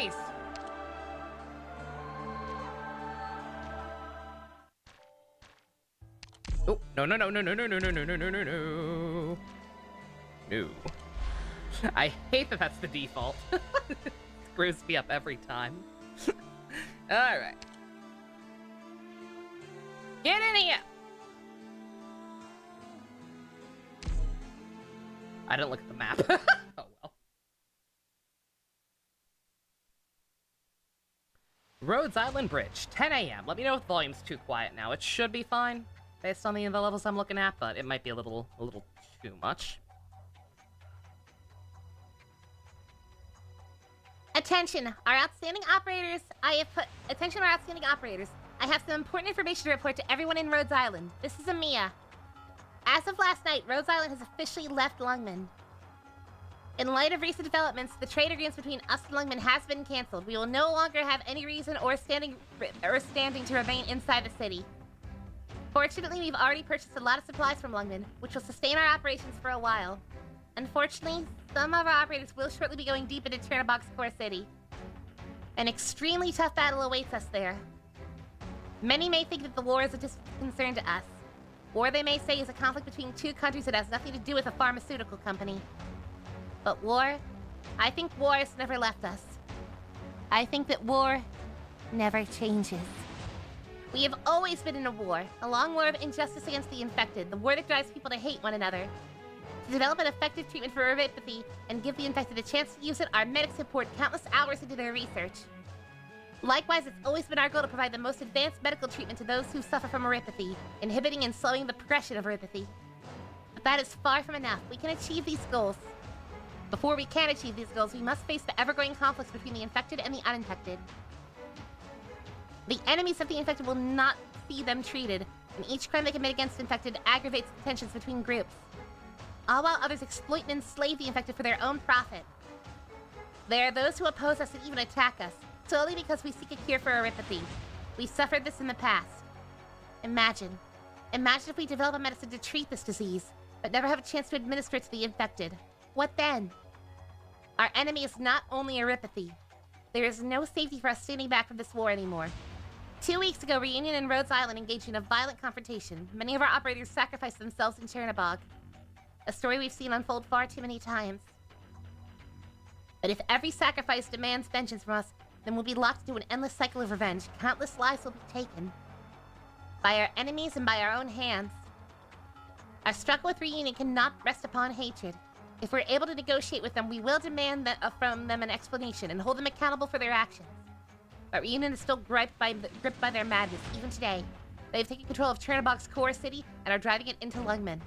enemies! Oh, no, no, no, no, no, no, no, no, no, no, no, no, no. No. I hate that that's the default. Screws me up every time. Alright. Get in here! I didn't look at the map. Oh well. Rhodes Island Bridge, 10 a.m. Let me know if the volume's too quiet now. It should be fine, based on the levels I'm looking at, but it might be a little too much. Attention, our outstanding operators. Attention, our outstanding operators. I have some important information to report to everyone in Rhodes Island. This is Amia. As of last night, Rhodes Island has officially left Lungman. In light of recent developments, the trade agreements between us and Lungman has been canceled. We will no longer have any reason or standing to remain inside the city. Fortunately, we've already purchased a lot of supplies from Lungman, which will sustain our operations for a while. Unfortunately, some of our operators will shortly be going deep into Chernobog's core city. An extremely tough battle awaits us there. Many may think that the war is a distant concern to us. War, they may say, is a conflict between two countries that has nothing to do with a pharmaceutical company. But war? I think war has never left us. I think that war never changes. We have always been in a war long war of injustice against the infected, the war that drives people to hate one another. To develop an effective treatment for erypathy and give the infected a chance to use it, our medics have poured countless hours into their research. Likewise, it's always been our goal to provide the most advanced medical treatment to those who suffer from erypathy, inhibiting and slowing the progression of erypathy. But that is far from enough. We can achieve these goals. Before we can achieve these goals, we must face the ever-growing conflicts between the infected and the uninfected. The enemies of the infected will not see them treated, and each crime they commit against infected aggravates the tensions between groups. All while others exploit and enslave the infected for their own profit. There are those who oppose us and even attack us, solely because we seek a cure for erypathy. We suffered this in the past. Imagine if we develop a medicine to treat this disease, but never have a chance to administer it to the infected. What then? Our enemy is not only erypathy. There is no safety for us standing back from this war anymore. 2 weeks ago, Reunion and Rhodes Island engaged in a violent confrontation. Many of our operators sacrificed themselves in Chernobog. A story we've seen unfold far too many times. But if every sacrifice demands vengeance from us, then we'll be locked into an endless cycle of revenge. Countless lives will be taken. By our enemies and by our own hands. Our struggle with Reunion cannot rest upon hatred. If we're able to negotiate with them, we will demand from them an explanation and hold them accountable for their actions. But Reunion is still gripped by their madness, even today. They've taken control of Chernobog's core city and are driving it into Lungman.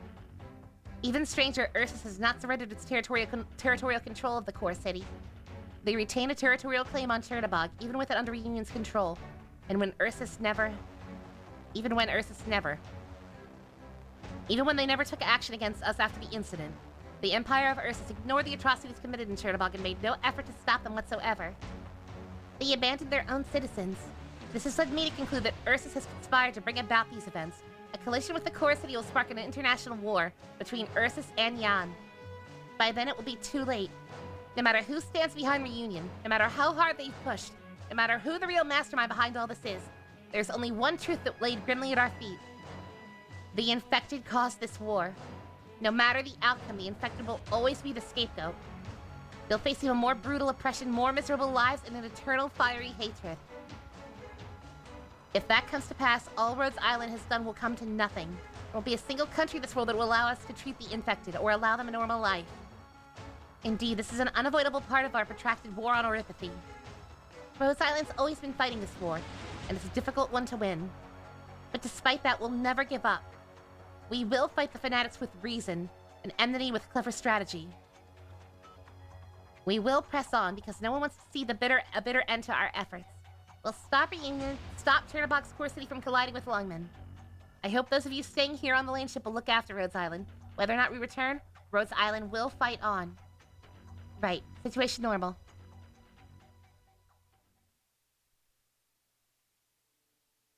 Even stranger, Ursus has not surrendered its territorial control of the core city. They retain a territorial claim on Chernobog, even with it under Reunion's control. And when Ursus never... Even when they never took action against us after the incident, the Empire of Ursus ignored the atrocities committed in Chernobog and made no effort to stop them whatsoever. They abandoned their own citizens. This has led me to conclude that Ursus has conspired to bring about these events. A collision with the core city will spark an international war between Ursus and Yan. By then it will be too late. No matter who stands behind Reunion, no matter how hard they've pushed, no matter who the real mastermind behind all this is, there's only one truth that laid grimly at our feet. The infected caused this war. No matter the outcome, the infected will always be the scapegoat. They'll face even more brutal oppression, more miserable lives, and an eternal fiery hatred. If that comes to pass, all Rhodes Island has done will come to nothing. There won't be a single country in this world that will allow us to treat the infected or allow them a normal life. Indeed, this is an unavoidable part of our protracted war on erypathy. Rhodes Island's always been fighting this war, and it's a difficult one to win. But despite that, we'll never give up. We will fight the fanatics with reason, and enmity with clever strategy. We will press on because no one wants to see a bitter end to our efforts. We'll stop Reunion, stop Chernobog's core city from colliding with Lungman. I hope those of you staying here on the lane ship will look after Rhodes Island. Whether or not we return, Rhodes Island will fight on. Right, situation normal.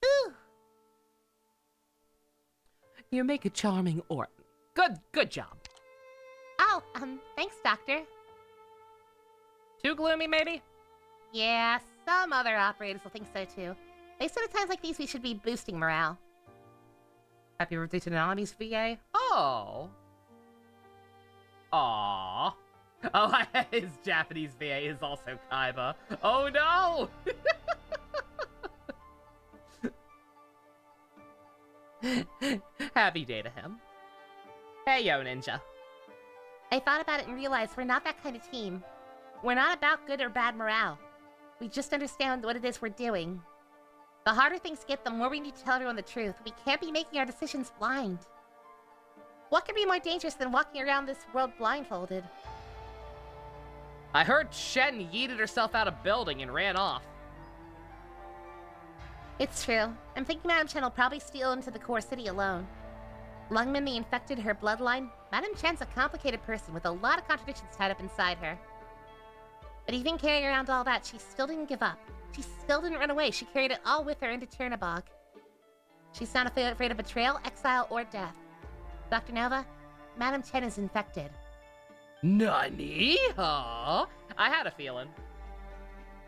Ooh! You make a charming Orton. Good job. Oh, thanks, Doctor. Too gloomy, maybe? Yeah, some other operators will think so too. They said at times like these we should be boosting morale. Happy birthday to Nanami's VA? Oh. Aww. Oh, his Japanese VA is also Kaiba. Oh no! Happy day to him. Hey, yo, ninja. I thought about it and realized we're not that kind of team. We're not about good or bad morale. We just understand what it is we're doing. The harder things get, the more we need to tell everyone the truth. We can't be making our decisions blind. What could be more dangerous than walking around this world blindfolded? I heard Shen yeeted herself out of building and ran off. It's true. I'm thinking Madame Chen will probably steal into the core city alone. Lungman the infected her bloodline. Madame Chen's a complicated person with a lot of contradictions tied up inside her. But even carrying around all that, she still didn't give up. She still didn't run away. She carried it all with her into Chernobog. She's not afraid of betrayal, exile, or death. Dr. Nova, Madame Chen is infected. Nani? Huh? I had a feeling.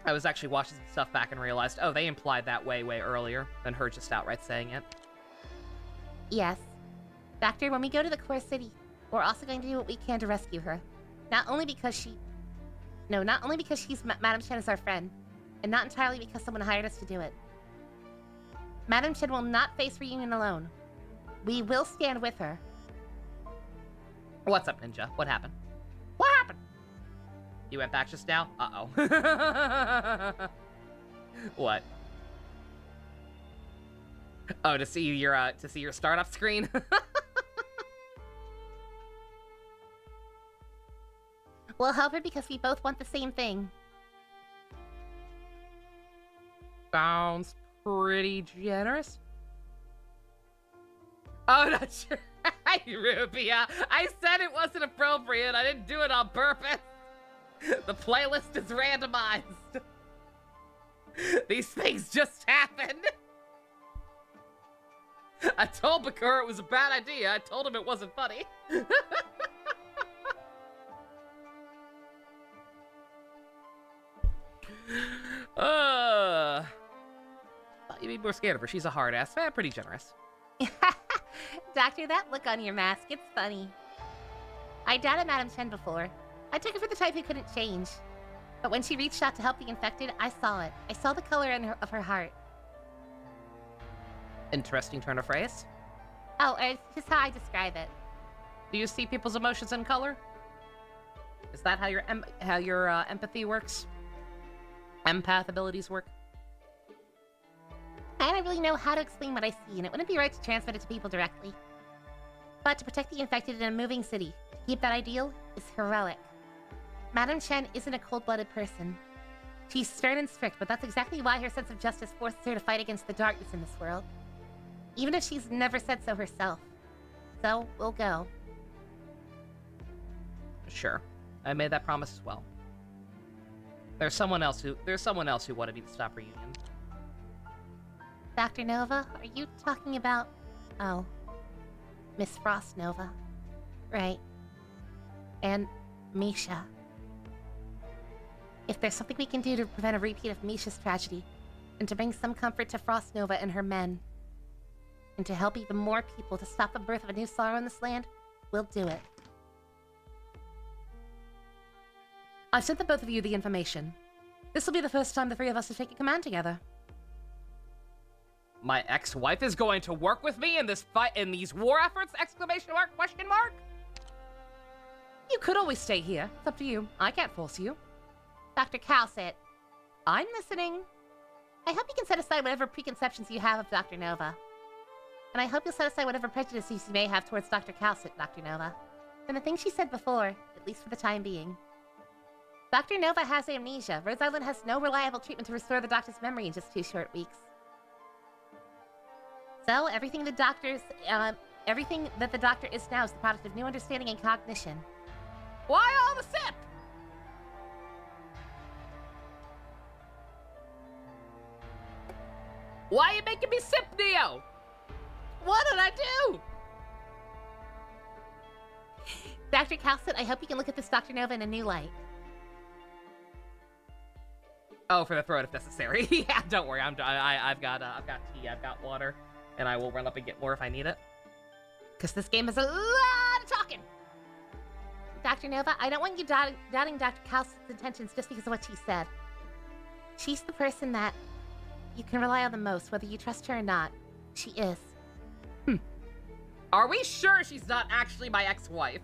I was actually watching some stuff back and realized, oh, they implied that way earlier than her just outright saying it. Yes. Doctor, when we go to the core city, we're also going to do what we can to rescue her. Not only because she's Madame Chen is our friend, and not entirely because someone hired us to do it. Madame Chen will not face reunion alone. We will stand with her. What's up, Ninja? What happened? What happened? You went back just now? Uh-oh. What? Oh, to see your startup screen? We'll help her because we both want the same thing. Sounds pretty generous. Oh, not sure. Hi, Rubia. I said it wasn't appropriate. I didn't do it on purpose. The playlist is randomized. These things just happen. I told Bakura it was a bad idea. I told him it wasn't funny. Thought you'd be more scared of her. She's a hard ass. Pretty generous. Doctor, that look on your mask, it's funny. I doubted Madame Chen before. I took her for the type who couldn't change. But when she reached out to help the infected, I saw it. I saw the color of her heart. Interesting turn of phrase. Oh, it's just how I describe it. Do you see people's emotions in color? Is that how your empathy works? Empath abilities work? I don't really know how to explain what I see, and it wouldn't be right to transmit it to people directly. But to protect the infected in a moving city, to keep that ideal, is heroic. Madame Chen isn't a cold-blooded person. She's stern and strict, but that's exactly why her sense of justice forces her to fight against the darkness in this world. Even if she's never said so herself. So, we'll go. Sure. I made that promise as well. There's someone else who wanted me to stop reunion. Dr. Nova, are you talking about... Oh. Miss Frost Nova. Right. And Misha. If there's something we can do to prevent a repeat of Misha's tragedy, and to bring some comfort to Frost Nova and her men, and to help even more people to stop the birth of a new sorrow in this land, we'll do it. I've sent the both of you the information. This will be the first time the three of us have taken command together. My ex-wife is going to work with me in this fight, in these war efforts? Exclamation mark, question mark? You could always stay here. It's up to you. I can't force you. Dr. Calcit, I'm listening. I hope you can set aside whatever preconceptions you have of Dr. Nova. And I hope you'll set aside whatever prejudices you may have towards Dr. Calcit, Dr. Nova. And the things she said before, at least for the time being. Dr. Nova has amnesia. Rose Island has no reliable treatment to restore the doctor's memory in just 2 short weeks. So, everything that the doctor is now is the product of new understanding and cognition. Why all the sip? Why are you making me sip, Neo? What did I do? Dr. Calcit, I hope you can look at this Dr. Nova in a new light. Oh, for the throat if necessary. Yeah, don't worry. I've got tea. I've got water, and I will run up and get more if I need it. Because this game has a lot of talking. Dr. Nova, I don't want you doubting Dr. Cal's intentions just because of what she said. She's the person that you can rely on the most, whether you trust her or not. She is. Are we sure she's not actually my ex-wife?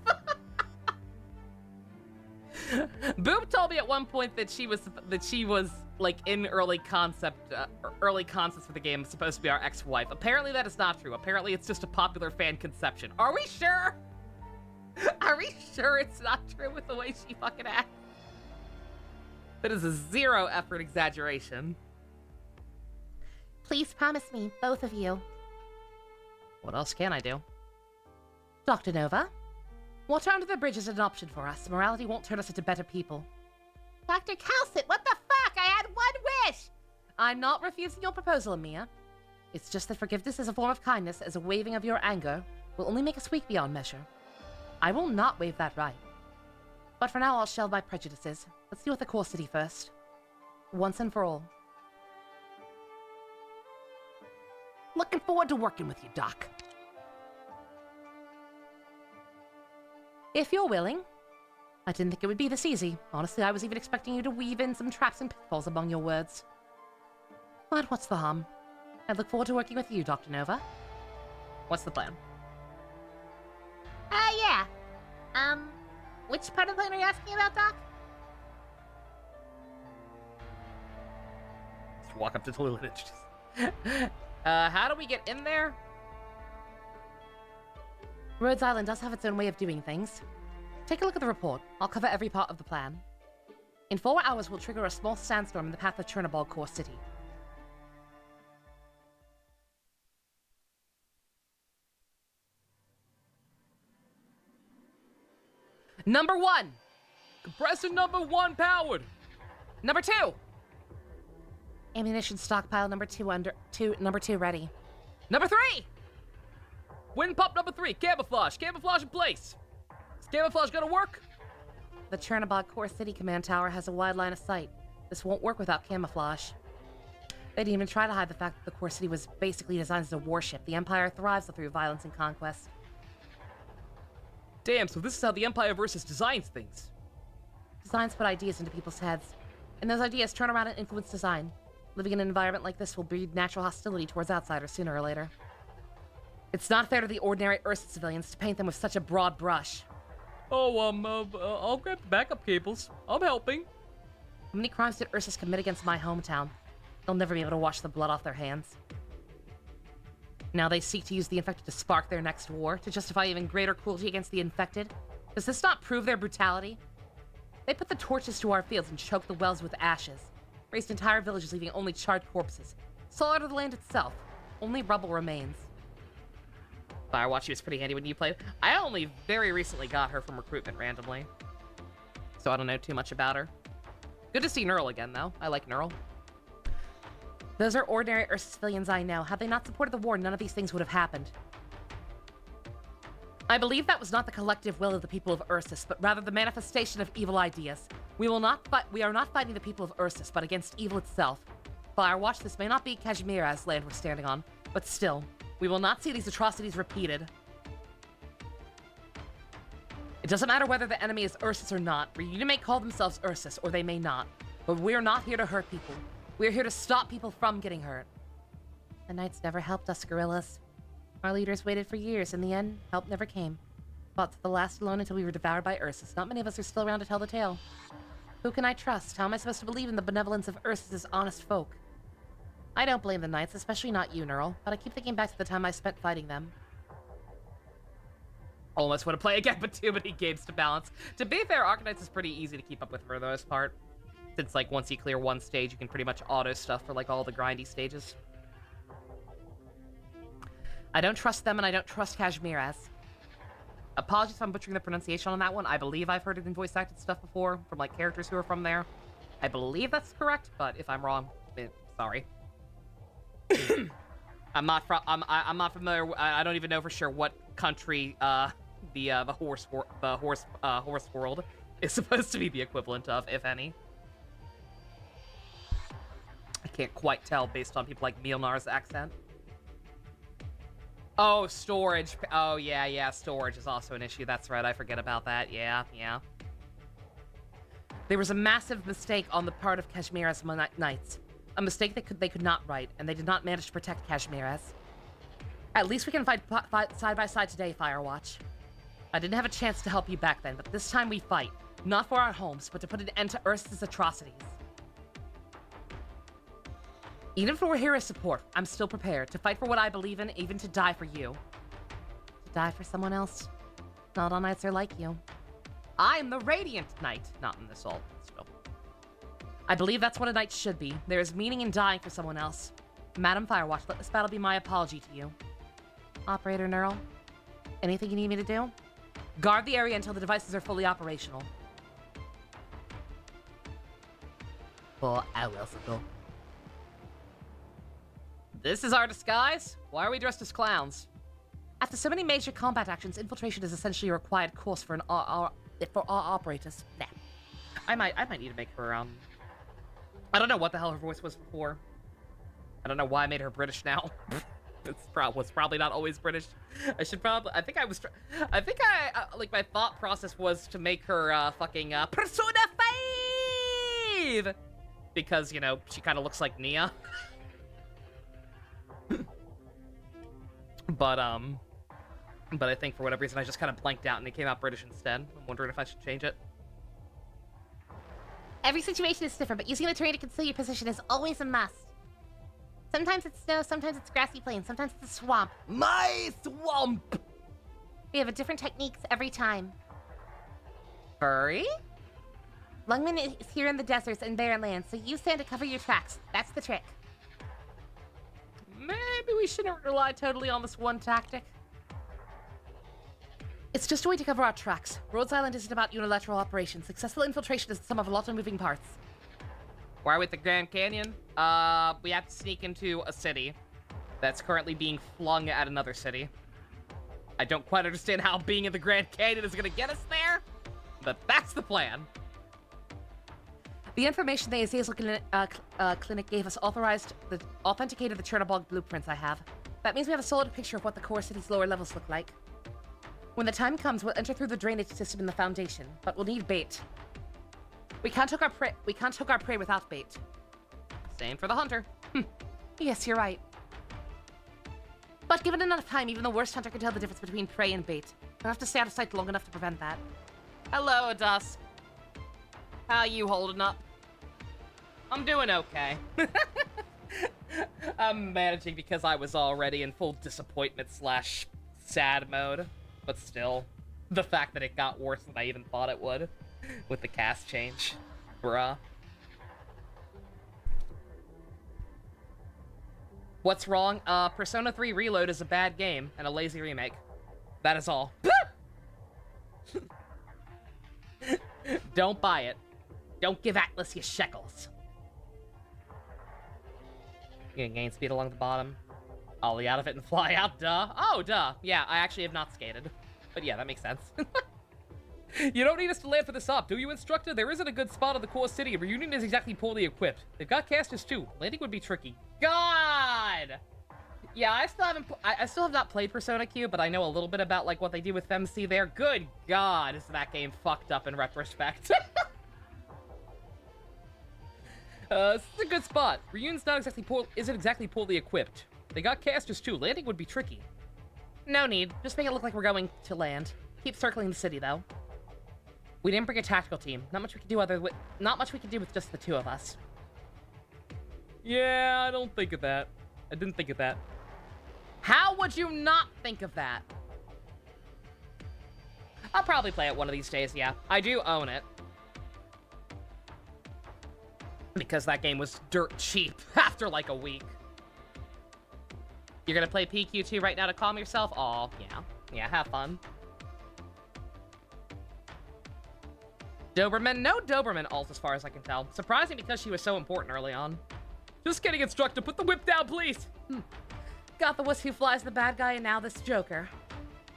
Boop told me at one point that she was like in early concepts for the game, supposed to be our ex-wife. Apparently that is not true. Apparently it's just a popular fan conception. Are we sure? Are we sure it's not true with the way she fucking acts? That is a zero effort exaggeration. Please promise me, both of you. What else can I do? Dr. Nova, water under the bridge is an option for us. Morality won't turn us into better people. Dr. Calcit, what the fuck? I had one wish! I'm not refusing your proposal, Mia. It's just that forgiveness is a form of kindness, as a waiving of your anger will only make us weak beyond measure. I will not waive that right. But for now, I'll shelve my prejudices. Let's deal with the core city first. Once and for all. Looking forward to working with you, Doc. If you're willing. I didn't think it would be this easy. Honestly, I was even expecting you to weave in some traps and pitfalls among your words. But what's the harm? I look forward to working with you, Dr. Nova. What's the plan? Yeah. Which part of the plan are you asking about, Doc? Just walk up to Tallulah and just... how do we get in there? Rhodes Island does have its own way of doing things. Take a look at the report. I'll cover every part of the plan. In 4 hours, we'll trigger a small sandstorm in the path of Chernobog Core City. Number 1! Compressor number 1 powered! Number 2! Ammunition stockpile number 2 ready. Number 3! Wind pump number 3, camouflage. Camouflage in place. Is camouflage gonna work? The Chernobog Core City Command Tower has a wide line of sight. This won't work without camouflage. They didn't even try to hide the fact that the Core City was basically designed as a warship. The Empire thrives through violence and conquest. Damn, so this is how the Empire versus designs things. Designs put ideas into people's heads, and those ideas turn around and influence design. Living in an environment like this will breed natural hostility towards outsiders sooner or later. It's not fair to the ordinary Ursa civilians to paint them with such a broad brush. Oh, I'll grab the backup cables. I'm helping. How many crimes did Ursus commit against my hometown? They'll never be able to wash the blood off their hands. Now they seek to use the infected to spark their next war, to justify even greater cruelty against the infected. Does this not prove their brutality? They put the torches to our fields and choked the wells with ashes. Razed entire villages, leaving only charred corpses. Slaughtered the land itself. Only rubble remains. Firewatch was pretty handy when you played. I only very recently got her from recruitment randomly, so I don't know too much about her. Good to see Neural again, though. I like Neural. Those are ordinary Ursa civilians I know. Had they not supported the war, none of these things would have happened. I believe that was not the collective will of the people of Ursus, but rather the manifestation of evil ideas. We are not fighting the people of Ursus, but against evil itself. Firewatch, this may not be Kashmira's land we're standing on, but still, we will not see these atrocities repeated. It doesn't matter whether the enemy is Ursus or not. Reunion may call themselves Ursus, or they may not. But we're not here to hurt people. We're here to stop people from getting hurt. The Knights never helped us, guerrillas. Our leaders waited for years. In the end, help never came. Fought to the last alone until we were devoured by Ursus. Not many of us are still around to tell the tale. Who can I trust? How am I supposed to believe in the benevolence of Ursus' honest folk? I don't blame the Knights, especially not you, Neural, but I keep thinking back to the time I spent fighting them. Almost want to play again, but too many games to balance. To be fair, Arknights is pretty easy to keep up with for the most part. Since, like, once you clear one stage, you can pretty much auto stuff for, like, all the grindy stages. I don't trust them, and I don't trust Kashmiras. Apologies if I'm butchering the pronunciation on that one. I believe I've heard it in voice-acted stuff before, from, like, characters who are from there. I believe that's correct, but if I'm wrong, sorry. I'm not familiar. I don't even know for sure what country the horse world is supposed to be the equivalent of, if any. Can't quite tell based on people like Mjolnir's accent. Oh, storage. Oh, yeah, storage is also an issue. That's right, I forget about that. Yeah. There was a massive mistake on the part of Kashmira's knights. A mistake they could not right, and they did not manage to protect Kashmira's. At least we can fight side by side today, Firewatch. I didn't have a chance to help you back then, but this time we fight. Not for our homes, but to put an end to Ursa's atrocities. Even if we're here as support, I'm still prepared to fight for what I believe in, even to die for you. To die for someone else. Not all knights are like you. I'm the Radiant Knight, not in this all. Still. I believe that's what a knight should be. There is meaning in dying for someone else. Madam Firewatch, let this battle be my apology to you. Operator Neural, anything you need me to do? Guard the area until the devices are fully operational. Oh, I will go. This is our disguise? Why are we dressed as clowns? After so many major combat actions, infiltration is essentially a required course for our operators. Nah. I might need to make her, I don't know what the hell her voice was before. I don't know why I made her British now. Was probably not always British. I think like, my thought process was to make her, fucking, Persona 5! Because, you know, she kind of looks like Nia. But I think for whatever reason I just kind of blanked out and it came out British instead. I'm wondering if I should change it. Every situation is different, but using the terrain to conceal your position is always a must. Sometimes it's snow, sometimes it's grassy plain, sometimes it's a swamp. My swamp! We have different techniques every time. Furry? Lungman is here in the deserts and barren lands, so use sand to cover your tracks. That's the trick. Maybe we shouldn't rely totally on this one tactic. It's just a way to cover our tracks. Rhodes Island isn't about unilateral operations. Successful infiltration is the sum of a lot of moving parts. Why are we at the Grand Canyon? We have to sneak into a city that's currently being flung at another city. I don't quite understand how being in the Grand Canyon is gonna get us there, but that's the plan. The information the Azazel Clinic gave us authenticated the Chernobog blueprints I have. That means we have a solid picture of what the core city's lower levels look like. When the time comes, we'll enter through the drainage system in the Foundation, but we'll need bait. We can't hook our prey without bait. Same for the hunter. Yes, you're right. But given enough time, even the worst hunter can tell the difference between prey and bait. We'll have to stay out of sight long enough to prevent that. Hello, Adus. How you holding up? I'm doing okay. I'm managing because I was already in full disappointment / sad mode. But still, the fact that it got worse than I even thought it would with the cast change. Bruh. What's wrong? Persona 3 Reload is a bad game and a lazy remake. That is all. Don't buy it. Don't give Atlas your shekels. You can gain speed along the bottom. Ollie out of it and fly out, duh. Oh, duh. Yeah, I actually have not skated. But yeah, that makes sense. You don't need us to land for this op, do you, Instructor? There isn't a good spot on the core city. Reunion is exactly poorly equipped. They've got casters too. Landing would be tricky. God! Yeah, I still have not played Persona Q, but I know a little bit about like what they do with FemC there. Good God, is that game fucked up in retrospect. This is a good spot. Reunion's isn't exactly poorly equipped. They got casters too. Landing would be tricky. No need. Just make it look like we're going to land. Keep circling the city, though. We didn't bring a tactical team. Not much we can do with just the two of us. Yeah, I don't think of that. I didn't think of that. How would you not think of that? I'll probably play it one of these days, yeah. I do own it. Because that game was dirt cheap after like a week. You're gonna play PQ2 right now to calm yourself? Aw, yeah. Yeah, have fun. Doberman? No Doberman ult as far as I can tell. Surprising because she was so important early on. Just kidding, Instructor. Put the whip down, please. Got the wuss who flies the bad guy and now this Joker.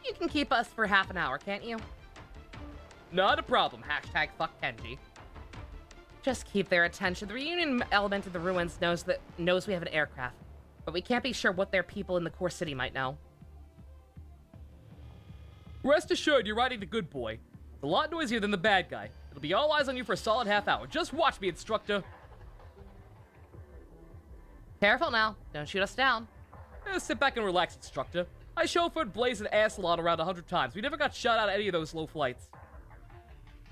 You can keep us for half an hour, can't you? Not a problem. Hashtag fuck Kenji. Just keep their attention. The reunion element of the ruins knows we have an aircraft, but we can't be sure what their people in the core city might know. Rest assured, you're riding the good boy. It's a lot noisier than the bad guy. It'll be all eyes on you for a solid half hour. Just watch me, instructor. Careful now. Don't shoot us down. Sit back and relax, instructor. I chauffeured Blaze and Assalon around 100 times. We never got shot out of any of those low flights.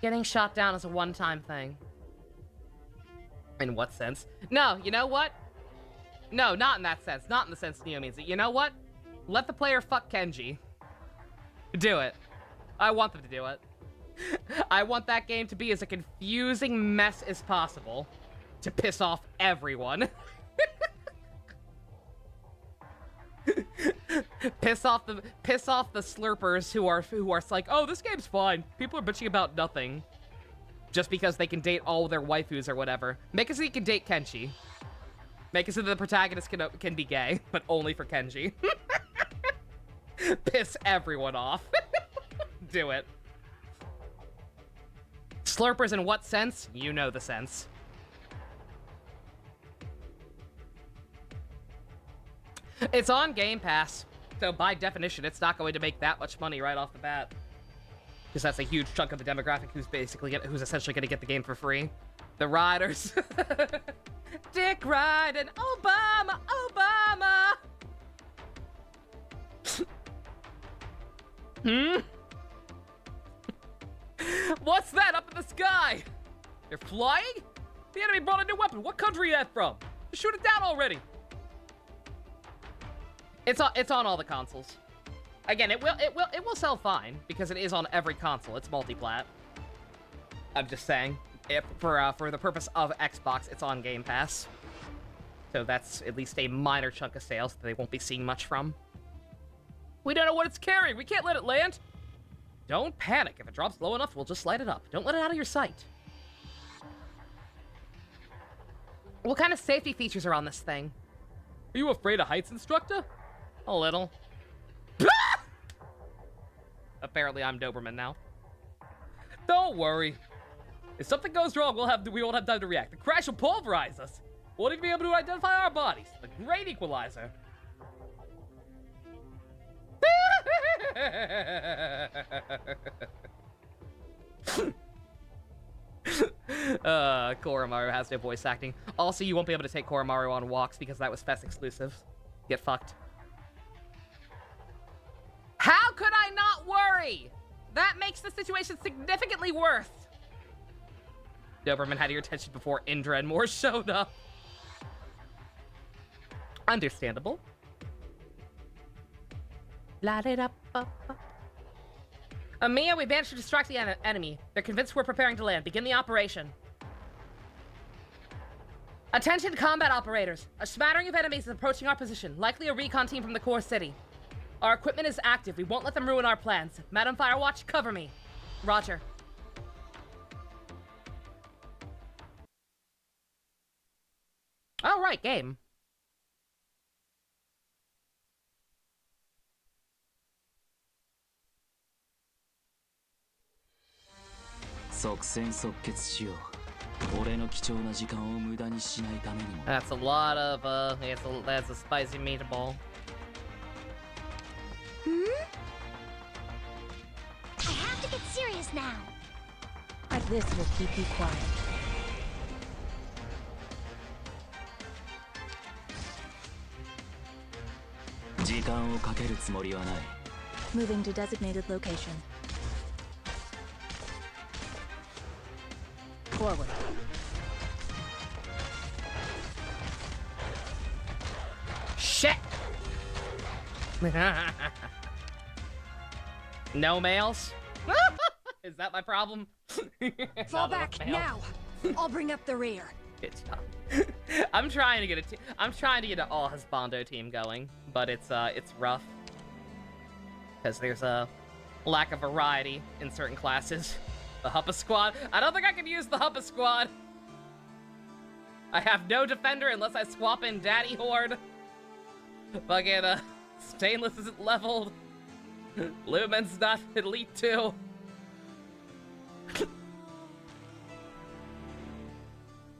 Getting shot down is a one-time thing. In what sense? No, you know what? No, not in that sense. Not in the sense Neo means it. You know what? Let the player fuck Kenji. Do it. I want them to do it. I want that game to be as a confusing mess as possible to piss off everyone. piss off the slurpers who are like, oh, this game's fine. People are bitching about nothing. Just because they can date all their waifus or whatever. Make it so you can date Kenshi. Make it so that the protagonist can be gay, but only for Kenji. Piss everyone off. Do it. Slurpers in what sense? You know the sense. It's on Game Pass, so by definition, it's not going to make that much money right off the bat. Because that's a huge chunk of the demographic who's essentially going to get the game for free. The riders. Dick riding, Obama, Obama. What's that up in the sky? They're flying? The enemy brought a new weapon. What country is that from? Just shoot it down already. It's on all the consoles. Again, it will sell fine because it is on every console. It's multi-plat. I'm just saying, for the purpose of Xbox, it's on Game Pass. So that's at least a minor chunk of sales that they won't be seeing much from. We don't know what it's carrying. We can't let it land. Don't panic. If it drops low enough, we'll just light it up. Don't let it out of your sight. What kind of safety features are on this thing? Are you afraid of heights, instructor? A little. Apparently, I'm Doberman now. Don't worry. If something goes wrong, we won't have time to react. The crash will pulverize us. We won't even be able to identify our bodies. The great equalizer. Koromaru has no voice acting. Also, you won't be able to take Koromaru on walks because that was Fest exclusive. Get fucked. How could I not worry? That makes the situation significantly worse. Doberman had your attention before Indra and more showed up. Understandable. Light it up. Mia, we managed to distract the enemy. They're convinced we're preparing to land. Begin the operation. Attention combat operators. A smattering of enemies is approaching our position. Likely a recon team from the core city. Our equipment is active. We won't let them ruin our plans. Madam Firewatch, cover me. Roger. All right, game. That's a lot of, that's a spicy meatball. I have to get serious now. Like this will keep you quiet. Moving to designated location. Forward. Shit! No males? Is that my problem? Fall back now. I'll bring up the rear. It's tough. I'm trying to get an all husbando team going, but it's rough because there's a lack of variety in certain classes. The Huppa Squad. I don't think I can use the Huppa Squad. I have no defender unless I swap in Daddy Horde. Fucking Stainless isn't leveled. Lumen's not Elite 2.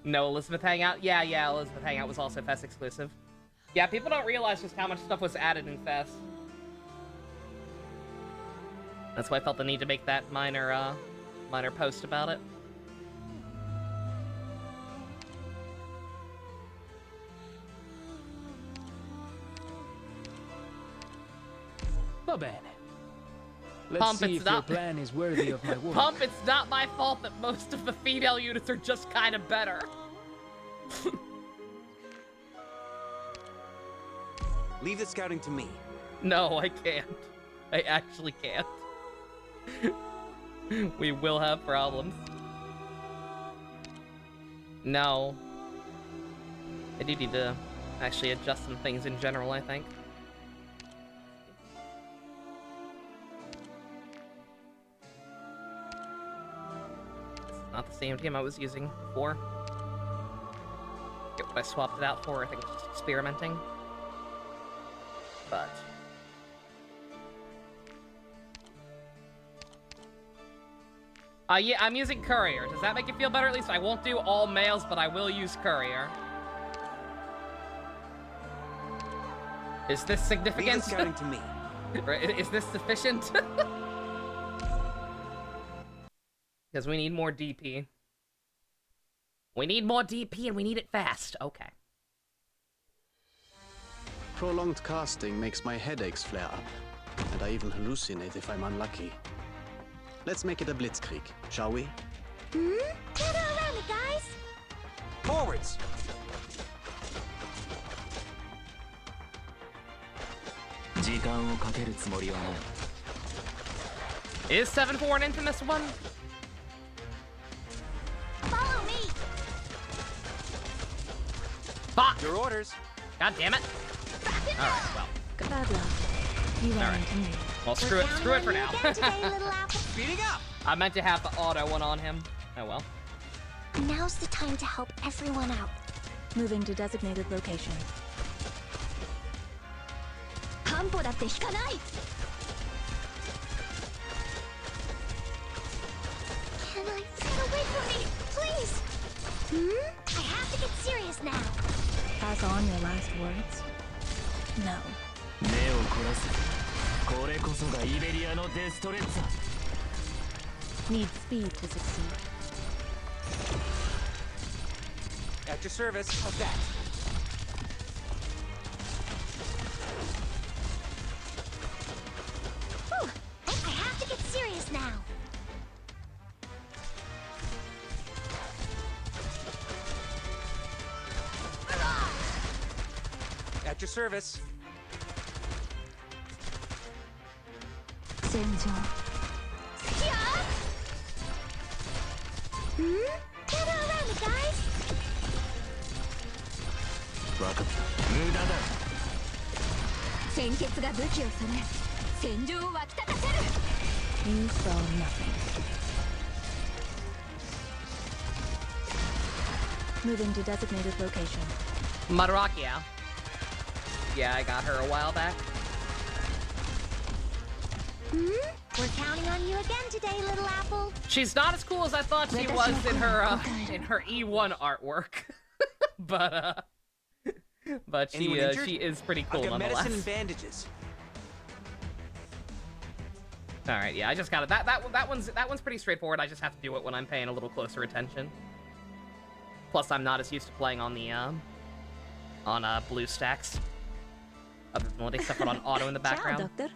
No Elizabeth Hangout? Yeah, Elizabeth Hangout was also Fest exclusive. Yeah, people don't realize just how much stuff was added in Fest. That's why I felt the need to make that minor post about it. Va bene. Let's Pump, see it's if not... your plan is worthy of my work. Pump, it's not my fault that most of the female units are just kind of better. Leave the scouting to me. No, I can't. I actually can't. We will have problems. No. I do need to actually adjust some things in general, I think. It's not the same team I was using before. Get what I swapped it out for. I think it's just experimenting. But... yeah, I'm using Courier. Does that make you feel better at least? I won't do all males, but I will use Courier. Is this significant? Leave the scouting to me. Is this sufficient? Because we need more DP. We need more DP and we need it fast. Okay. Prolonged casting makes my headaches flare up, and I even hallucinate if I'm unlucky. Let's make it a blitzkrieg, shall we? Gather around me, guys! Forwards! Is 7-4 an infamous one? Follow me! Fuck! Your orders. God damn it. Alright, well. Bad luck. You ran Alright. into me. Well, screw it for now. Speeding up! I meant to have the auto one on him. Oh well. Now's the time to help everyone out. Moving to designated location. Campo datte hikanai! Can I wait for me, please? I have to get serious now. Pass on your last words? No. Need speed to succeed. At your service. How's that? Whew, I have to get serious now. At your service. Senjo. Gather around me, guys! You saw nothing. Moving to designated location. Madarakia. Yeah, I got her a while back. We're counting on you again today, little apple. She's not as cool as I thought she was in her E1 artwork. but she is pretty cool I've got nonetheless. medicine and bandages. All right, yeah, I just got it. That one's pretty straightforward. I just have to do it when I'm paying a little closer attention. Plus, I'm not as used to playing on the on blue stacks. Other than letting stuff run on auto in the background. Ciao, Doctor.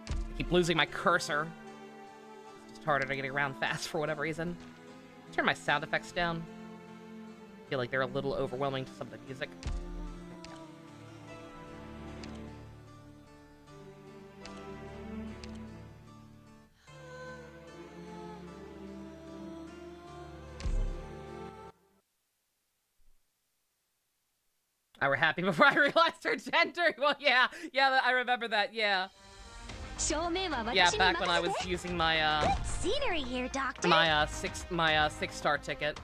I keep losing my cursor. It's just harder to get around fast for whatever reason. Turn my sound effects down. I feel like they're a little overwhelming to some of the music. I were happy before I realized her gender. Well, yeah, I remember that. Yeah, back when I was using my Good scenery here, Doctor. my 6-star ticket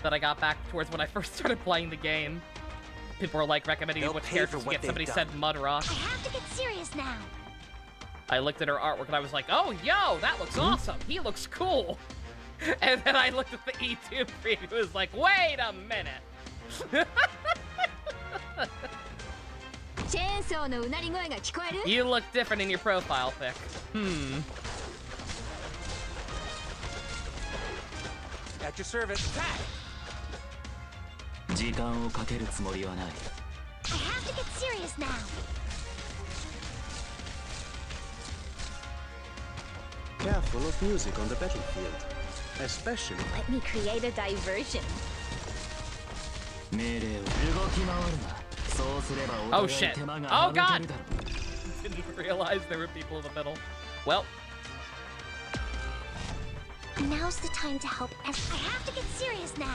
that I got back towards when I first started playing the game. People were like recommending They'll which pay characters for to what get. they've Somebody done. said Mudrock. I have to get serious now. I looked at her artwork and I was like, oh, yo, that looks awesome. He looks cool. And then I looked at the E2 preview, it was like, wait a minute. You look different in your profile pic. At your service. Attack! 時間をかけるつもりはない。 I have to get serious now. Careful of music on the battlefield. Especially... Let me create a diversion. 命令を動き回るな。そうすればお Oh 互い shit. 手間が Oh 省け god! るだろう。 Didn't realize there were people in the middle. Well. Now's the time to help I have to get serious now.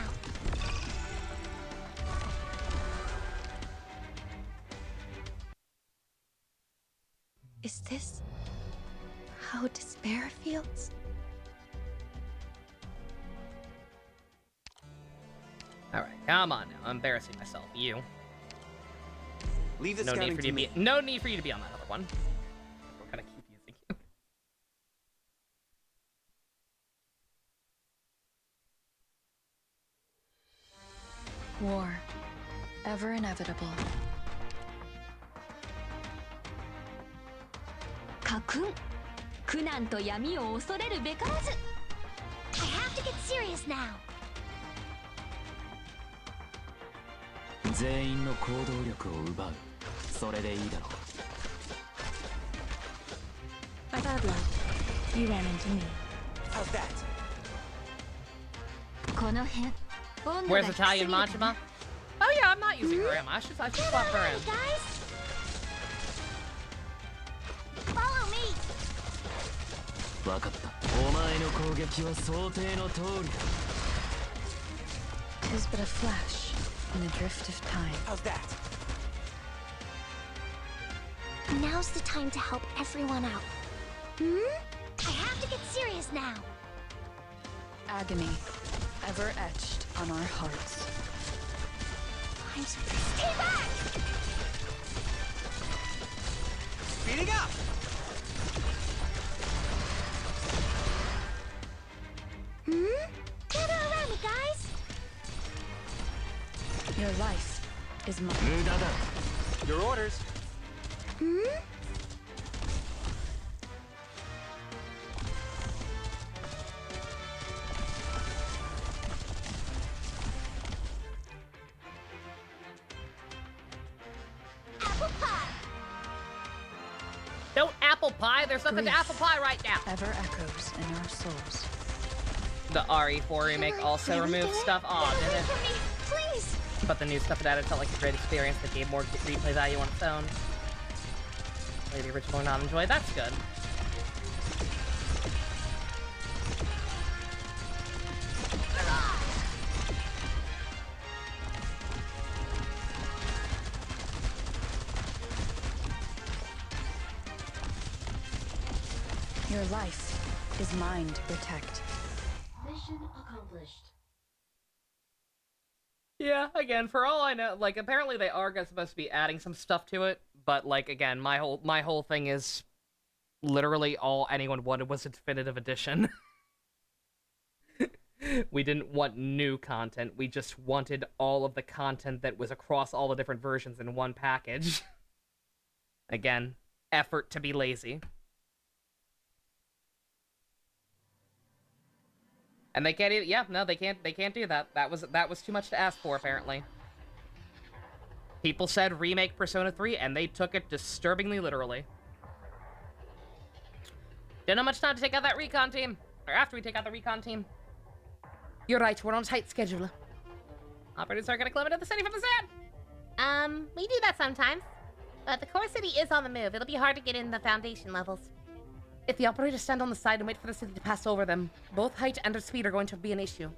Is this how despair feels? Alright, come on now. I'm embarrassing myself. You. Leave the No scouting need for you to to be me. no need for you to be on that other one. We're gonna keep using you. War. Ever inevitable. 家訓苦難と闇を恐れるべからず I have to get serious now. 全員の行動力を奪う。それでいいだろう。 My bad luck. You ran into me. How's that? この辺 Where's Italian Majima? Oh yeah, I'm not using her ammo. I should swap her in. Guys, follow me. わかった。お前の攻撃は想定の通りだ。 'Tis but a flash in the drift of time. How's that? Now's the time to help everyone out. I have to get serious now. Agony. Ever etched on our hearts. Stay back! Speeding up! Gather around me, guys! Your life is mine. 無駄だ。 Your orders. Apple pie! Don't apple pie. There's nothing to Grief. apple pie right now. Ever echoes in our souls. The RE4 remake also removed stuff. Aw, did it? For me, please! But the new stuff it added felt like a great experience that gave more replay value on its own. Play the original or not enjoy. That's good. Your life is mine to protect. Mission accomplished. Yeah, again, for all I know, like, apparently they are supposed to be adding some stuff to it, but, like, again, my whole thing is literally all anyone wanted was a definitive edition. We didn't want new content, we just wanted all of the content that was across all the different versions in one package. Again, effort to be lazy. And they can't even, yeah, no, they can't do that. That was too much to ask for, apparently. People said remake Persona 3, and they took it disturbingly literally. Didn't have much time to take out that recon team. Or after we take out the recon team. You're right, we're on a tight schedule. Operators are gonna climb into the city from the sand! We do that sometimes. But the core city is on the move. It'll be hard to get in the foundation levels. If the operators stand on the side and wait for the city to pass over them, both height and speed are going to be an issue.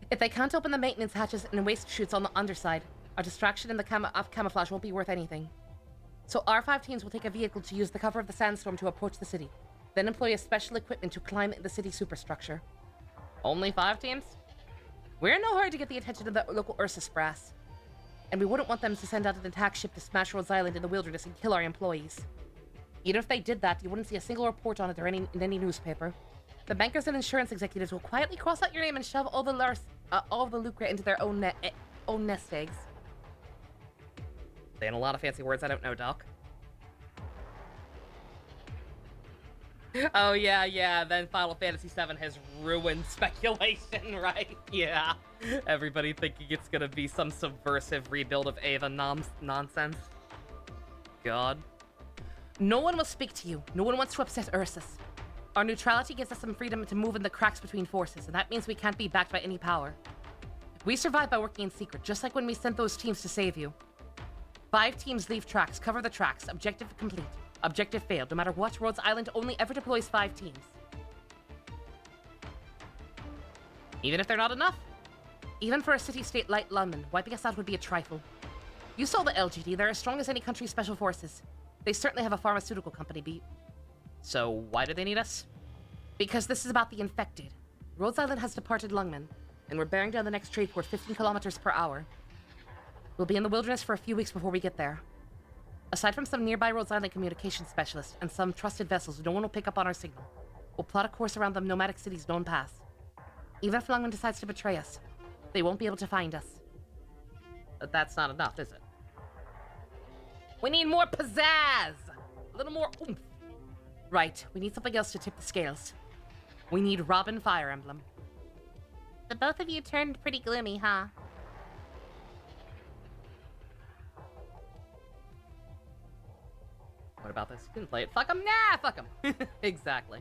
If they can't open the maintenance hatches and waste chutes on the underside, our distraction in the camouflage won't be worth anything. So our 5 teams will take a vehicle to use the cover of the sandstorm to approach the city, then employ a special equipment to climb the city superstructure. Only 5 teams? We're in no hurry to get the attention of the local Ursus brass, and we wouldn't want them to send out an attack ship to smash Rhodes Island in the wilderness and kill our employees. Even if they did that, you wouldn't see a single report on it or in any newspaper. The bankers and insurance executives will quietly cross out your name and shove all the lucre into their own nest eggs. Saying a lot of fancy words I don't know, Doc. Oh, yeah, then Final Fantasy VII has ruined speculation, right? Yeah. Everybody thinking it's gonna be some subversive rebuild of Ava nonsense. God. No one will speak to you. No one wants to upset Ursus. Our neutrality gives us some freedom to move in the cracks between forces, and that means we can't be backed by any power. We survive by working in secret, just like when we sent those teams to save you. 5 teams leave tracks, cover the tracks, objective complete. Objective failed. No matter what, Rhodes Island only ever deploys 5 teams. Even if they're not enough? Even for a city-state like London, wiping us out would be a trifle. You saw the LGD. They're as strong as any country's special forces. They certainly have a pharmaceutical company beat. So why do they need us? Because this is about the infected. Rhodes Island has departed Lungmen, and we're bearing down the next trade port 15 kilometers per hour. We'll be in the wilderness for a few weeks before we get there. Aside from some nearby Rhodes Island communication specialists and some trusted vessels, no one will pick up on our signal. We'll plot a course around the nomadic city's known paths. Even if Lungmen decides to betray us, they won't be able to find us. But that's not enough, is it? We need more pizzazz! A little more oomph. Right, we need something else to tip the scales. We need Robin Fire Emblem. The both of you turned pretty gloomy, huh? What about this? You didn't play it. Fuck them? Nah, fuck them. Exactly.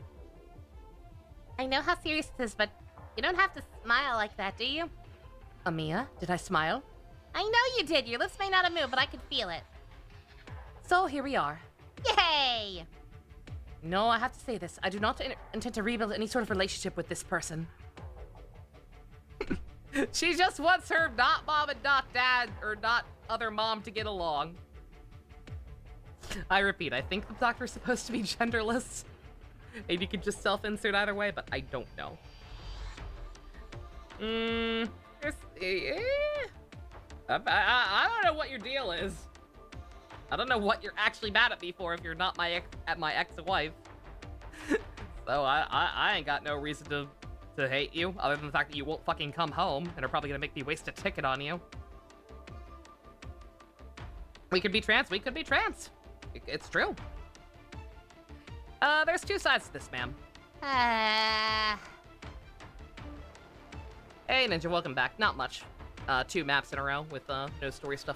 I know how serious it is, but you don't have to smile like that, do you? Amiya, did I smile? I know you did. Your lips may not have moved, but I could feel it. So here we are. Yay! No, I have to say this. I do not intend to rebuild any sort of relationship with this person. She just wants her not mom and not dad, or not other mom to get along. I repeat, I think the doctor's supposed to be genderless. And you can just self-insert either way, but I don't know. I don't know what your deal is. I don't know what you're actually mad at me for if you're not my ex-wife. So I ain't got no reason to hate you, other than the fact that you won't fucking come home and are probably gonna make me waste a ticket on you. We could be trans. It's true. There's 2 sides to this, ma'am. Hey, Ninja, welcome back. Not much. 2 maps in a row with no story stuff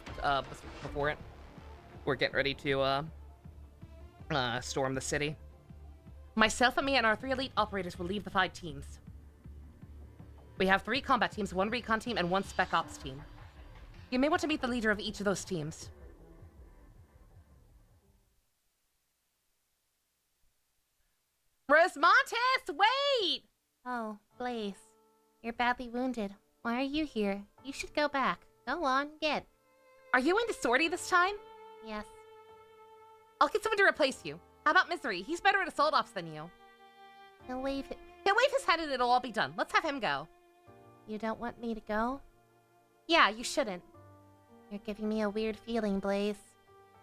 before it. We're getting ready to storm the city. Myself, Amiya, and our 3 elite operators will lead the 5 teams. We have 3 combat teams, 1 recon team, and 1 spec ops team. You may want to meet the leader of each of those teams. Rosmontes, wait! Oh, Blaze. You're badly wounded. Why are you here? You should go back. Go on, get. Are you into sortie this time? Yes. I'll get someone to replace you. How about Misery? He's better at assault ops than you. He'll wave his head and it'll all be done. Let's have him go. You don't want me to go? Yeah, you shouldn't. You're giving me a weird feeling, Blaze.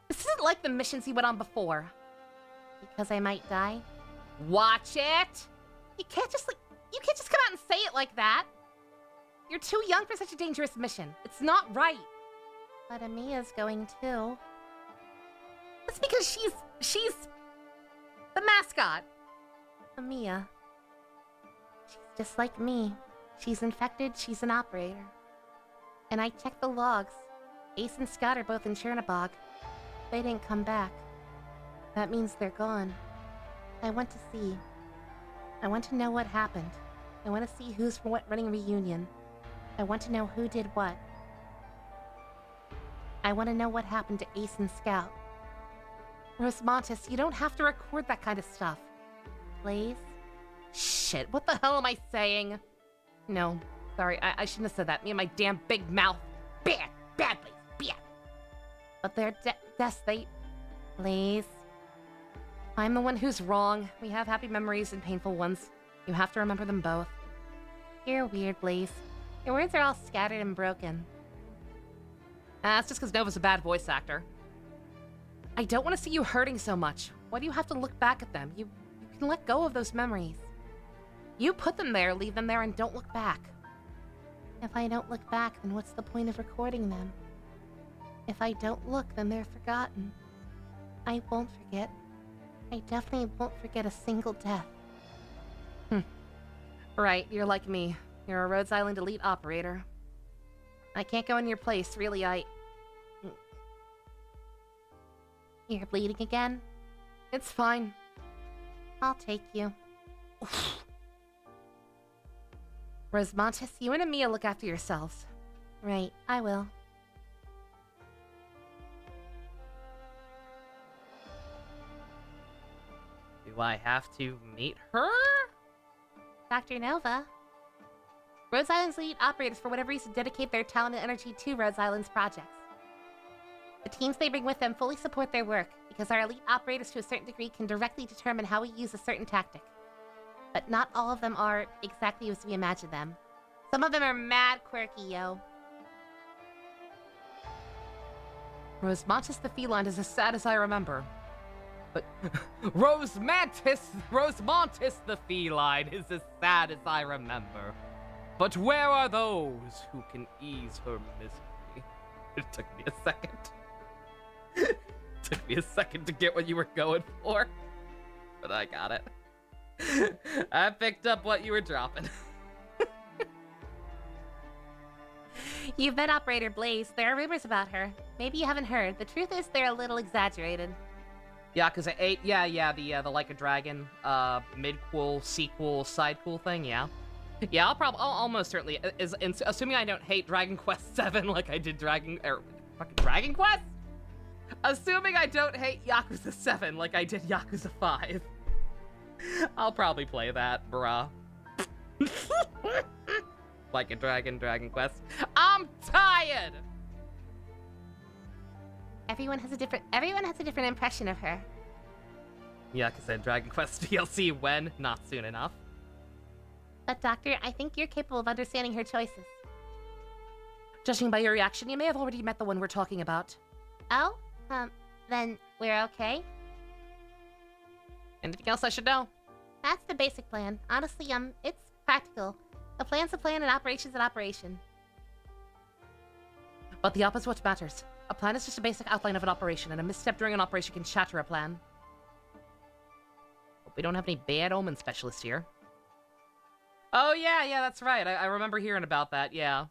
This isn't like the missions he went on before. Because I might die? Watch it! You can't just come out and say it like that. You're too young for such a dangerous mission. It's not right. But Amiya's going too. That's because she's the mascot. Amiya. She's just like me. She's infected, she's an operator. And I checked the logs. Ace and Scott are both in Chernobog. They didn't come back. That means they're gone. I want to see. I want to know what happened. I want to see who's running Reunion. I want to know who did what. I want to know what happened to Ace and Scout. Rosmontes, you don't have to record that kind of stuff. Blaze? Shit, what the hell am I saying? No, sorry, I shouldn't have said that. Me and my damn big mouth. Bad, Blaze, bad. But they're deaths, Blaze. I'm the one who's wrong. We have happy memories and painful ones. You have to remember them both. You're weird, Blaze. Your words are all scattered and broken. That's just because Nova's a bad voice actor. I don't want to see you hurting so much. Why do you have to look back at them? You can let go of those memories. You put them there, leave them there, and don't look back. If I don't look back, then what's the point of recording them? If I don't look, then they're forgotten. I won't forget. I definitely won't forget a single death. Right, you're like me. You're a Rhodes Island elite operator. I can't go in your place, really, You're bleeding again? It's fine. I'll take you. Rosmontis, you and Amiya look after yourselves. Right, I will. Do I have to meet her? Dr. Nova. Rhodes Island's lead operators, for whatever reason, dedicate their talent and energy to Rhodes Island's projects. The teams they bring with them fully support their work, because our elite operators to a certain degree can directly determine how we use a certain tactic. But not all of them are exactly as we imagine them. Some of them are mad quirky, yo. Rosmontis the feline is as sad as I remember. But Rosmontis the feline is as sad as I remember. But where are those who can ease her misery? It took me a second. Took me a second to get what you were going for, but I got it. I picked up what you were dropping. You've met Operator Blaze. There are rumors about her. Maybe you haven't heard. The truth is they're a little exaggerated. Yakuza 8, yeah, the Like a Dragon, mid-cool, sequel, side-cool thing, yeah. Yeah, I'll almost certainly, assuming I don't hate Dragon Quest 7 like I did fucking Dragon Quest? Assuming I don't hate Yakuza 7 like I did Yakuza 5. I'll probably play that, bruh. Like a Dragon Quest. I'm tired! Everyone has a different impression of her. Yakuza Dragon Quest DLC when? Not soon enough. But Doctor, I think you're capable of understanding her choices. Judging by your reaction, you may have already met the one we're talking about. Oh? Then we're okay? Anything else I should know? That's the basic plan. Honestly, it's practical. A plan's a plan and operation's an operation. But the op is what matters. A plan is just a basic outline of an operation, and a misstep during an operation can shatter a plan. Hope we don't have any bad omen specialists here. Oh yeah, that's right. I remember hearing about that, yeah.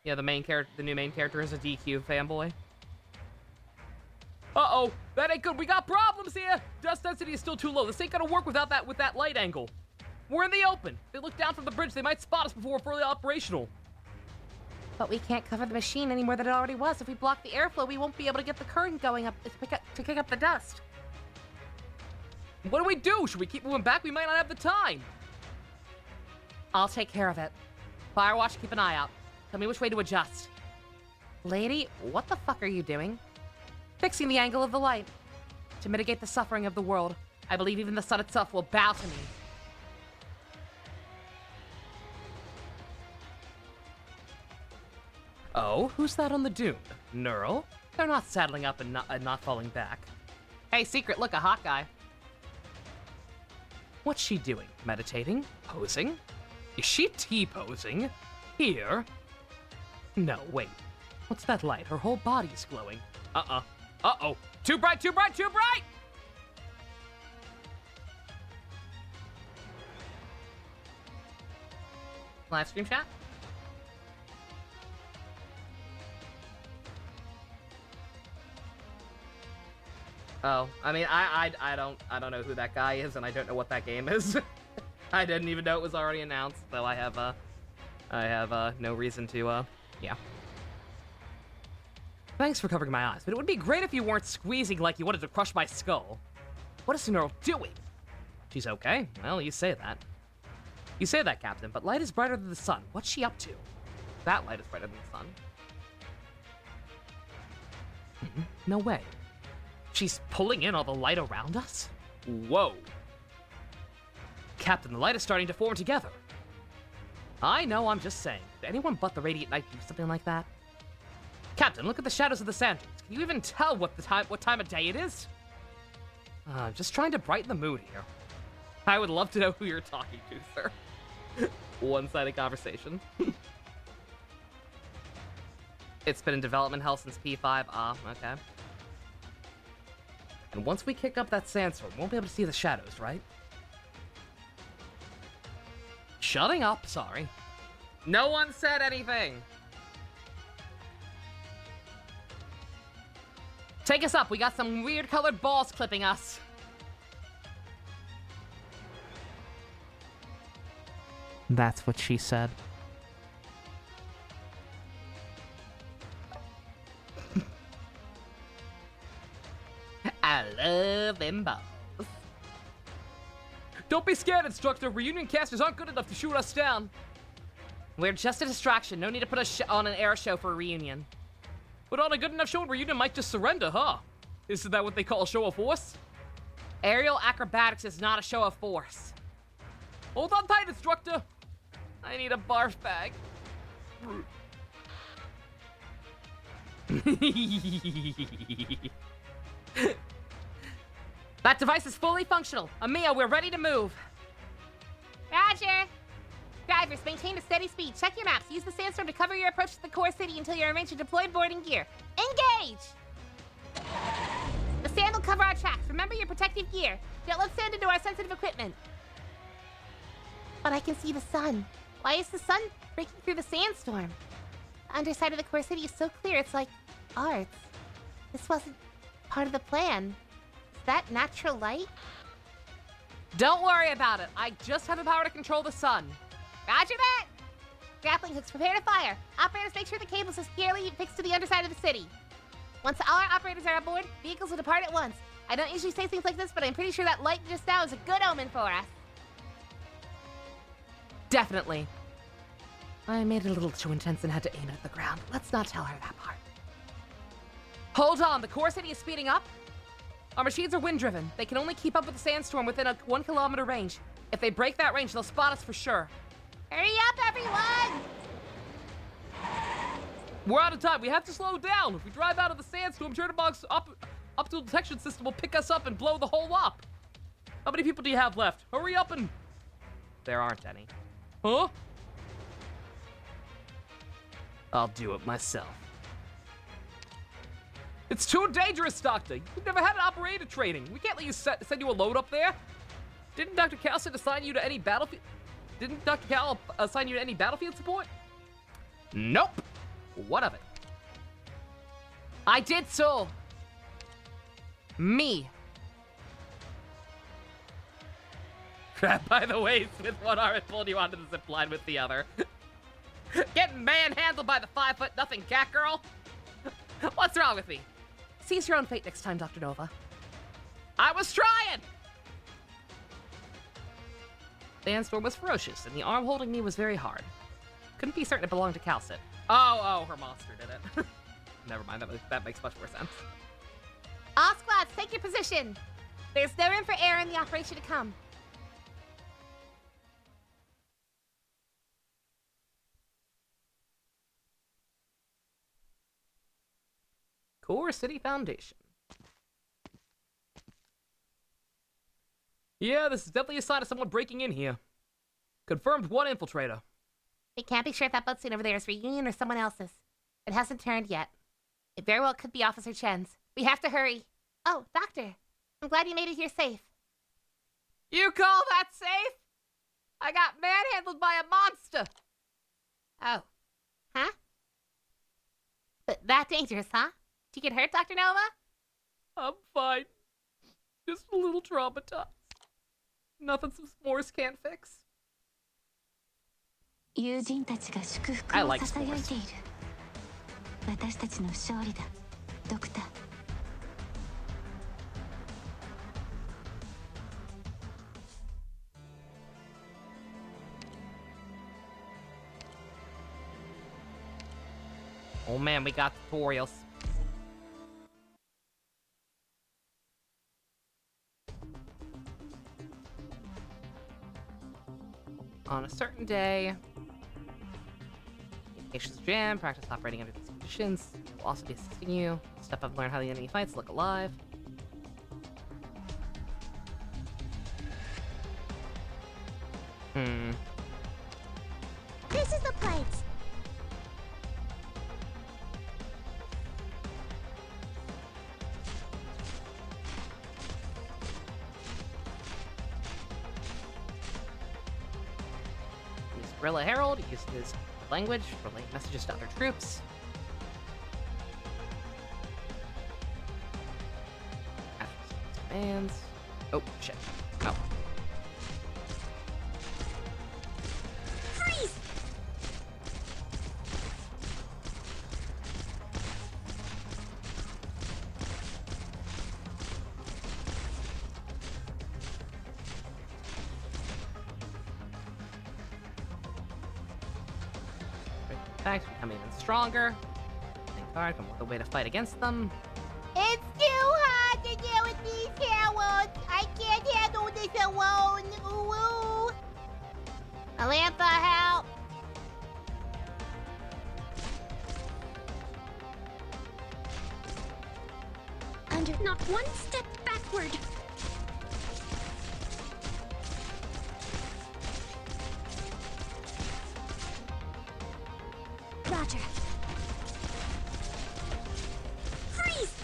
Yeah, the new main character is a DQ fanboy. Uh-oh, that ain't good. We got problems here. Dust density is still too low. This ain't gonna work with that light angle. We're in the open. If they look down from the bridge, they might spot us before we're fully operational. But we can't cover the machine any more than it already was. If we block the airflow, we won't be able to get the current going up to kick up the dust. What do we do? Should we keep moving back? We might not have the time. I'll take care of it. Firewatch, keep an eye out. Tell me which way to adjust. Lady, what the fuck are you doing? Fixing the angle of the light. To mitigate the suffering of the world, I believe even the sun itself will bow to me. Oh, who's that on the dune? Neural? They're not saddling up and not falling back. Hey, Secret, look, a hot guy. What's she doing? Meditating? Posing? Is she T-posing? Here? No, wait. What's that light? Her whole body's glowing. Uh-oh. Too bright, too bright, too bright! Live stream chat? Oh, I mean, I don't know who that guy is, and I don't know what that game is. I didn't even know it was already announced, so I have no reason to, yeah. Thanks for covering my eyes, but it would be great if you weren't squeezing like you wanted to crush my skull. What is Neural doing? She's okay. Well, you say that. You say that, Captain, but light is brighter than the sun. What's she up to? That light is brighter than the sun. No way. She's pulling in all the light around us? Whoa. Captain, the light is starting to form together. I know, I'm just saying. Did anyone but the Radiant Knight do something like that? Captain, look at the shadows of the sand dunes. Can you even tell what time of day it is? Just trying to brighten the mood here. I would love to know who you're talking to, sir. One-sided conversation. It's been in development hell since P5. Ah, okay. And once we kick up that sandstorm, we won't be able to see the shadows, right? Shutting up, sorry. No one said anything. Take us up. We got some weird colored balls clipping us. That's what she said. I love them balls. Don't be scared, Instructor. Reunion casters aren't good enough to shoot us down. We're just a distraction. No need to put on an air show for a reunion. But on a good enough show, Reunion might just surrender, huh? Isn't that what they call a show of force? Aerial acrobatics is not a show of force. Hold on tight, Instructor. I need a barf bag. That device is fully functional. Amiya, we're ready to move. Roger. Drivers, maintain a steady speed. Check your maps. Use the sandstorm to cover your approach to the core city until you're arranged to deploy boarding gear. Engage! The sand will cover our tracks. Remember your protective gear. Don't let sand into our sensitive equipment. But I can see the sun. Why is the sun breaking through the sandstorm? The underside of the core city is so clear, it's like art. This wasn't part of the plan. Is that natural light? Don't worry about it. I just have the power to control the sun. Roger that! Grappling hooks, prepare to fire. Operators, make sure the cables are securely fixed to the underside of the city. Once all our operators are aboard, vehicles will depart at once. I don't usually say things like this, but I'm pretty sure that light just now is a good omen for us. Definitely. I made it a little too intense and had to aim it at the ground. Let's not tell her that part. Hold on, the core city is speeding up. Our machines are wind-driven. They can only keep up with the sandstorm within a 1 kilometer range. If they break that range, they'll spot us for sure. Hurry up, everyone! We're out of time. We have to slow down. If we drive out of the sandstorm, Jitterbugs optical detection system will pick us up and blow the hole up. How many people do you have left? Hurry up and... There aren't any. Huh? I'll do it myself. It's too dangerous, Doctor. You've never had an operator training. We can't let you send you a load up there. Didn't Dr. Calson assign you to any battlefield... Didn't Dr. Cal assign you to any battlefield support? Nope. What of it? I did so. Me. Grab by the waist with one arm and pulled you onto the zip line with the other. Getting manhandled by the 5'0" cat girl? What's wrong with me? Seize your own fate next time, Dr. Nova. I was trying! The sandstorm was ferocious, and the arm holding me was very hard. Couldn't be certain it belonged to Calcit. Oh, her monster did it. Never mind, that makes much more sense. All squads, take your position. There's no room for error in the operation to come. Core City Foundation. Yeah, this is definitely a sign of someone breaking in here. Confirmed one infiltrator. We can't be sure if that boat scene over there is Reunion or someone else's. It hasn't turned yet. It very well could be Officer Chen's. We have to hurry. Oh, Doctor. I'm glad you made it here safe. You call that safe? I got manhandled by a monster. Oh. Huh? That dangerous, huh? Did you get hurt, Dr. Nova? I'm fine. Just a little traumatized. Nothing some s'mores can't fix. 友人たちが祝福を捧げている。私たちの勝利だ、ドクター。Oh man, we got tutorials. On a certain day, communications jam, practice operating under these conditions. We'll also be assisting you. Step up and learn how the enemy fights, look alive. This is the place. Use Guerrilla Herald, use his language, relay messages to other troops. Commands. Oh, shit. Oh. Freeze! Attacks become even stronger. Thank God, come with a way to fight against them. It's too hard to deal with these heroes. I can't handle this alone. Ooh. Alantha, help. Under not one step backward. Roger. Freeze!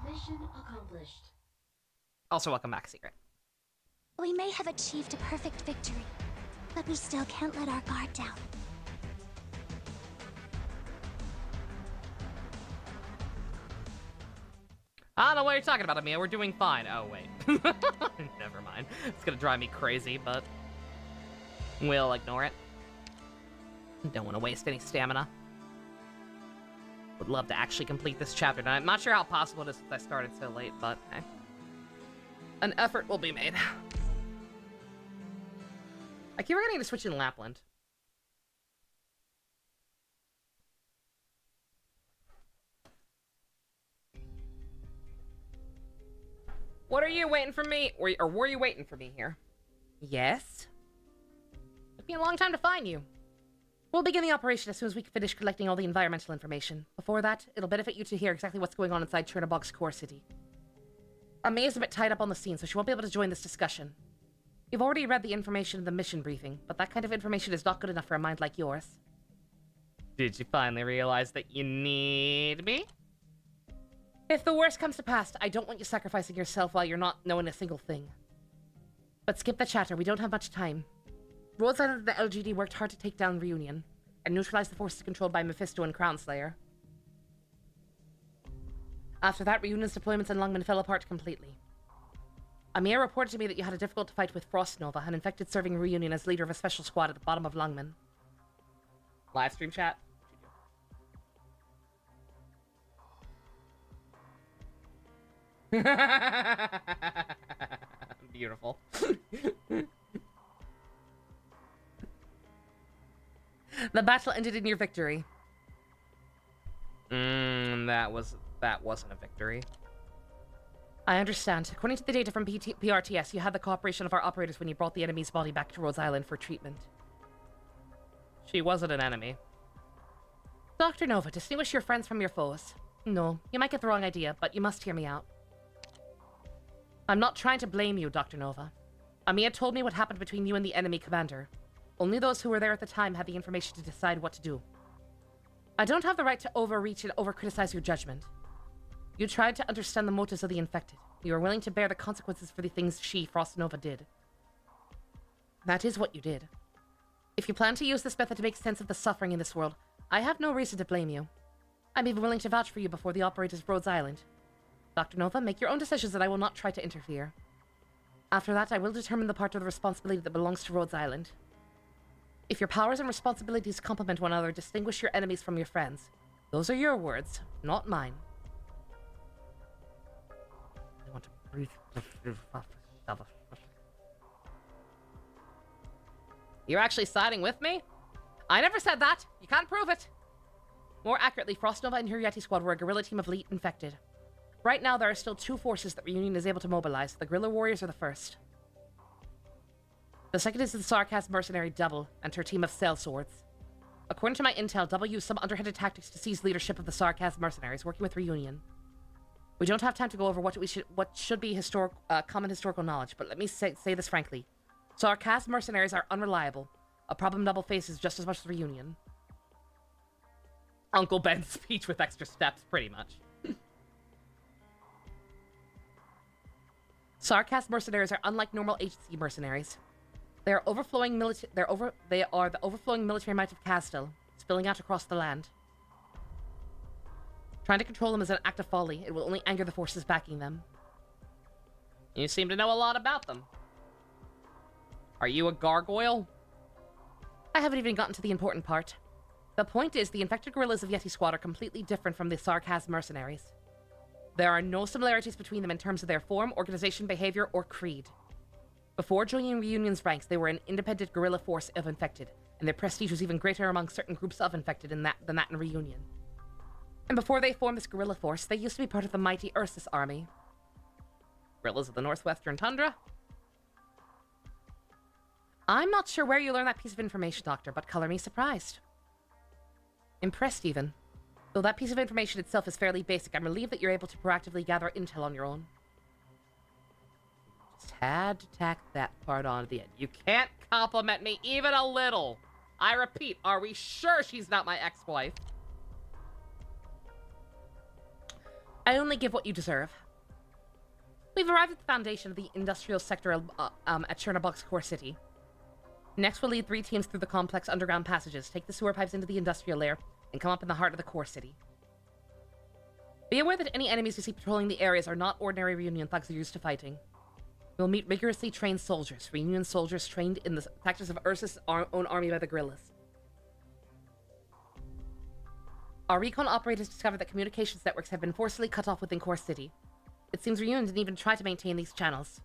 Mission accomplished. Also, welcome back, Secret. We may have achieved a perfect victory, but we still can't let our guard down. I don't know what you're talking about, Amia. We're doing fine. Oh, wait. Never mind. It's gonna drive me crazy, but we'll ignore it. Don't want to waste any stamina. Would love to actually complete this chapter. Now, I'm not sure how possible it is since I started so late, but hey. An effort will be made. I keep forgetting to switch in Lapland. What are you waiting for me? Or were you waiting for me here? Yes? Took me a long time to find you. We'll begin the operation as soon as we finish collecting all the environmental information. Before that, it'll benefit you to hear exactly what's going on inside Chernobog's core city. Amia's a bit tied up on the scene, so she won't be able to join this discussion. You've already read the information in the mission briefing, but that kind of information is not good enough for a mind like yours. Did you finally realize that you need me? If the worst comes to pass, I don't want you sacrificing yourself while you're not knowing a single thing. But skip the chatter, we don't have much time. Rhodes and the LGD worked hard to take down Reunion, and neutralize the forces controlled by Mephisto and Crownslayer. After that, Reunion's deployments in Lungmen fell apart completely. Amir reported to me that you had a difficult fight with Frost Nova, an infected serving Reunion as leader of a special squad at the bottom of Lungmen. Live stream chat? Beautiful. The battle ended in your victory. That wasn't a victory. I understand. According to the data from PRTS, you had the cooperation of our operators when you brought the enemy's body back to Rhodes Island for treatment. She wasn't an enemy. Dr. Nova, distinguish your friends from your foes. No, you might get the wrong idea, but you must hear me out. I'm not trying to blame you, Dr. Nova. Amia told me what happened between you and the enemy commander. Only those who were there at the time had the information to decide what to do. I don't have the right to overreach and over-criticize your judgment. You tried to understand the motives of the infected. You were willing to bear the consequences for the things she, Frost Nova, did. That is what you did. If you plan to use this method to make sense of the suffering in this world, I have no reason to blame you. I'm even willing to vouch for you before the operators of Rhodes Island. Dr. Nova, make your own decisions and I will not try to interfere. After that, I will determine the part of the responsibility that belongs to Rhodes Island. If your powers and responsibilities complement one another, distinguish your enemies from your friends. Those are your words, not mine. I want to breathe. You're actually siding with me? I never said that. You can't prove it. More accurately, Frost Nova and her Yeti squad were a guerrilla team of elite infected. Right now, there are still two forces that Reunion is able to mobilize. The guerrilla warriors are the first. The second is the Sarkaz mercenary Double and her team of cell swords. According to my intel, W used some underhanded tactics to seize leadership of the Sarkaz mercenaries, working with Reunion. We don't have time to go over what should be common historical knowledge, but let me say this frankly. Sarkaz mercenaries are unreliable. A problem Double faces just as much as Reunion. Uncle Ben's speech with extra steps, pretty much. Sarkaz mercenaries are unlike normal agency mercenaries. They are the overflowing military might of Castel, spilling out across the land. Trying to control them is an act of folly. It will only anger the forces backing them. You seem to know a lot about them. Are you a gargoyle? I haven't even gotten to the important part. The point is, the infected guerrillas of Yeti Squad are completely different from the Sarkaz mercenaries. There are no similarities between them in terms of their form, organization, behavior, or creed. Before joining Reunion's ranks, they were an independent guerrilla force of infected, and their prestige was even greater among certain groups of infected than that in Reunion. And before they formed this guerrilla force, they used to be part of the mighty Ursus army. Guerrillas of the Northwestern Tundra? I'm not sure where you learned that piece of information, Doctor, but color me surprised. Impressed, even. Though that piece of information itself is fairly basic, I'm relieved that you're able to proactively gather intel on your own. Just had to tack that part on at the end. You can't compliment me even a little. I repeat, are we sure she's not my ex-wife? I only give what you deserve. We've arrived at the foundation of the industrial sector at Chernobog's core city. Next, we'll lead 3 teams through the complex underground passages, take the sewer pipes into the industrial lair, and come up in the heart of the core city. Be aware that any enemies you see patrolling the areas are not ordinary Reunion thugs used to fighting. You'll meet rigorously trained soldiers, Reunion soldiers trained in the tactics of Ursus' own army by the guerrillas. Our recon operators discovered that communications networks have been forcibly cut off within Core City. It seems Reunion didn't even try to maintain these channels.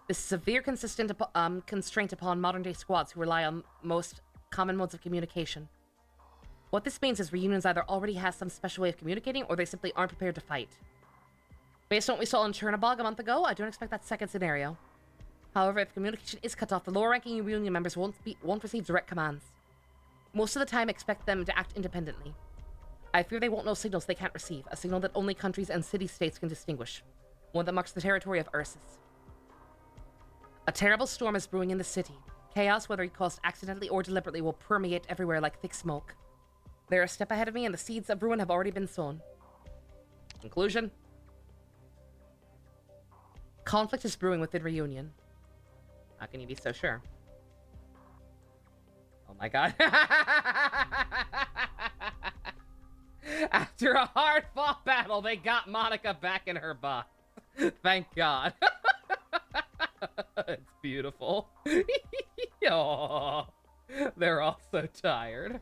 This is a severe constraint upon modern-day squads who rely on most common modes of communication. What this means is Reunions either already has some special way of communicating, or they simply aren't prepared to fight. Based on what we saw in Chernobog a month ago, I don't expect that second scenario. However, if communication is cut off, the lower-ranking Reunion members won't receive direct commands. Most of the time, expect them to act independently. I fear they won't know signals they can't receive, a signal that only countries and city-states can distinguish, one that marks the territory of Ursus. A terrible storm is brewing in the city. Chaos, whether caused accidentally or deliberately, will permeate everywhere like thick smoke. They're a step ahead of me, and the seeds of ruin have already been sown. Conclusion? Conflict is brewing within Reunion. How can you be so sure? Oh my god. After a hard-fought battle, they got Monica back in her box. Thank God. It's beautiful. Aww. They're all so tired.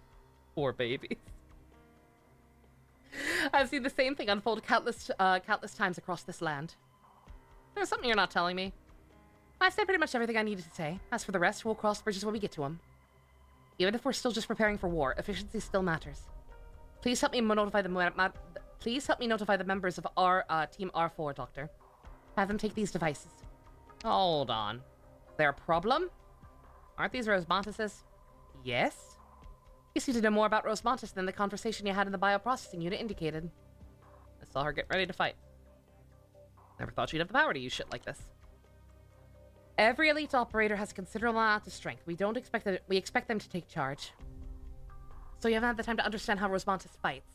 Poor babies. I've seen the same thing unfold countless times across this land. There's something you're not telling me. I've said pretty much everything I needed to say. As for the rest, we'll cross bridges when we get to them. Even if we're still just preparing for war, efficiency still matters. Please help me notify the members of our Team R4, Doctor. Have them take these devices. Hold on. Their problem? Aren't these Rosemontises? Yes? You seem to know more about Rosemontis than the conversation you had in the bioprocessing unit indicated. I saw her get ready to fight. Never thought she'd have the power to use shit like this. Every elite operator has a considerable amount of strength. We expect them to take charge. So you haven't had the time to understand how Rosemontis fights.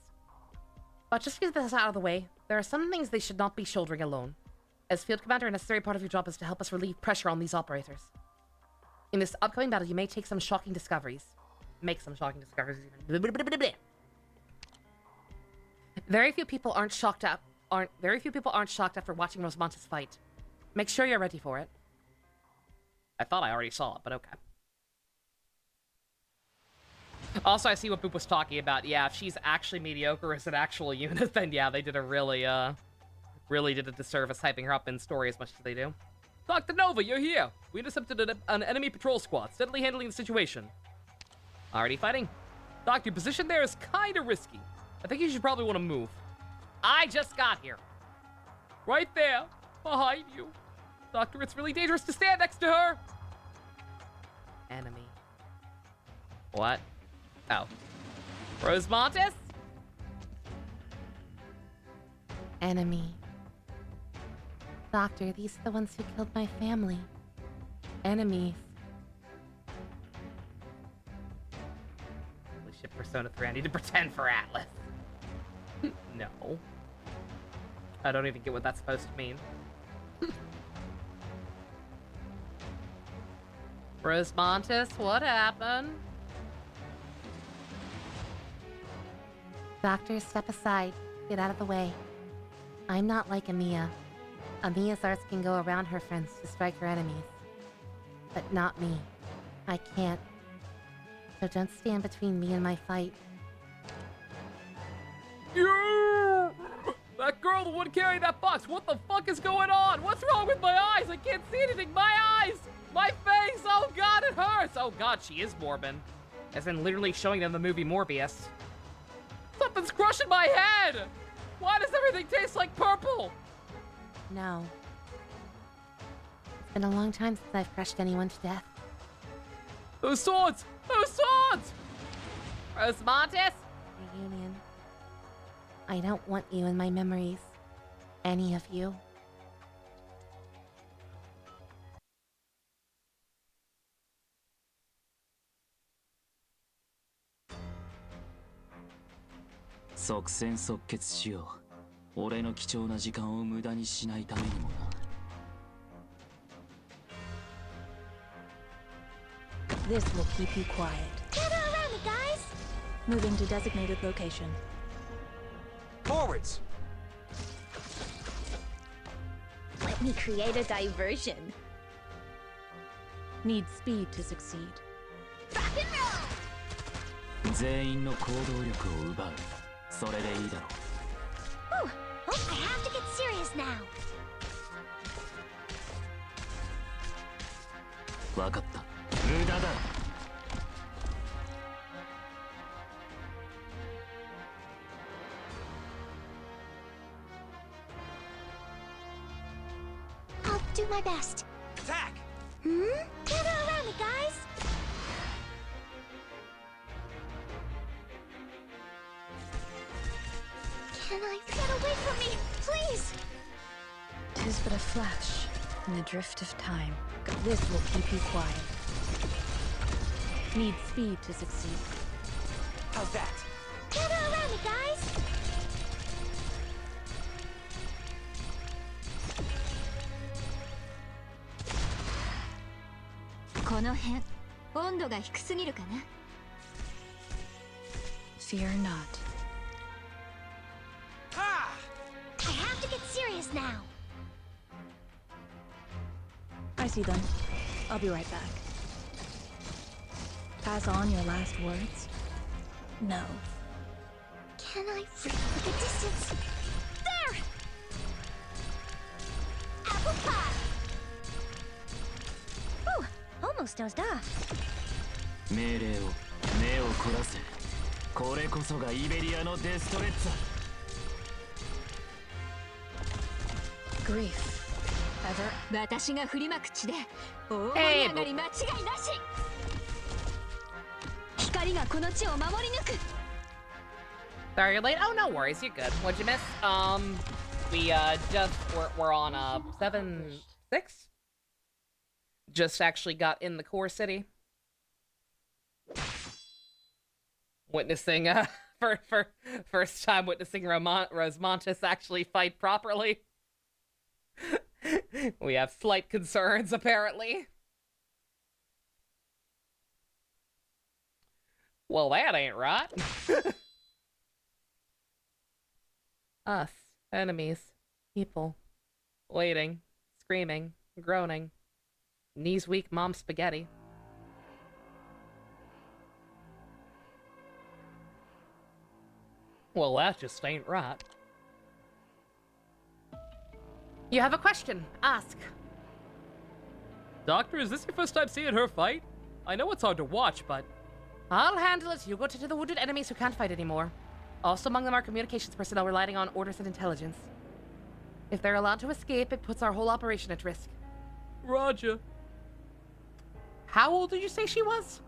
But just to get this out of the way, there are some things they should not be shouldering alone. As field commander, a necessary part of your job is to help us relieve pressure on these operators. In this upcoming battle, you may take some shocking discoveries. Make some shocking discoveries even. Very few people aren't shocked after watching Rosemontis fight. Make sure you're ready for it. I thought I already saw it, but okay. Also, I see what Boop was talking about. Yeah, if she's actually mediocre as an actual unit, then yeah, they did a really did a disservice hyping her up in story as much as they do. Dr. Nova, you're here. We intercepted an enemy patrol squad, steadily handling the situation. Already fighting? Doc, your position there is kinda risky. I think you should probably want to move. I just got here. Right there, behind you. Doctor, it's really dangerous to stand next to her. Enemy. What? Oh. Rosemontis? Enemy. Doctor, these are the ones who killed my family. Enemies. Holy shit, Persona 3. I need to pretend for Atlas. No. I don't even get what that's supposed to mean. Rosemontis, what happened? Doctor, step aside. Get out of the way. I'm not like Amiya. Amiya's arts can go around her friends to strike her enemies. But not me. I can't. So don't stand between me and my fight. You! That girl, the one carrying that box, what the fuck is going on? What's wrong with my eyes? I can't see anything. My eyes! My face! Oh god, it hurts! Oh god, she is Morbin. As in literally showing them the movie Morbius. Something's crushing my head! Why does everything taste like purple? No. It's been a long time since I've crushed anyone to death. Those swords! Those swords! Rosemontis? Reunion. I don't want you in my memories. Any of you. This will keep you quiet. Gather around me, guys! Moving to designated location. Forwards! Let me create a diversion. Need speed to succeed. Rock and roll! 全員の行動力を奪う。それでいいだろう。 Ooh, I have to get serious now. わかった。無駄だ。I'll do my best. Attack! Gather around me, guys! Can I get away from me, please? 'Tis but a flash in the drift of time. This will keep you quiet. Need speed to succeed. How's that? Gather around me, guys! この辺、温度が低すぎるかな? Fear not. Ha! I have to get serious now. I see them. I'll be right back. Pass on your last words? No. Can I read the distance? There! Apple pie! Ooh, almost dozed off. 命令を目を凝らせ。これこそがイベリアのデストレッツァ。 Grief. Ever? 私が振りまく血で大盛り上がり間違いなし。光がこの地を守り抜く。 Sorry you're late. Oh, no worries. You're good. What'd you miss? We're on 7-6. Just actually got in the core city. Witnessing for first time witnessing Rosemontis actually fight properly. We have slight concerns apparently. Well, that ain't right. Us, enemies, people, waiting, screaming, groaning, knees weak, mom spaghetti. Well, that just ain't right. You have a question. Ask. Doctor, is this your first time seeing her fight? I know it's hard to watch, but... I'll handle it. You go to the wounded enemies who can't fight anymore. Also among them are communications personnel relying on orders and intelligence. If they're allowed to escape, it puts our whole operation at risk. Roger. How old did you say she was?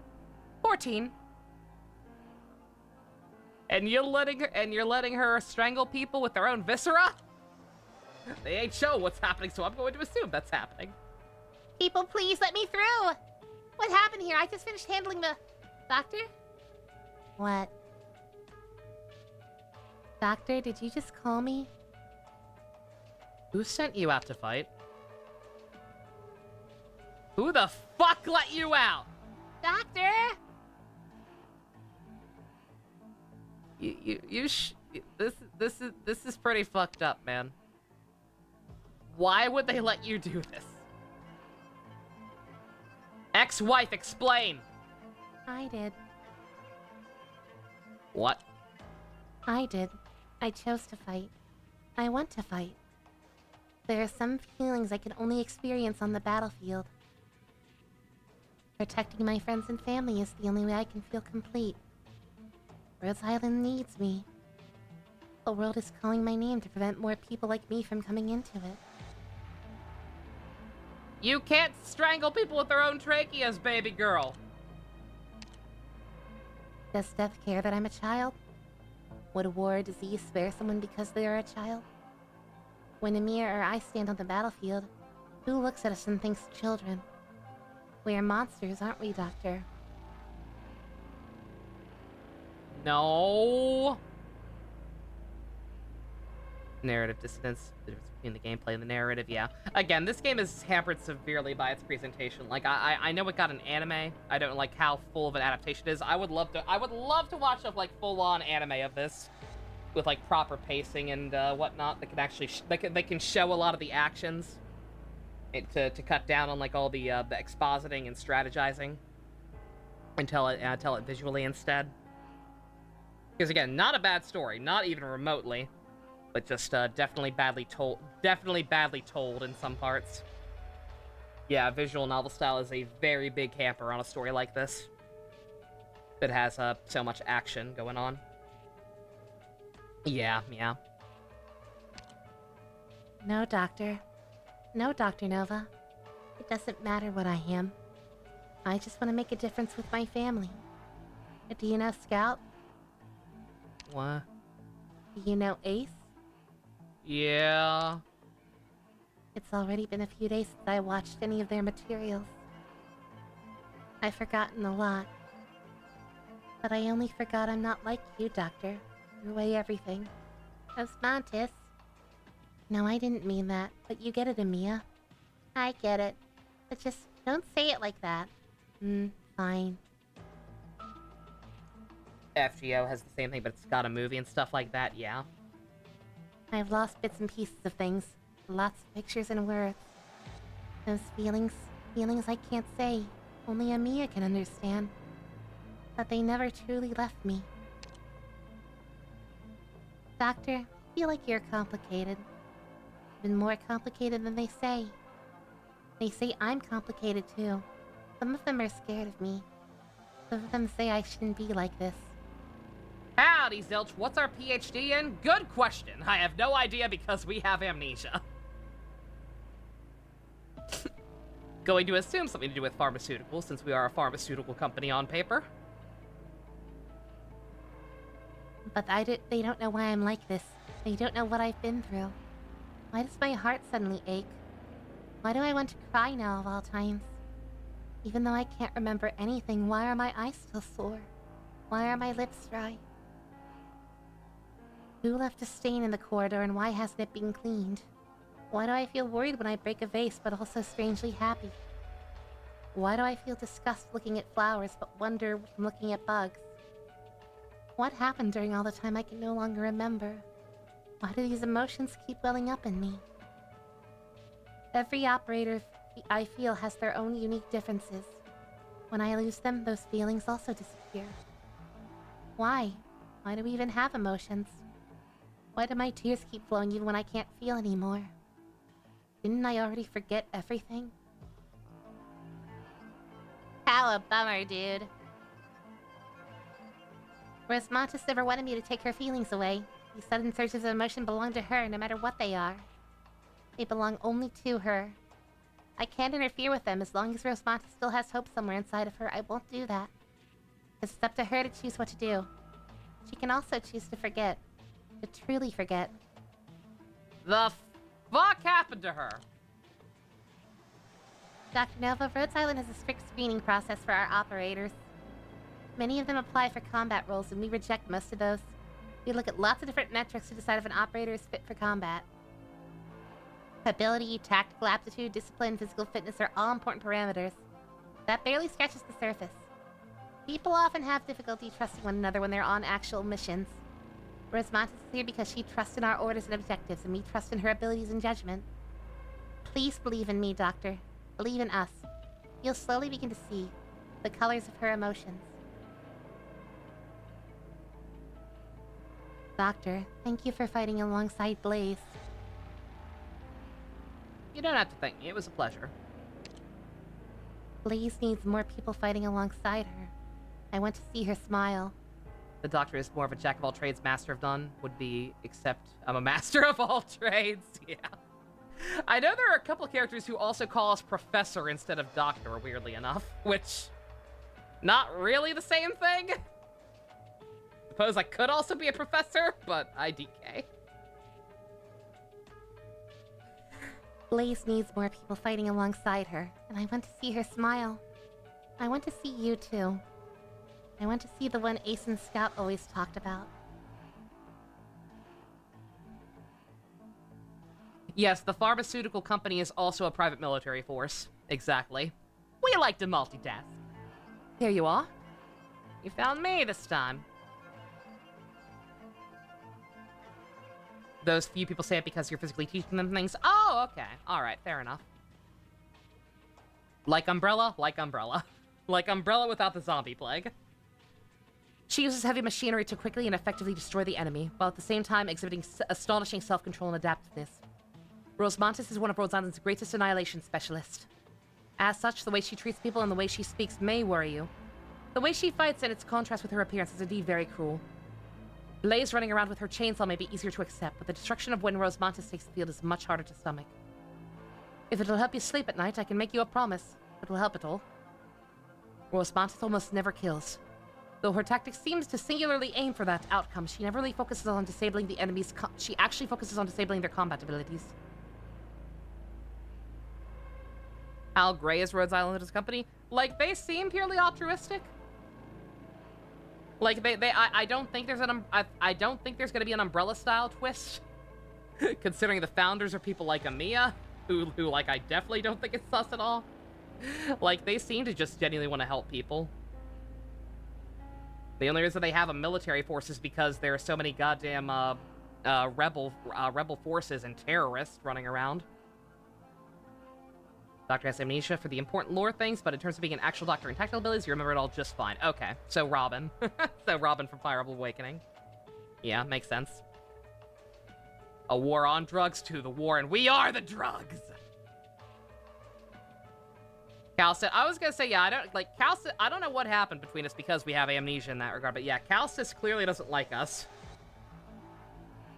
14. And you're letting her strangle people with their own viscera? They ain't show what's happening, so I'm going to assume that's happening. People, please let me through! What happened here? I just finished handling the... Doctor? What? Doctor, did you just call me? Who sent you out to fight? Who the fuck let you out? Doctor! This is pretty fucked up, man. Why would they let you do this? Ex-wife, explain! I did. What? I did. I chose to fight. I want to fight. There are some feelings I can only experience on the battlefield. Protecting my friends and family is the only way I can feel complete. Rhodes Island needs me. The world is calling my name to prevent more people like me from coming into it. You can't strangle people with their own tracheas, baby girl. Does death care that I'm a child? Would war or disease spare someone because they are a child? When Amir or I stand on the battlefield, who looks at us and thinks children? We are monsters, aren't we, Doctor? No. Narrative dissonance, the difference between the gameplay and the narrative, yeah. Again, this game is hampered severely by its presentation. Like, I know it got an anime. I don't like how full of an adaptation it is. I would love to watch a, like, full-on anime of this with, like, proper pacing and whatnot that can actually they can show a lot of the actions to cut down on, like, all the expositing and strategizing and tell it visually instead. Because again, not a bad story, not even remotely, but just definitely badly told in some parts. Yeah, visual novel style is a very big hamper on a story like this that has so much action going on. Yeah. No, Doctor. No, Dr. Nova. It doesn't matter what I am. I just want to make a difference with my family. Do you know Scout? What? Do you know Ace? Yeah. It's already been a few days since I watched any of their materials. I've forgotten a lot. But I only forgot I'm not like you, Doctor. You weigh everything. Osmantis. No, I didn't mean that, but you get it, Amiya. I get it. But just don't say it like that. Fine. FGO has the same thing, but it's got a movie and stuff like that, yeah. I've lost bits and pieces of things. Lots of pictures and words. Those feelings I can't say. Only Amiya can understand. But they never truly left me. Doctor, I feel like you're complicated. Even more complicated than they say. They say I'm complicated too. Some of them are scared of me. Some of them say I shouldn't be like this. Howdy, Zilch. What's our PhD in? Good question. I have no idea because we have amnesia. Going to assume something to do with pharmaceuticals, since we are a pharmaceutical company on paper. But they don't know why I'm like this. They don't know what I've been through. Why does my heart suddenly ache? Why do I want to cry now of all times? Even though I can't remember anything, why are my eyes still sore? Why are my lips dry? Who left a stain in the corridor and why hasn't it been cleaned? Why do I feel worried when I break a vase but also strangely happy? Why do I feel disgust looking at flowers but wonder from looking at bugs? What happened during all the time I can no longer remember? Why do these emotions keep welling up in me? Every operator I feel has their own unique differences. When I lose them, those feelings also disappear. Why? Why do we even have emotions? Why do my tears keep flowing even when I can't feel anymore? Didn't I already forget everything? How a bummer, dude. Rosmantis never wanted me to take her feelings away. He said in surges of emotion belong to her, no matter what they are. They belong only to her. I can't interfere with them. As long as Rosmantis still has hope somewhere inside of her, I won't do that. It's up to her to choose what to do. She can also choose to forget. To truly forget. The fuck happened to her? Dr. Nova, Rhodes Island has a strict screening process for our operators. Many of them apply for combat roles, and we reject most of those. We look at lots of different metrics to decide if an operator is fit for combat. Ability, tactical aptitude, discipline, physical fitness are all important parameters. That barely scratches the surface. People often have difficulty trusting one another when they're on actual missions. Whereas Mantis is here because she trusts in our orders and objectives, and we trust in her abilities and judgment. Please believe in me, Doctor. Believe in us. You'll slowly begin to see the colors of her emotions. Doctor, thank you for fighting alongside Blaze. You don't have to thank me. It was a pleasure. Blaze needs more people fighting alongside her. I want to see her smile. The Doctor is more of a jack of all trades, master of none. Would be, except I'm a master of all trades. Yeah. I know there are a couple characters who also call us Professor instead of Doctor, weirdly enough, which... not really the same thing. Suppose I could also be a professor, but I DK. Blaze needs more people fighting alongside her, and I want to see her smile. I want to see you too. I want to see the one Ace and Scout always talked about. Yes, the pharmaceutical company is also a private military force. Exactly. We like to multitask. Here you are. You found me this time. Those few people say it because you're physically teaching them things. Oh, okay. Alright, fair enough. Like Umbrella? Like Umbrella. Like Umbrella without the zombie plague. She uses heavy machinery to quickly and effectively destroy the enemy, while at the same time exhibiting astonishing self-control and adaptiveness. Rose Montes is one of Rhode Island's greatest annihilation specialists. As such, the way she treats people and the way she speaks may worry you. The way she fights and its contrast with her appearance is indeed very cruel. Blaze running around with her chainsaw may be easier to accept, but the destruction of when Rose Montes takes the field is much harder to stomach. If it'll help you sleep at night, I can make you a promise. It'll help at all. Rose Montes almost never kills. Though her tactic seems to singularly aim for that outcome, she never really focuses on disabling the enemy's she actually focuses on disabling their combat abilities. Al Gray is Rhodes Island's company. Like, they seem purely altruistic. Like, I don't think there's I don't think there's gonna be an Umbrella-style twist. Considering the founders are people like Amiya, who, like, I definitely don't think it's sus at all. Like, they seem to just genuinely want to help people. The only reason they have a military force is because there are so many goddamn, rebel forces and terrorists running around. Doctor has amnesia for the important lore things, but in terms of being an actual doctor and tactical abilities, you remember it all just fine. Okay, so Robin. So Robin from Fire Emblem Awakening. Yeah, makes sense. A war on drugs to the war, and we are the drugs! Cal said, I was gonna say, yeah, Cal said, I don't know what happened between us because we have amnesia in that regard, but yeah, Calcis clearly doesn't like us.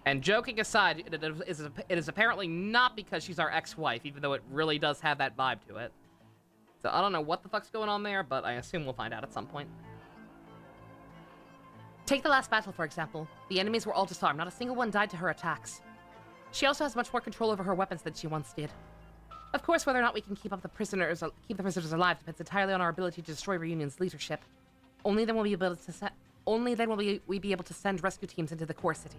And joking aside, it is apparently not because she's our ex-wife, even though it really does have that vibe to it. So I don't know what the fuck's going on there, but I assume we'll find out at some point. Take the last battle, for example. The enemies were all disarmed, not a single one died to her attacks. She also has much more control over her weapons than she once did. Of course, whether or not we can keep the prisoners alive depends entirely on our ability to destroy Reunion's leadership. Only then will we be able to send rescue teams into the core city.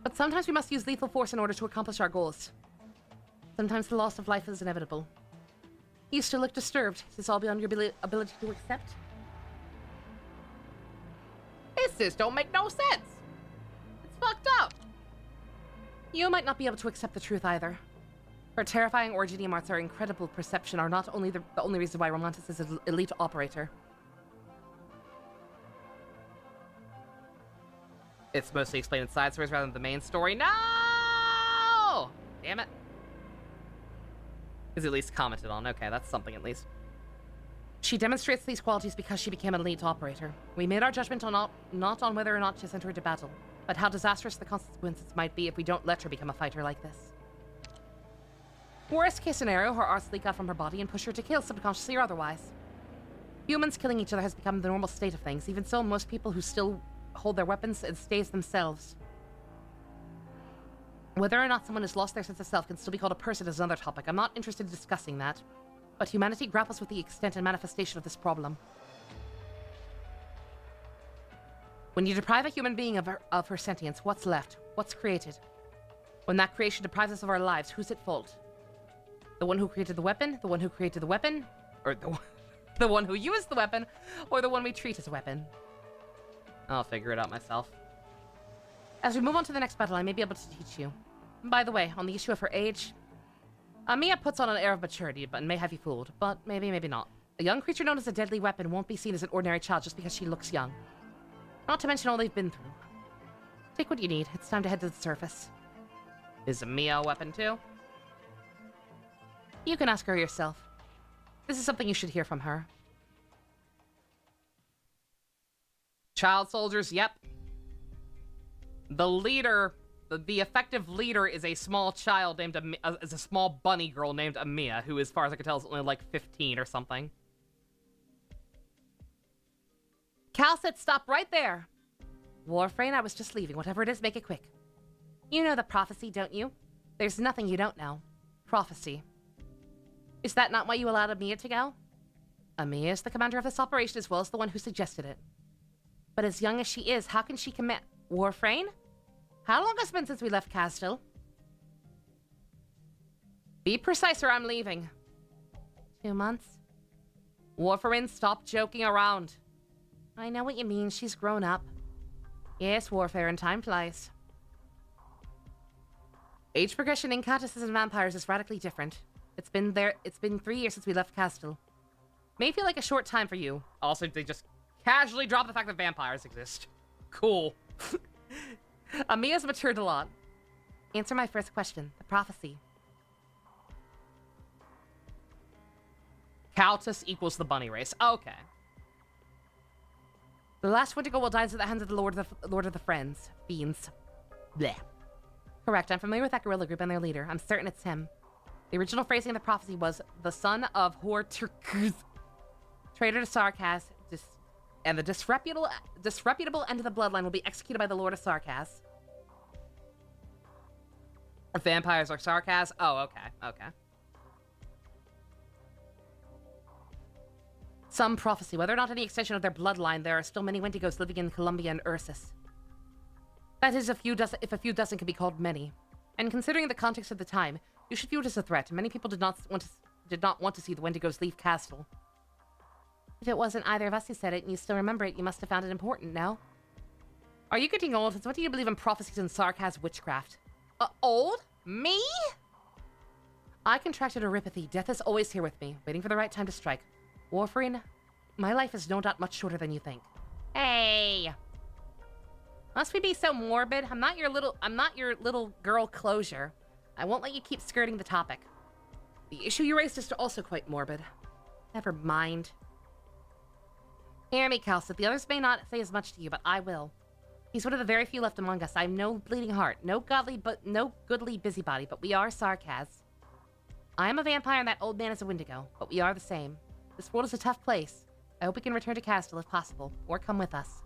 But sometimes we must use lethal force in order to accomplish our goals. Sometimes the loss of life is inevitable. You still look disturbed. Is this all beyond your ability to accept? This don't make no sense. It's fucked up. You might not be able to accept the truth either. Her terrifying originium arts, her incredible perception are not only the only reason why Romantis is an elite operator. It's mostly explained in side stories rather than the main story. No! Damn it. Is at least commented on. Okay, that's something at least. She demonstrates these qualities because she became an elite operator. We made our judgment on not on whether or not to send her into battle, but how disastrous the consequences might be if we don't let her become a fighter like this. Worst case scenario, her arts leak out from her body and push her to kill, subconsciously or otherwise. Humans killing each other has become the normal state of things. Even so, most people who still hold their weapons and staves themselves. Whether or not someone has lost their sense of self can still be called a person is another topic. I'm not interested in discussing that. But humanity grapples with the extent and manifestation of this problem. When you deprive a human being of her sentience, what's left? What's created? When that creation deprives us of our lives, who's at fault? The one who created the weapon? The one who created the weapon? Or the one who used the weapon? Or the one we treat as a weapon? I'll figure it out myself. As we move on to the next battle, I may be able to teach you. By the way, on the issue of her age, Mia puts on an air of maturity, but may have you fooled. But maybe, maybe not. A young creature known as a deadly weapon won't be seen as an ordinary child just because she looks young. Not to mention all they've been through. Take what you need. It's time to head to the surface. Is Mia a weapon too? You can ask her yourself. This is something you should hear from her. Child soldiers, yep. The leader, the effective leader is a small child named is a small bunny girl named Amia, who, as far as I can tell, is only like 15 or something. Cal said stop right there. Warframe, I was just leaving. Whatever it is, make it quick. You know the prophecy, don't you? There's nothing you don't know. Prophecy. Is that not why you allowed Amia to go? Amia is the commander of this operation as well as the one who suggested it. But as young as she is, how can she commit... Warframe? How long has it been since we left Castle? Be precise or I'm leaving. 2 months? Warfarin, stop joking around. I know what you mean. She's grown up. Yes, warfare and time flies. Age progression in countesses and vampires is radically different. It's been 3 years since we left Castle. May feel like a short time for you. Also, they just casually drop the fact that vampires exist. Cool. Amia's matured a lot. Answer my first question. The prophecy. Countess equals the bunny race. Okay. The last Windigo will die at the hands of the Lord of the Friends. Fiends. Bleh. Correct. I'm familiar with that guerrilla group and their leader. I'm certain it's him. The original phrasing of the prophecy was the son of Horturkuz, traitor to Sarkaz, and the disreputable end of the bloodline will be executed by the Lord of Sarkaz. Vampires are Sarkaz? Oh, okay. Okay. Some prophecy. Whether or not any extension of their bloodline, there are still many Wendigos living in Columbia and Ursus. That is, if a few dozen can be called many. And considering the context of the time, you should view it as a threat. Many people did not want to see the Wendigos leave Castle. If it wasn't either of us who said it, and you still remember it, you must have found it important, no? Are you getting old? What do you believe in prophecies and Sarkaz witchcraft? Old? Me? I contracted erypathy. Death is always here with me, waiting for the right time to strike. Warfarin, my life is no doubt much shorter than you think. Hey! Must we be so morbid? I'm not your little girl closure. I won't let you keep skirting the topic. The issue you raised is also quite morbid. Never mind. Hear me, Calcit. The others may not say as much to you, but I will. He's one of the very few left among us. I'm no bleeding heart, no goodly busybody, but we are Sarkaz. I am a vampire and that old man is a Wendigo, but we are the same. This world is a tough place. I hope we can return to Castle if possible, or come with us.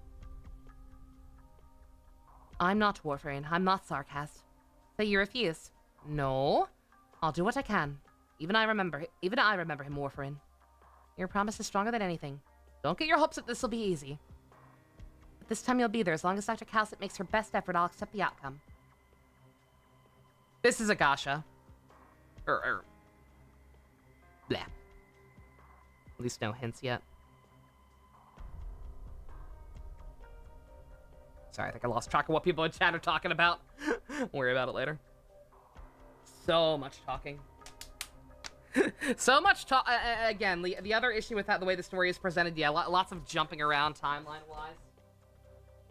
I'm not Warfarin. I'm not Sarkaz. So you refuse? No. I'll do what I can. Even I remember him, Warfarin. Your promise is stronger than anything. Don't get your hopes that this will be easy. But this time you'll be there. As long as Dr. Calcit makes her best effort, I'll accept the outcome. This is Agasha. Blah. At least no hints yet. Sorry, I think I lost track of what people in chat are talking about. Worry about it later. So much talking. So much talk. Again, the other issue with that, the way the story is presented, yeah, lots of jumping around timeline-wise.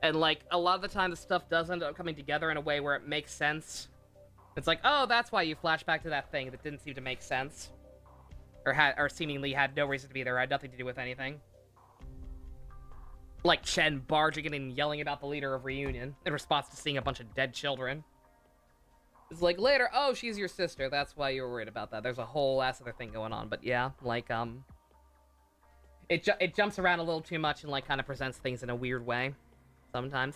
And, like, a lot of the time the stuff does end up coming together in a way where it makes sense. It's like, oh, that's why you flash back to that thing that didn't seem to make sense. Or seemingly had no reason to be there, had nothing to do with anything. Like Chen barging in and yelling about the leader of Reunion in response to seeing a bunch of dead children. It's like, later, oh, she's your sister, that's why you were worried about that. There's a whole ass other thing going on, but yeah, like, it jumps around a little too much and, like, kind of presents things in a weird way. sometimes.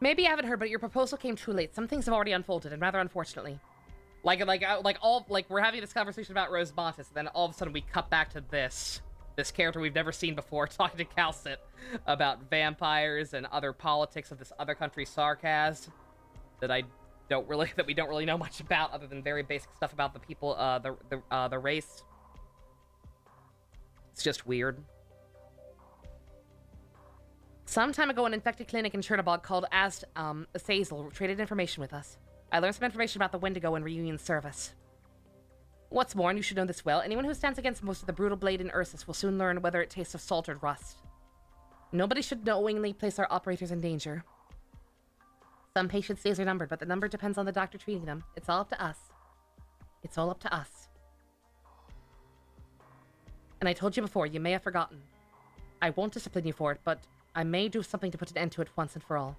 Maybe you haven't heard, but your proposal came too late. Some things have already unfolded, and rather unfortunately. Like we're having this conversation about Rose Montes, and then all of a sudden we cut back to this character we've never seen before talking to Calcit about vampires and other politics of this other country, Sarkaz, that we don't really know much about, other than very basic stuff about the people, the race. It's just weird. Some time ago, an infected clinic in Chernobog called Azazel traded information with us. I learned some information about the Wendigo and Reunion service. What's more, and you should know this well, anyone who stands against most of the brutal blade in Ursus will soon learn whether it tastes of salt or rust. Nobody should knowingly place our operators in danger. Some patients' days are numbered, but the number depends on the doctor treating them. It's all up to us. It's all up to us. And I told you before, you may have forgotten. I won't discipline you for it, but I may do something to put an end to it once and for all.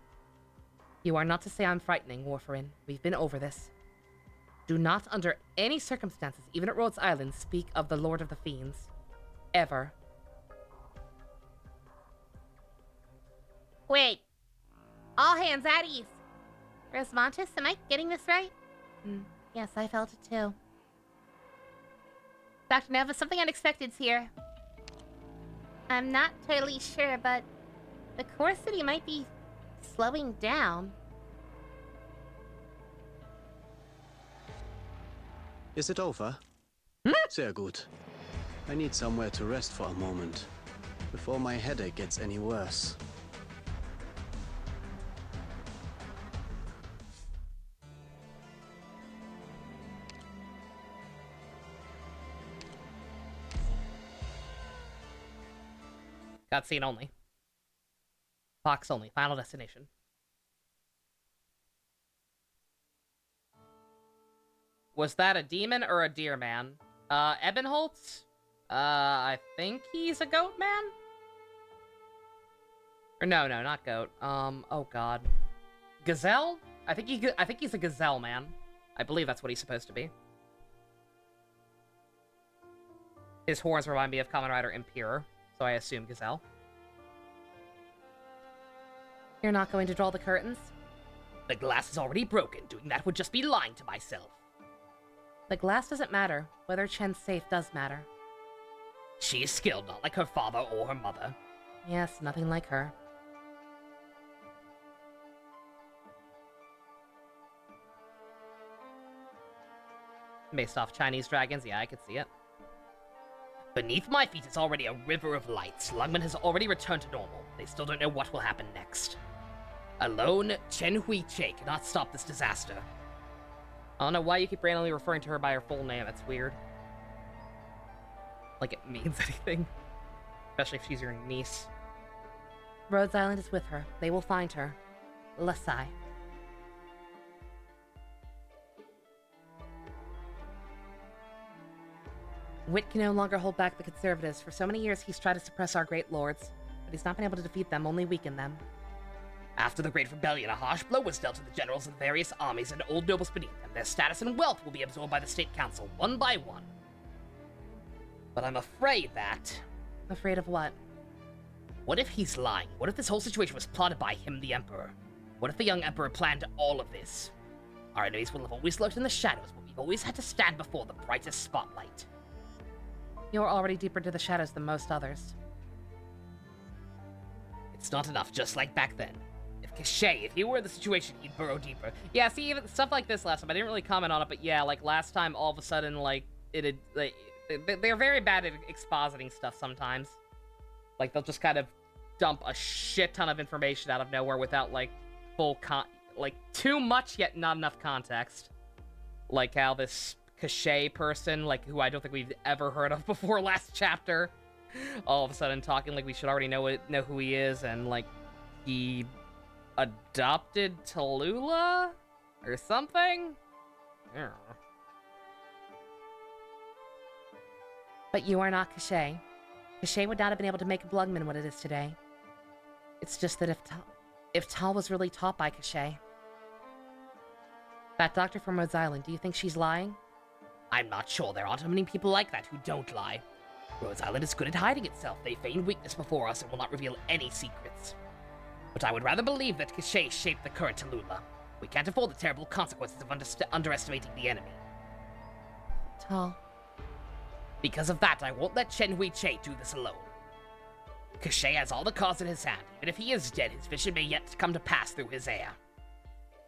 You are not to say I'm frightening, Warfarin. We've been over this. Do not, under any circumstances, even at Rhodes Island, speak of the Lord of the Fiends. Ever. Wait. All hands at ease. Rose Montes, am I getting this right? Yes, I felt it too. Dr. Neva, something unexpected's here. I'm not totally sure, but the core city might be slowing down. Is it over? Sehr gut. I need somewhere to rest for a moment, before my headache gets any worse. Cutscene only. Fox only. Final destination. Was that a demon or a deer man? Ebenholtz? I think he's a goat man? Or no, not goat. Oh god. Gazelle? I think he's a gazelle man. I believe that's what he's supposed to be. His horns remind me of Kamen Rider Impure, so I assume gazelle. You're not going to draw the curtains? The glass is already broken. Doing that would just be lying to myself. The glass doesn't matter. Whether Chen's safe does matter. She is skilled, not like her father or her mother. Yes, nothing like her. Based off Chinese dragons, yeah, I could see it. Beneath my feet is already a river of lights. Lungman has already returned to normal. They still don't know what will happen next. Alone, Chen Hui-che cannot stop this disaster. I don't know why you keep randomly referring to her by her full name. That's weird. Like it means anything. Especially if she's your niece. Rhodes Island is with her. They will find her. Lasai. Wit can no longer hold back the conservatives. For so many years, he's tried to suppress our great lords, but he's not been able to defeat them, only weaken them. After the Great Rebellion, a harsh blow was dealt to the generals of the various armies and old nobles beneath them. Their status and wealth will be absorbed by the State Council, one by one. But I'm afraid that... Afraid of what? What if he's lying? What if this whole situation was plotted by him, the Emperor? What if the young Emperor planned all of this? Our enemies will have always lurked in the shadows, but we've always had to stand before the brightest spotlight. You're already deeper into the shadows than most others. It's not enough, just like back then. If he were in the situation, he'd burrow deeper. Yeah, see, even stuff like this last time, I didn't really comment on it, but yeah, like, last time, all of a sudden, like, they're very bad at expositing stuff sometimes. Like, they'll just kind of dump a shit ton of information out of nowhere without, like, too much, yet not enough context. Like how this Cachet person, like, who I don't think we've ever heard of before last chapter, all of a sudden talking like we should already know who he is, and, like, he adopted Tallulah? Or something? Yeah. But you are not Cachet. Cachet would not have been able to make Blugman what it is today. It's just that if Tal was really taught by Cachet... That doctor from Rhodes Island, do you think she's lying? I'm not sure. There aren't many people like that who don't lie. Rhodes Island is good at hiding itself. They feign weakness before us and will not reveal any secrets. But I would rather believe that Cachet shaped the current Tallulah. We can't afford the terrible consequences of underestimating the enemy. Tal. Because of that, I won't let Chen Hui-Che do this alone. Cachet has all the cards in his hand. Even if he is dead, his vision may yet come to pass through his heir.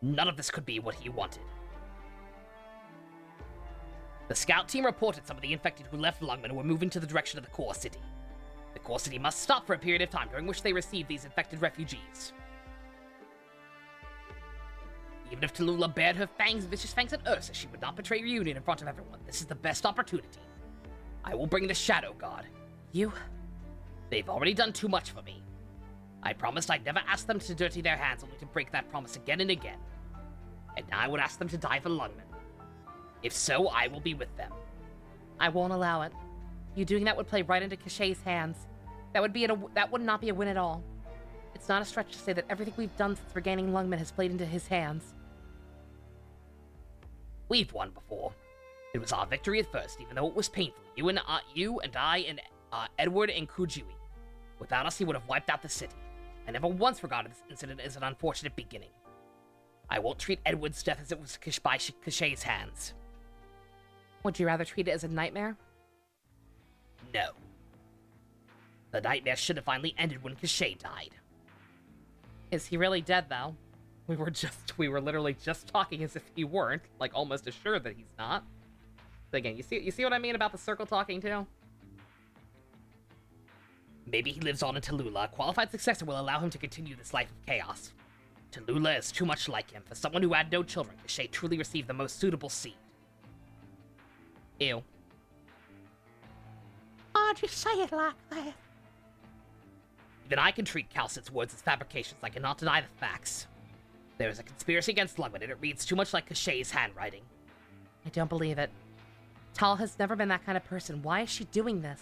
None of this could be what he wanted. The scout team reported some of the infected who left Lungmen were moving to the direction of the core city. The core city must stop for a period of time during which they receive these infected refugees. Even if Tallulah bared her vicious fangs at Ursa, she would not betray reunion in front of everyone. This is the best opportunity. I will bring the Shadow God. You? They've already done too much for me. I promised I'd never ask them to dirty their hands, only to break that promise again and again. And now I would ask them to die for Lungmen. If so, I will be with them. I won't allow it. You doing that would play right into Cachet's hands. That would not be a win at all. It's not a stretch to say that everything we've done since regaining Lungmen has played into his hands. We've won before. It was our victory at first, even though it was painful. You and I and Edward and Kujui. Without us, he would have wiped out the city. I never once regarded this incident as an unfortunate beginning. I won't treat Edward's death as it was by Cachet's hands. Would you rather treat it as a nightmare? No. The nightmare should have finally ended when Cachet died. Is he really dead, though? We were literally just talking as if he weren't, like almost assured that he's not. But again, you see what I mean about the circle talking too? Maybe he lives on in Tallulah. A qualified successor will allow him to continue this life of chaos. Tallulah is too much like him. For someone who had no children, Cachet truly received the most suitable seed. Ew. Why'd you say it like that? Even I can treat Calcit's words as fabrications. I cannot deny the facts. There is a conspiracy against Lungmen, and it reads too much like Cachet's handwriting. I don't believe it. Tal has never been that kind of person. Why is she doing this?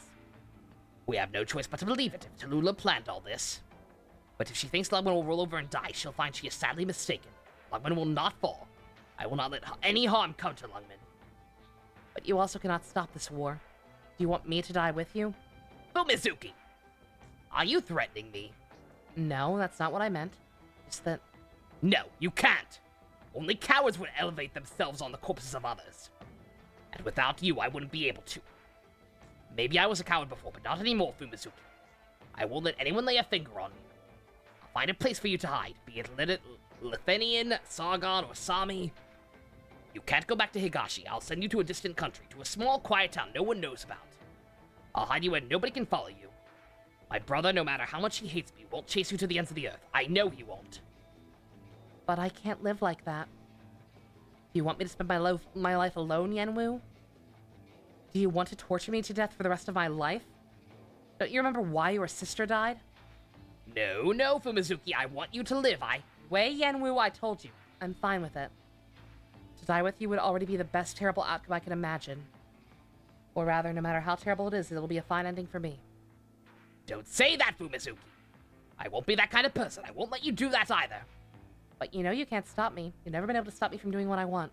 We have no choice but to believe it, if Tallulah planned all this. But if she thinks Lungmen will roll over and die, she'll find she is sadly mistaken. Lungmen will not fall. I will not let any harm come to Lungmen. But you also cannot stop this war. Do you want me to die with you? Fumizuki! Are you threatening me? No, that's not what I meant. Just that... No, you can't! Only cowards would elevate themselves on the corpses of others. And without you, I wouldn't be able to. Maybe I was a coward before, but not anymore, Fumizuki. I won't let anyone lay a finger on me. I'll find a place for you to hide, be it Lithenian, Sargon, or Sami. You can't go back to Higashi. I'll send you to a distant country, to a small, quiet town no one knows about. I'll hide you where nobody can follow you. My brother, no matter how much he hates me, won't chase you to the ends of the earth. I know he won't. But I can't live like that. Do you want me to spend my life alone, Yenwu? Do you want to torture me to death for the rest of my life? Don't you remember why your sister died? No, Fumizuki, I want you to live. Wei Yenwu, I told you. I'm fine with it. To die with you would already be the best terrible outcome I can imagine. Or rather, no matter how terrible it is, it'll be a fine ending for me. Don't say that, Fumizuki. I won't be that kind of person. I won't let you do that either. But you know you can't stop me. You've never been able to stop me from doing what I want.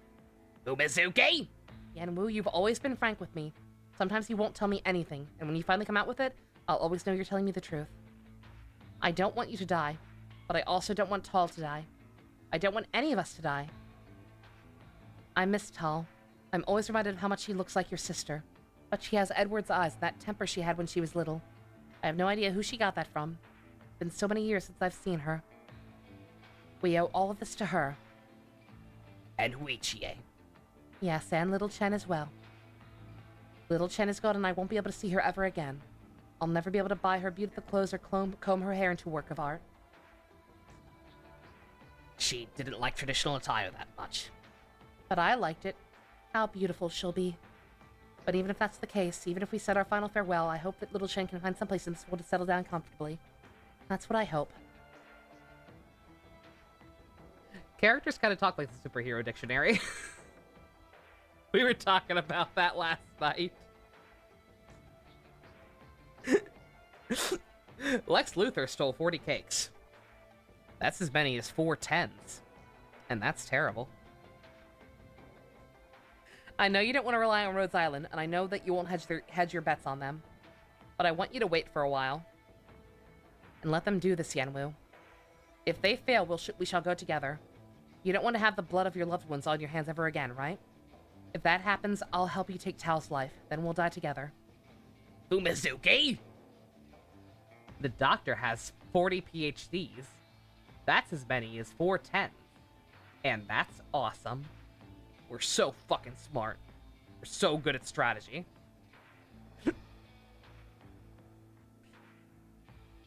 Fumizuki! Yenwu, you've always been frank with me. Sometimes you won't tell me anything, and when you finally come out with it, I'll always know you're telling me the truth. I don't want you to die, but I also don't want Tal to die. I don't want any of us to die. I miss Tal. I'm always reminded of how much she looks like your sister. But she has Edward's eyes and that temper she had when she was little. I have no idea who she got that from. It's been so many years since I've seen her. We owe all of this to her. And Huichie. Yes, and little Chen as well. Little Chen is gone and I won't be able to see her ever again. I'll never be able to buy her beautiful clothes or comb her hair into a work of art. She didn't like traditional attire that much. But I liked it. How beautiful she'll be. But even if that's the case, even if we said our final farewell, I hope that little Chen can find someplace in this world to settle down comfortably. That's what I hope. Characters kind of talk like the superhero dictionary. We were talking about that last night. Lex Luthor stole 40 cakes. That's as many as 4 tens. And that's terrible. I know you don't want to rely on Rhodes Island, and I know that you won't hedge your bets on them. But I want you to wait for a while. And let them do this, Yenwu. If they fail, we shall go together. You don't want to have the blood of your loved ones on your hands ever again, right? If that happens, I'll help you take Tao's life. Then we'll die together. Fumizuki? The doctor has 40 PhDs. That's as many as 410s. And that's awesome. We're so fucking smart. We're so good at strategy.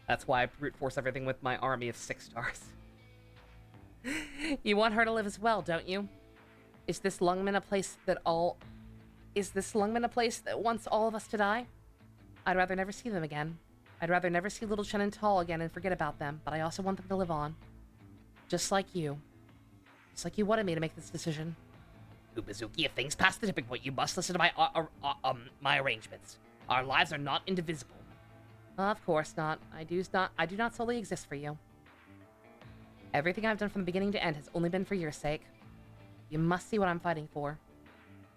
That's why I brute force everything with my army of 6 stars. You want her to live as well, don't you? Is this Lungmen a place that wants all of us to die? I'd rather never see them again. I'd rather never see little Chen and Tall again and forget about them, but I also want them to live on. Just like you. Just like you wanted me to make this decision. Ubizuki, if things pass the tipping point, you must listen to my arrangements. Our lives are not indivisible. Of course not. I do not solely exist for you. Everything I've done from the beginning to end has only been for your sake. You must see what I'm fighting for.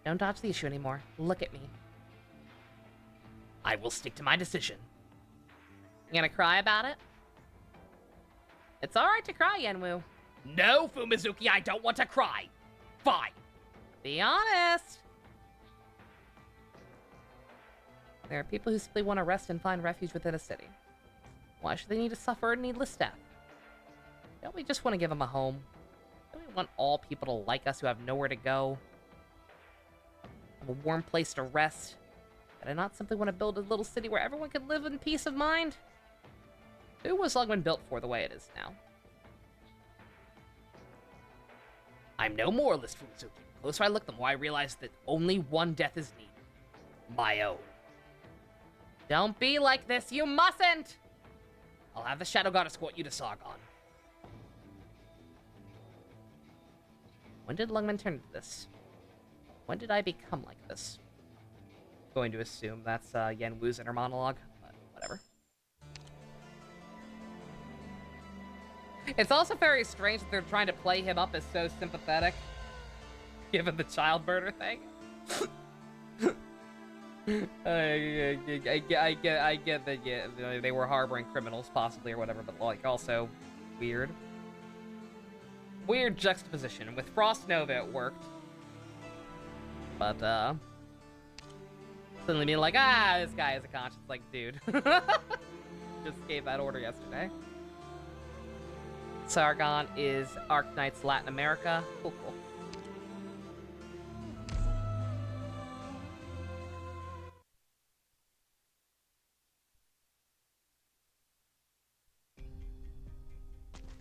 Don't dodge the issue anymore. Look at me. I will stick to my decision. You gonna cry about it? It's alright to cry, Yenwu. No, Fumizuki, I don't want to cry. Fine. Be honest. There are people who simply want to rest and find refuge within a city. Why should they need to suffer a needless death? Don't we just want to give them a home? Don't we want all people to like us who have nowhere to go? Have a warm place to rest? But I not simply want to build a little city where everyone can live in peace of mind? Who was Lungmen built for the way it is now? I'm no moralist, Fumizuki. The closer I look, the more I realize that only one death is needed. My own. Don't be like this, you mustn't! I'll have the Shadow God escort you to Sargon. When did Lungmen turn into this? When did I become like this? Going to assume that's Yenwu's inner monologue, but whatever. It's also very strange that they're trying to play him up as so sympathetic, given the child murder thing. I get that, yeah, they were harboring criminals, possibly, or whatever, but, like, also weird. Weird juxtaposition. With Frost Nova, it worked. But, suddenly being like, this guy has a conscience, like, dude. Just gave that order yesterday. Sargon is Arknights Latin America. Cool, cool.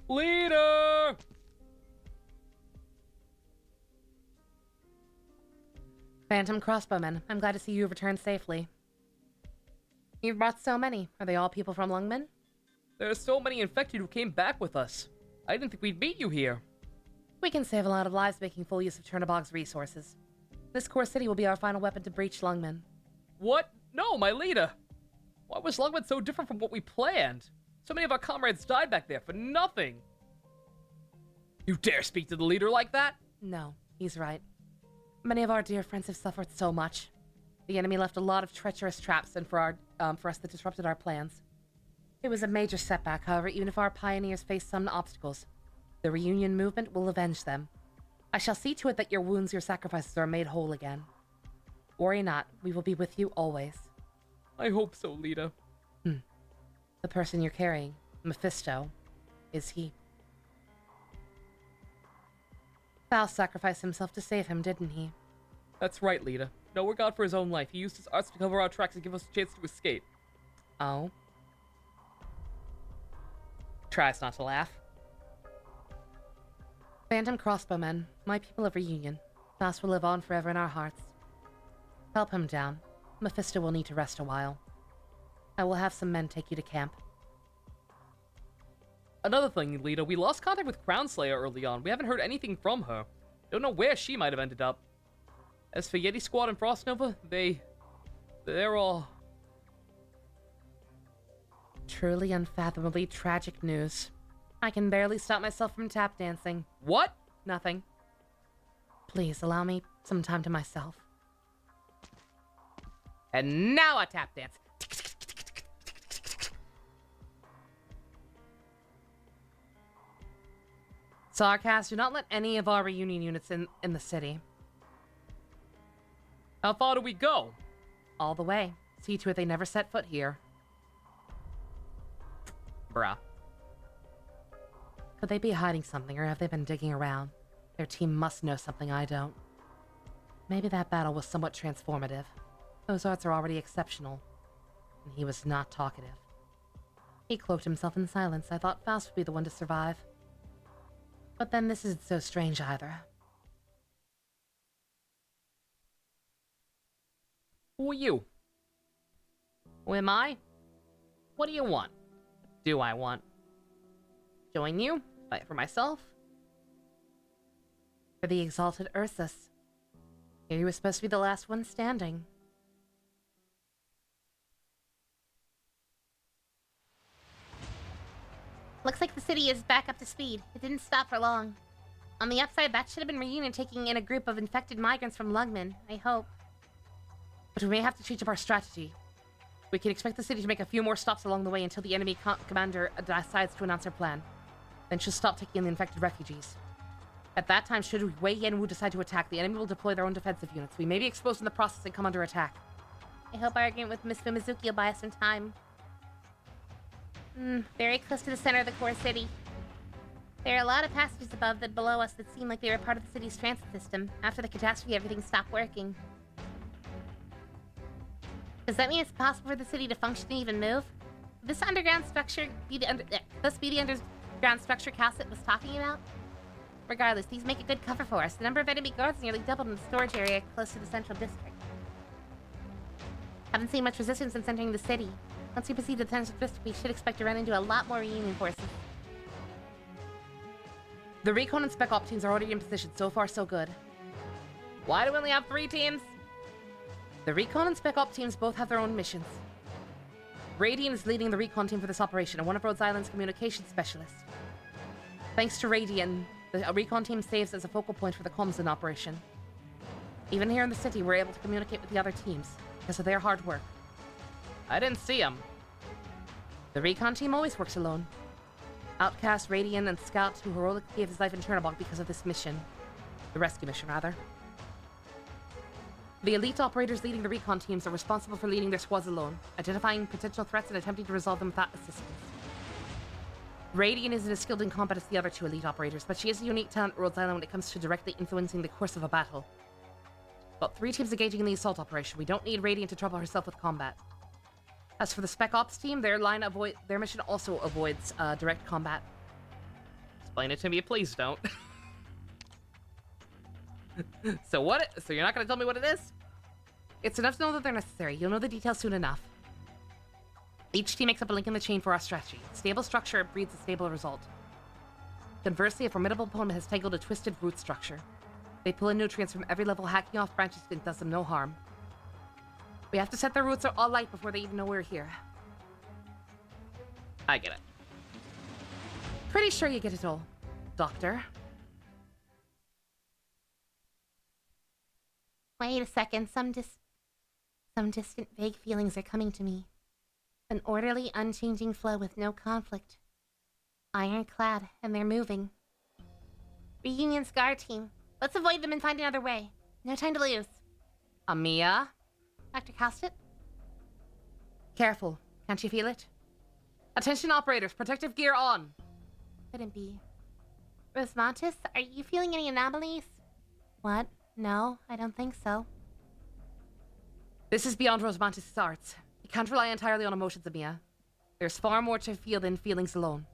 Leader! Phantom Crossbowmen, I'm glad to see you have returned safely. You've brought so many. Are they all people from Lungmen? There are so many infected who came back with us. I didn't think we'd meet you here. We can save a lot of lives making full use of Chernobog's resources. This core city will be our final weapon to breach Lungmen. What? No, my leader! Why was Lungmen so different from what we planned? So many of our comrades died back there for nothing! You dare speak to the leader like that? No, he's right. Many of our dear friends have suffered so much. The enemy left a lot of treacherous traps and for us that disrupted our plans. It was a major setback, however, even if our pioneers faced some obstacles. The reunion movement will avenge them. I shall see to it that your wounds, your sacrifices are made whole again. Worry not, we will be with you always. I hope so, leader. The person you're carrying, Mephisto, is he? Val sacrificed himself to save him, didn't he? That's right, leader. No regard for his own life. He used his arts to cover our tracks and give us a chance to escape. Oh? Tries not to laugh. Phantom Crossbowmen, my people of Reunion. Faust will live on forever in our hearts. Help him down. Mephisto will need to rest a while. I will have some men take you to camp. Another thing, leader, we lost contact with Crownslayer early on. We haven't heard anything from her. Don't know where she might have ended up. As for Yeti Squad and Frost Nova, they're all... Truly unfathomably tragic news. I can barely stop myself from tap dancing. What? Nothing. Please allow me some time to myself. And now I tap dance. Sarkaz, do not let any of our reunion units in the city. How far do we go? All the way. See to it they never set foot here. Bruh. Could they be hiding something, or have they been digging around? Their team must know something I don't. Maybe that battle was somewhat transformative. Those arts are already exceptional. And he was not talkative. He cloaked himself in silence. I thought Faust would be the one to survive. But then this isn't so strange either. Who are you? Who am I? What do you want? Do I want? Join you? Fight for myself? For the exalted Ursus. Here he was supposed to be the last one standing. Looks like the city is back up to speed. It didn't stop for long. On the upside, that should have been Reunion taking in a group of infected migrants from Lugman, I hope. But we may have to change up our strategy. We can expect the city to make a few more stops along the way until the enemy commander decides to announce her plan. Then she'll stop taking in the infected refugees. At that time, should Wei Yanwu decide to attack, the enemy will deploy their own defensive units. We may be exposed in the process and come under attack. I hope our argument with Miss Fumizuki will buy us some time. Very close to the center of the core city. There are a lot of passages above and below us that seem like they were part of the city's transit system. After the catastrophe, everything stopped working. Does that mean it's possible for the city to function and even move? Would this underground structure be the underground structure Calcit was talking about? Regardless, these make a good cover for us. The number of enemy guards nearly doubled in the storage area close to the central district. Haven't seen much resistance since entering the city. Once we proceed to the central district, we should expect to run into a lot more Reunion forces. The Recon and Spec Op teams are already in position. So far, so good. Why do we only have 3 teams? The Recon and Spec Op teams both have their own missions. Radiant is leading the Recon team for this operation, and one of Rhodes Island's communications specialists. Thanks to Radiant, the Recon team saves as a focal point for the comms in operation. Even here in the city, we're able to communicate with the other teams because of their hard work. I didn't see him. The Recon team always works alone. Outcast, Radiant, and Scout who heroically gave his life in Chernobog because of this mission. The rescue mission, rather. The elite operators leading the Recon teams are responsible for leading their squads alone, identifying potential threats and attempting to resolve them without assistance. Radiant isn't as skilled in combat as the other 2 elite operators, but she is a unique talent at Rhodes Island when it comes to directly influencing the course of a battle. Got 3 teams engaging in the assault operation. We don't need Radiant to trouble herself with combat. As for the Spec Ops team, their mission also avoids direct combat. Explain it to me, please don't. So you're not gonna tell me what it is? It's enough to know that they're necessary. You'll know the details soon enough. Each team makes up a link in the chain for our strategy. Stable structure breeds a stable result. Conversely, a formidable opponent has tangled a twisted root structure. They pull in nutrients from every level, hacking off branches and does them no harm. We have to set their roots all light before they even know we're here. I get it. Pretty sure you get it all, Doctor. Wait a second, some distant vague feelings are coming to me. An orderly, unchanging flow with no conflict. Ironclad, and they're moving. Reunion's guard team. Let's avoid them and find another way. No time to lose. Amiya? Dr. Costet? Careful. Can't you feel it? Attention operators, protective gear on. Couldn't be. Rosmantis, are you feeling any anomalies? What? No, I don't think so. This is beyond Rosmantis' arts. You can't rely entirely on emotions, Amiya. There's far more to feel than feelings alone.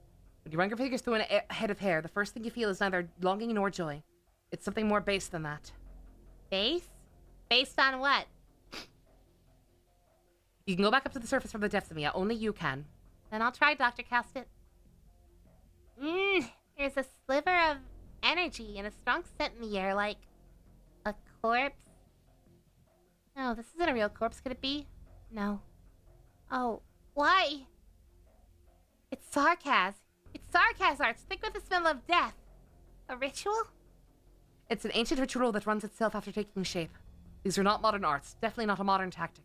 When you run your fingers through a head of hair, the first thing you feel is neither longing nor joy. It's something more base than that. Base? Based on what? You can go back up to the surface from the depths, Amiya. Only you can. Then I'll try, Dr. Costet. There's a sliver of energy and a strong scent in the air, like a corpse. No, this isn't a real corpse, could it be? No. Oh, why? It's Sarkaz. It's Sarkaz arts, thick with the smell of death. A ritual? It's an ancient ritual that runs itself after taking shape. These are not modern arts, definitely not a modern tactic.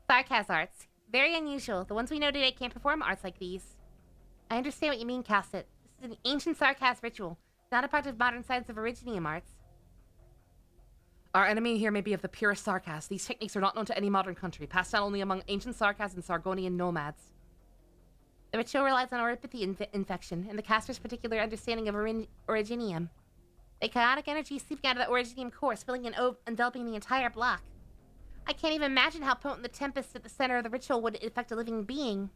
Sarkaz arts. Very unusual. The ones we know today can't perform arts like these. I understand what you mean, Casset. is an ancient Sarkas ritual, not a part of modern science of Originium arts. Our enemy here may be of the purest Sarkas. These techniques are not known to any modern country, passed down only among ancient Sarkas and Sargonian nomads. The ritual relies on oripathy infection, and the caster's particular understanding of Originium. The chaotic energy seeping out of the Originium core, spilling and enveloping the entire block. I can't even imagine how potent the tempest at the center of the ritual would affect a living being.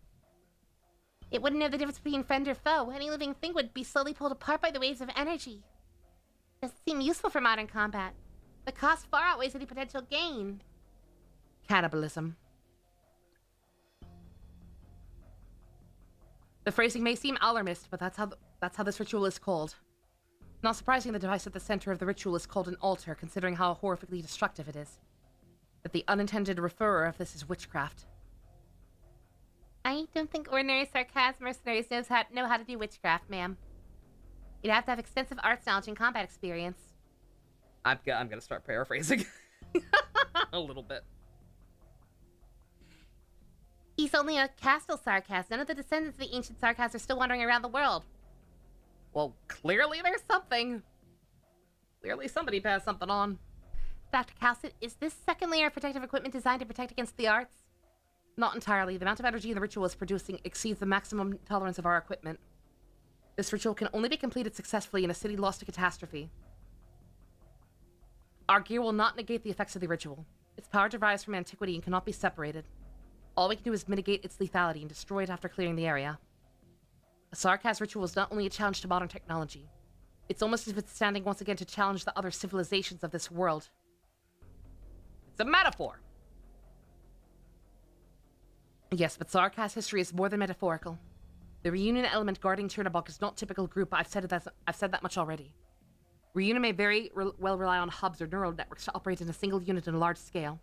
It wouldn't know the difference between friend or foe. Any living thing would be slowly pulled apart by the waves of energy. It doesn't seem useful for modern combat. The cost far outweighs any potential gain. Cannibalism. The phrasing may seem alarmist, but that's how this ritual is called. Not surprising the device at the center of the ritual is called an altar, considering how horrifically destructive it is. But the unintended referrer of this is witchcraft. I don't think ordinary Sarkas mercenaries know how to do witchcraft, ma'am. You'd have to have extensive arts knowledge and combat experience. I'm gonna start paraphrasing. A little bit. He's only a Castle Sarkas. None of the descendants of the ancient Sarkas are still wandering around the world. Well, clearly there's something. Clearly somebody passed something on. Dr. Calcit, is this second layer of protective equipment designed to protect against the arts? Not entirely. The amount of energy the ritual is producing exceeds the maximum tolerance of our equipment. This ritual can only be completed successfully in a city lost to catastrophe. Our gear will not negate the effects of the ritual. Its power derives from antiquity and cannot be separated. All we can do is mitigate its lethality and destroy it after clearing the area. A Sarkas ritual is not only a challenge to modern technology. It's almost as if it's standing once again to challenge the other civilizations of this world. It's a metaphor. Yes, but Sarkas history is more than metaphorical. The reunion element guarding Chernobog is not typical group. I've said that much already. Reunion may very well rely on hubs or neural networks to operate in a single unit on a large scale.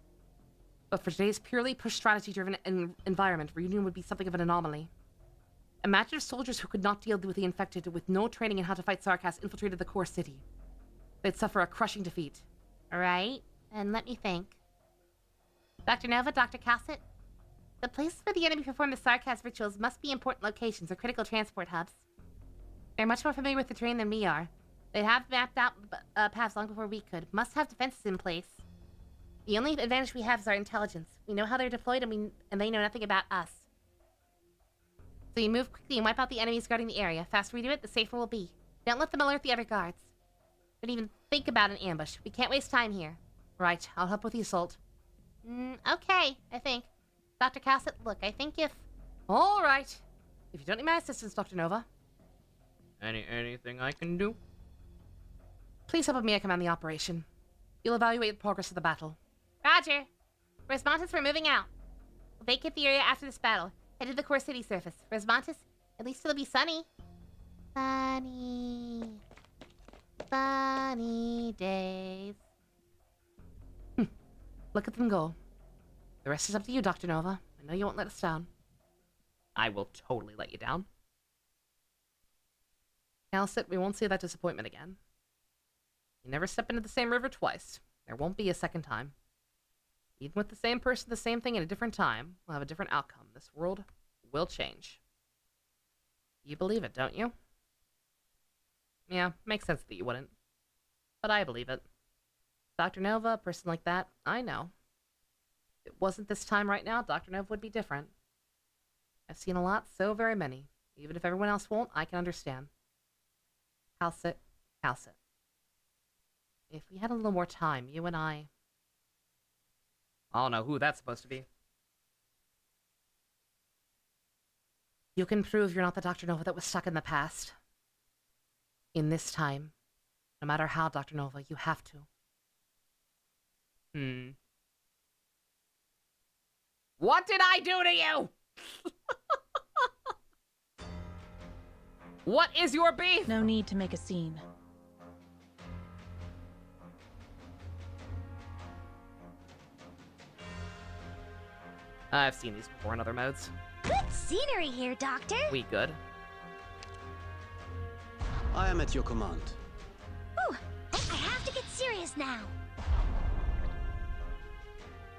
But for today's purely push strategy-driven environment, Reunion would be something of an anomaly. Imagine if soldiers who could not deal with the infected with no training in how to fight Sarkas infiltrated the core city. They'd suffer a crushing defeat. Alright, and let me think. Dr. Nova, Dr. Calcit, the places where the enemy perform the Sarkas rituals must be important locations or critical transport hubs. They're much more familiar with the terrain than we are. They have mapped out paths long before we could. Must have defenses in place. The only advantage we have is our intelligence. We know how they're deployed and they know nothing about us. So you move quickly and wipe out the enemies guarding the area. Faster we do it, the safer we'll be. Don't let them alert the other guards. Don't even think about an ambush. We can't waste time here. Right, I'll help with the assault. Okay, I think. Dr. Calcit, look, I think if... All right. If you don't need my assistance, Dr. Nova. Anything I can do? Please help me command the operation. You'll evaluate the progress of the battle. Roger. Responses, we're moving out. We'll vacate the area after this battle. Head to the core city surface. Responses, at least it'll be sunny. Sunny. Sunny days. Look at them go. The rest is up to you, Dr. Nova. I know you won't let us down. I will totally let you down. Calcit, we won't see that disappointment again. You never step into the same river twice. There won't be a second time. Even with the same person, the same thing at a different time, we'll have a different outcome. This world will change. You believe it, don't you? Yeah, makes sense that you wouldn't. But I believe it. Dr. Nova, a person like that, I know. If it wasn't this time right now, Dr. Nova would be different. I've seen a lot, so very many. Even if everyone else won't, I can understand. Calcit, Calcit. If we had a little more time, you and I don't know who that's supposed to be. You can prove you're not the Dr. Nova that was stuck in the past. In this time. No matter how, Dr. Nova, you have to. What did I do to you? What is your beef? No need to make a scene. I've seen these before in other modes. Good scenery here, Doctor. We good. I am at your command. Ooh, I have to get serious now.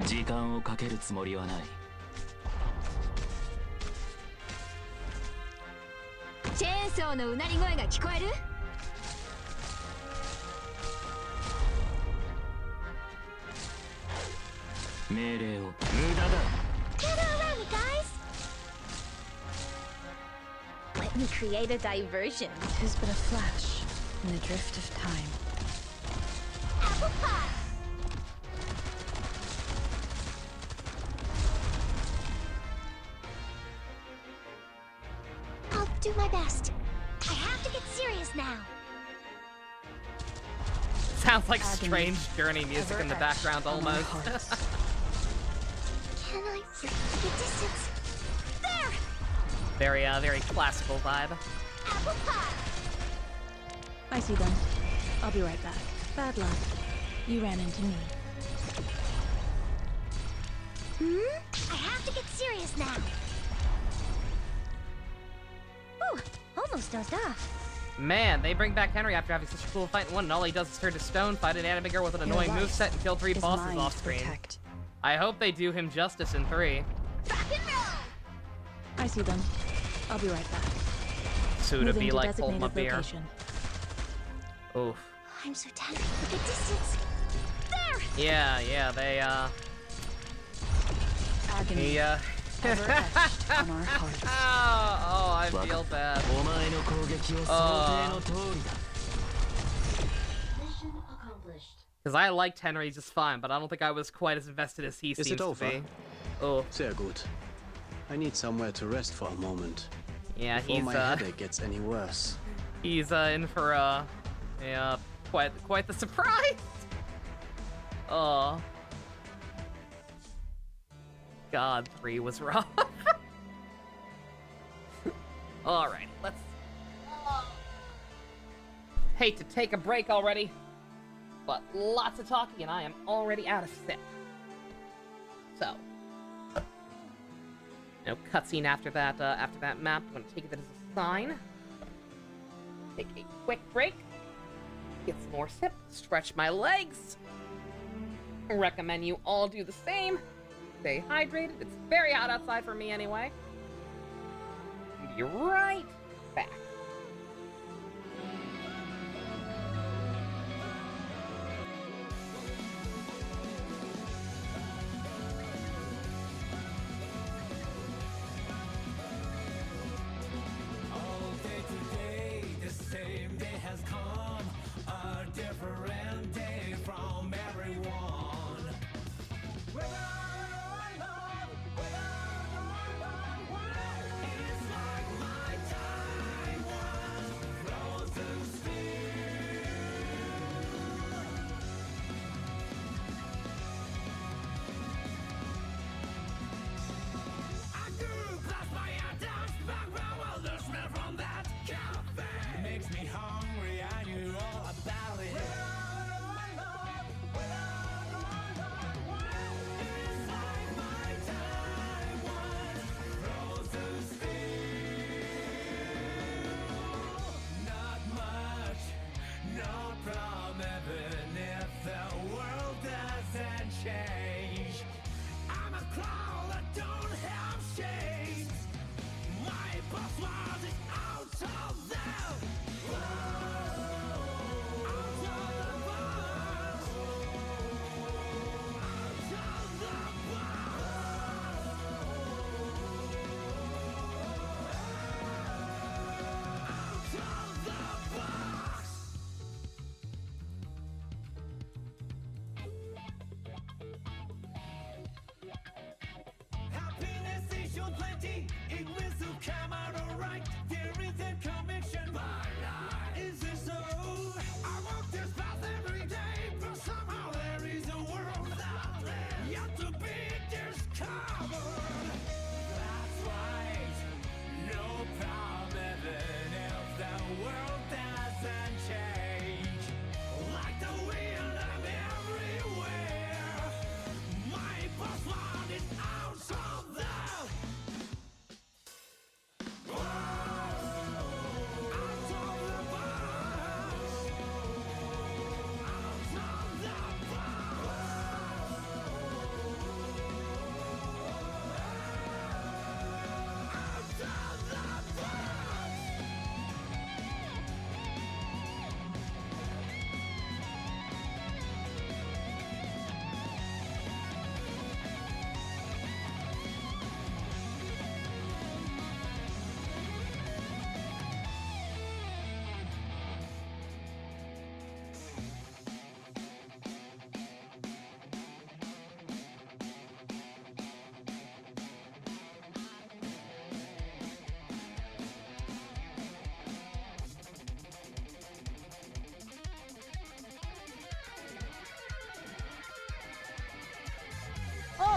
時間をかけるつもりはない。チェーン曹のうなり声が聞こえる？命令を無駄だ。 Gather around me, guys. Let me create a diversion. Tis but a flash in the drift of time. Apple pie. I'll do my best. I have to get serious now. Sounds like strange journey music in the background almost. Can I reach the distance? There! Very classical vibe. Apple pie! I see them. I'll be right back. Bad luck. You ran into me. I have to get serious now. Ooh, almost dozed off. Man, they bring back Henry after having such a cool fight in one, and all he does is turn to stone, fight an anime girl with an annoying moveset, and kill 3 bosses off screen. I hope they do him justice in 3. Rock and roll! I see them. I'll be right back. Suda be like, hold my beer. Location. Oof. I'm so tired. The distance. There! Yeah, they, Agony. Ever etched on our hearts. Oh, I feel bad. お前の攻撃を想定の通りだ。 Mission accomplished. Because I liked Henry just fine, but I don't think I was quite as invested as he seems it to over? be. Oh. Sehr gut. I need somewhere to rest for a moment. Yeah, Before he's, my headache gets any worse. He's, in for, quite the surprise! Oh. God, 3 was rough. Alright, let's... Hate to take a break already, but lots of talking and I am already out of sip. So... No cutscene after that map. I'm gonna take that as a sign. Take a quick break. Get some more sip. Stretch my legs. Recommend you all do the same. Stay hydrated. It's very hot outside for me anyway. Be right back.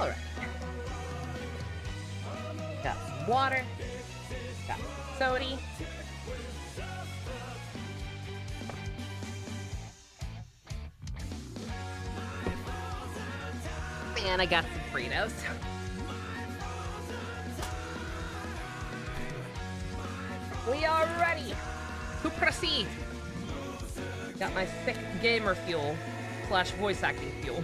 Alright. Got some water. Got some sody. And I got some Fritos. We are ready to proceed. Got my sick gamer fuel / voice acting fuel.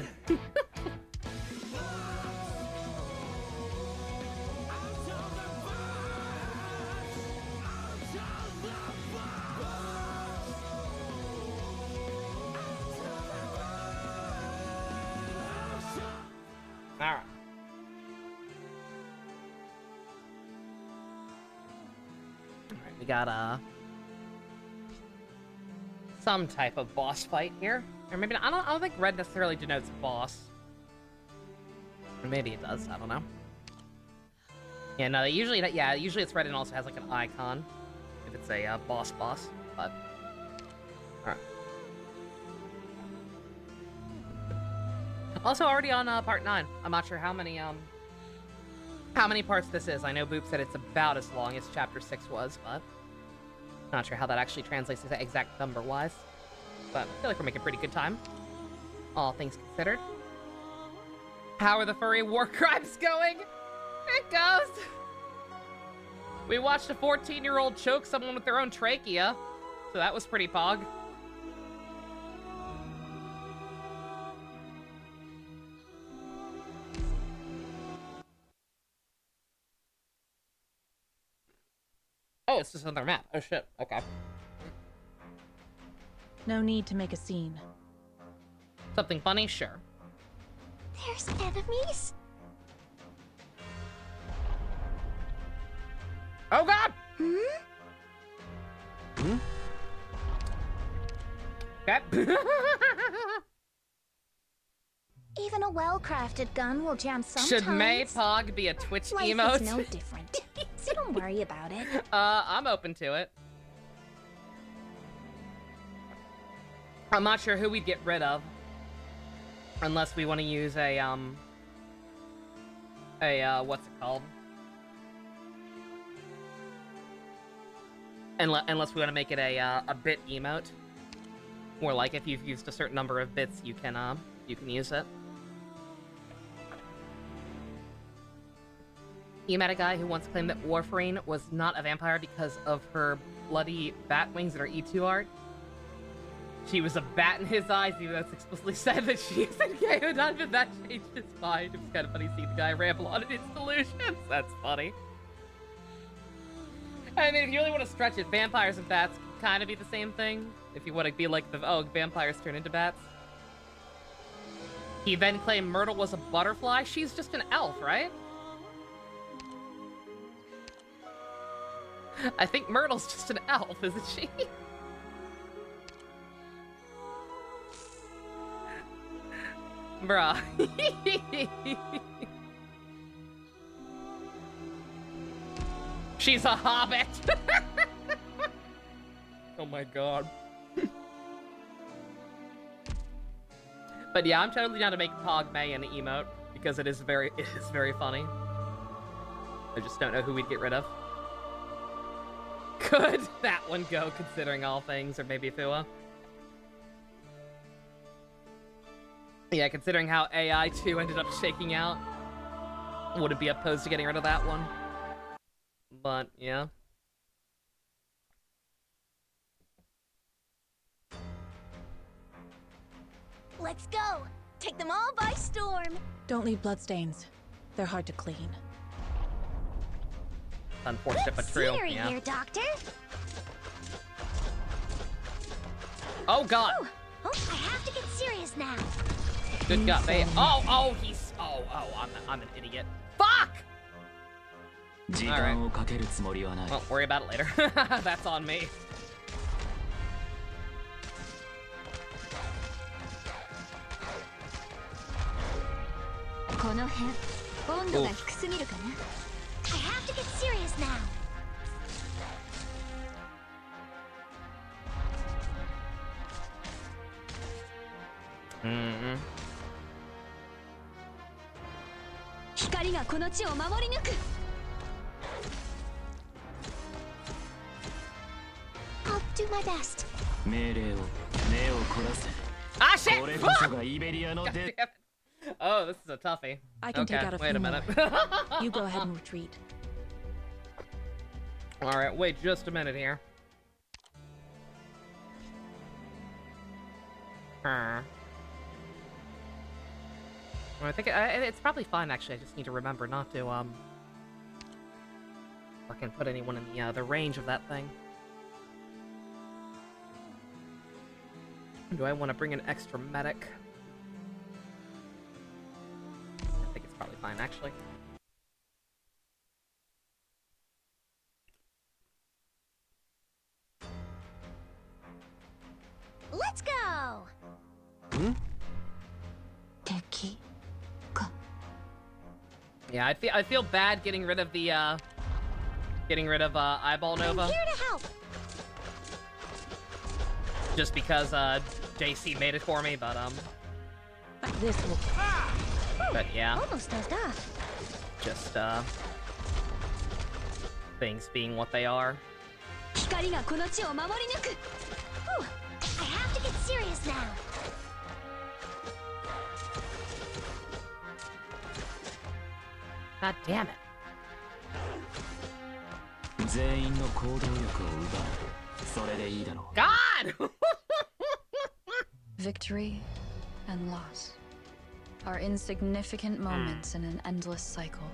Alright. Alright, we got some type of boss fight here. Or maybe not, I don't think red necessarily denotes boss. Or maybe it does, I don't know. Yeah, no, usually it's red and also has like an icon if it's a boss, but alright. Also already on part 9. I'm not sure how many parts this is. I know Boop said it's about as long as chapter 6 was, but not sure how that actually translates to the exact number-wise. But I feel like we're making pretty good time, all things considered. How are the furry war crimes going? It goes. We watched a 14-year-old choke someone with their own trachea, so that was pretty pog. Oh, it's just another map. Oh shit, okay. No need to make a scene. Something funny? Sure. There's enemies? Oh god! Okay. Even a well-crafted gun will jam sometimes. Should Maypog be a Twitch Life emote? is no different, so don't worry about it. I'm open to it. I'm not sure who we'd get rid of. Unless we want to use a, what's it called? Unless we want to make it a bit emote. More like if you've used a certain number of bits, you can use it. You met a guy who once claimed that Warframe was not a vampire because of her bloody bat wings and her E2 art. She was a bat in his eyes, even though it's explicitly said that she isn't gay or not, but that changed his mind. It was kind of funny seeing the guy ramble on in his delusions. That's funny. I mean, if you really want to stretch it, vampires and bats can kind of be the same thing. If you want to be like vampires turn into bats. He then claimed Myrtle was a butterfly. She's just an elf, right? I think Myrtle's just an elf, isn't she? Bruh. She's a hobbit. Oh my god. But yeah, I'm totally down to make Pog May an emote because it is very funny. I just don't know who we'd get rid of. Could that one go, considering all things, or maybe Fua? Yeah, considering how AI 2 ended up shaking out, wouldn't be opposed to getting rid of that one. But, yeah. Let's go! Take them all by storm! Don't leave bloodstains. They're hard to clean. Unfortunate, but true. Scenery Yeah. here, Doctor. Oh god. Ooh. Oh, I have to get serious now. Good god, babe. Oh, he's. Oh, I'm an idiot. Fuck! Alright. Well, worry about it later. That's on me. I have to get serious now. 光がこの地を守り抜く I'll do my best 命令を目を凝らせ Ah, shit! これこそがイベリアの God デ damn it. Oh, this is a toughie. I can Okay, take out a wait few a minute. more. You go ahead and retreat. Alright, wait just a minute here. Well, I think it's probably fine, actually. I just need to remember not to, fucking put anyone in the range of that thing. Do I want to bring an extra medic? I think it's probably fine, actually. Let's go! Hmm? 敵か Yeah, I feel bad getting rid of the Eyeball Nova. I'm here to help! Just because JC made it for me, but This will... but yeah, Almost dozed off. just things being what they are. 光がこの地を守り抜く Whew. I have to get serious now. God damn it. 全員の行動力を奪うそれでいいだろう God! Victory and loss are insignificant moments in an endless cycle.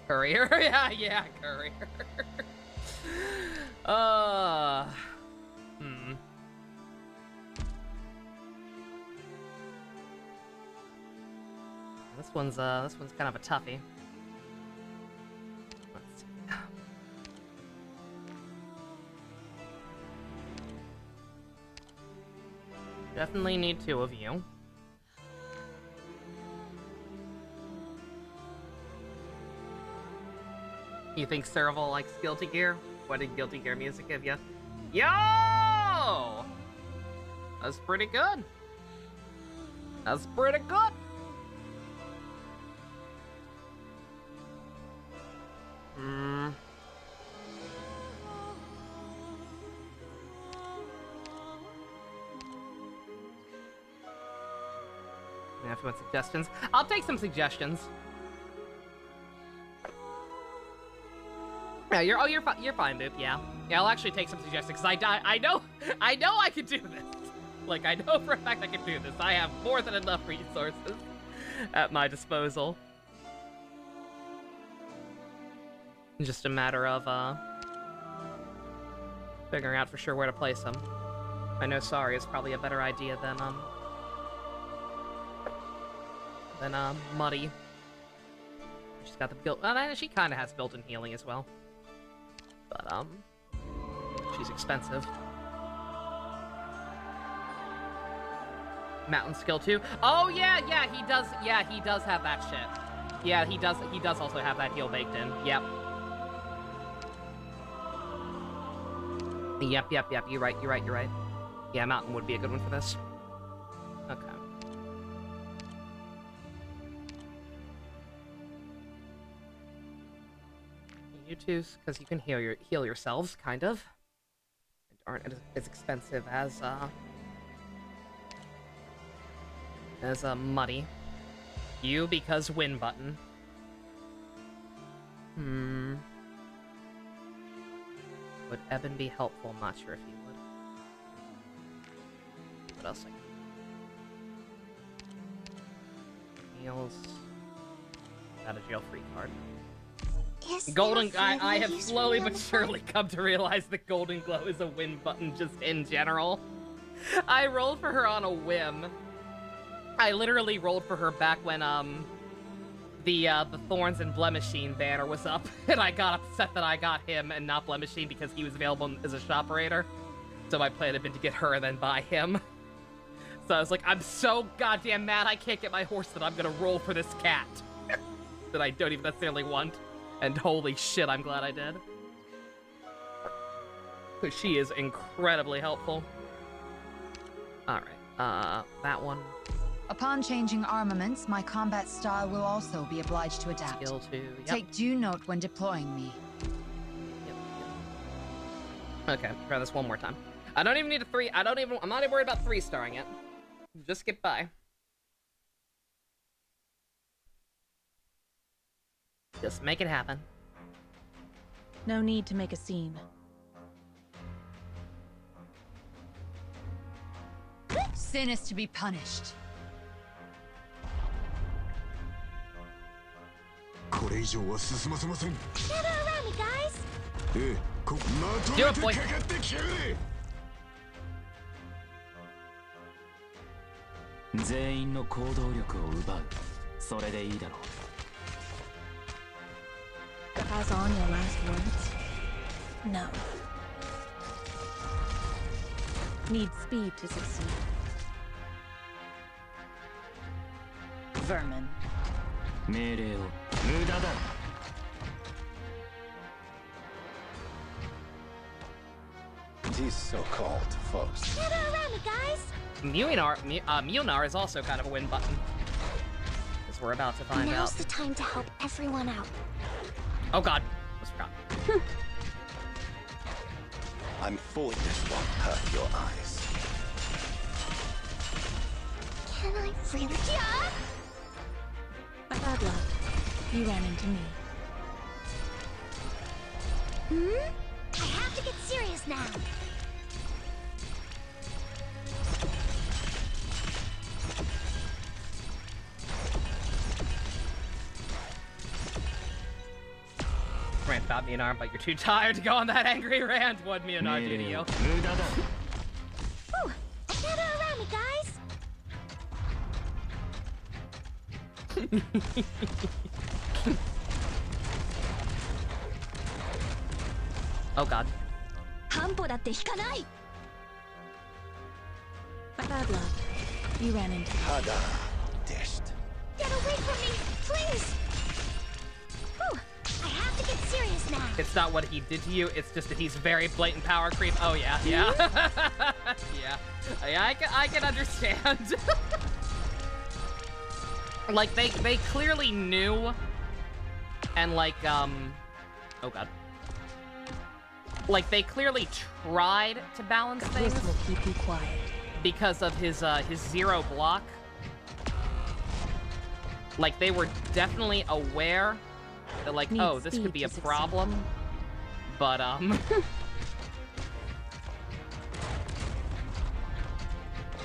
Courier? yeah, courier. This one's kind of a toughie. Let's see. Definitely need two of you. You think Serval likes Guilty Gear? What did Guilty Gear music give you? Yo! That's pretty good. That's pretty good. Yeah, if you want suggestions, I'll take some suggestions. Yeah, you're fine, dude. Yeah, I'll actually take some suggestions because I know I can do this. Like, I know for a fact I can do this. I have more than enough resources at my disposal. Just a matter of figuring out for sure where to place them. I know sorry is probably a better idea than Muddy. She's got the built. Well, she kind of has built-in healing as well. But she's expensive. Mountain skill 2. Oh yeah, he does. Yeah, he does have that shit. Yeah, he does. He does also have that heal baked in. Yep. Yep. You're right. Yeah, Mountain would be a good one for this. Okay. You two, because you can heal yourselves, kind of. And aren't as expensive as Muddy. You, because win button. Would Eben be helpful? I'm not sure if he would. What else? Heals. Got a jail-free card. Golden. I have slowly but surely come to realize that Golden Glow is a win button just in general. I rolled for her on a whim. I literally rolled for her back when the Thorns and Blemishine banner was up, and I got upset that I got him and not Blemishine because he was available as a shoperator. So my plan had been to get her and then buy him. So I was like, I'm so goddamn mad I can't get my horse that I'm gonna roll for this cat that I don't even necessarily want. And holy shit, I'm glad I did. She is incredibly helpful. Alright. That one. Upon changing armaments, my combat style will also be obliged to adapt. Skill 2, yep. Take due note when deploying me. Yep. Okay, try this one more time. I don't even need a 3. I'm not even worried about 3-starring it. Just skip by. Just make it happen. No need to make a scene. Sin is to be punished. Gather around me, guys. Do it, boy. 全員の行動力を奪う。それでいいだろう。 Pass on your last words? No. Need speed to succeed. Vermin. 命令を無駄だ。These so-called folks. Gather around me, guys. Mjolnir is also kind of a win button. As we're about to find Now's out. the time to help everyone out. Oh god, almost forgot. I'm fully this won't hurt your eyes. Can I really? Yeah. Bad luck. You ran into me. I have to get serious now. Rant about Mjolnir, but you're too tired to go on that angry rant. What Mjolnir do to you? 無駄だ。 Whew. Gather around me, guys. Oh god. 半歩だって引かない。 Bad luck. You ran into me. Hada dished. Get away from me, please. Whew. I have to get serious now. It's not what he did to you, it's just that he's very blatant power creep. Oh yeah, yeah. Yeah, I can understand. Like, they clearly knew, and like, oh god. Like, they clearly tried to balance things. This will keep you quiet. Because of his zero block. Like, they were definitely aware that, like, oh, this could be a problem. But,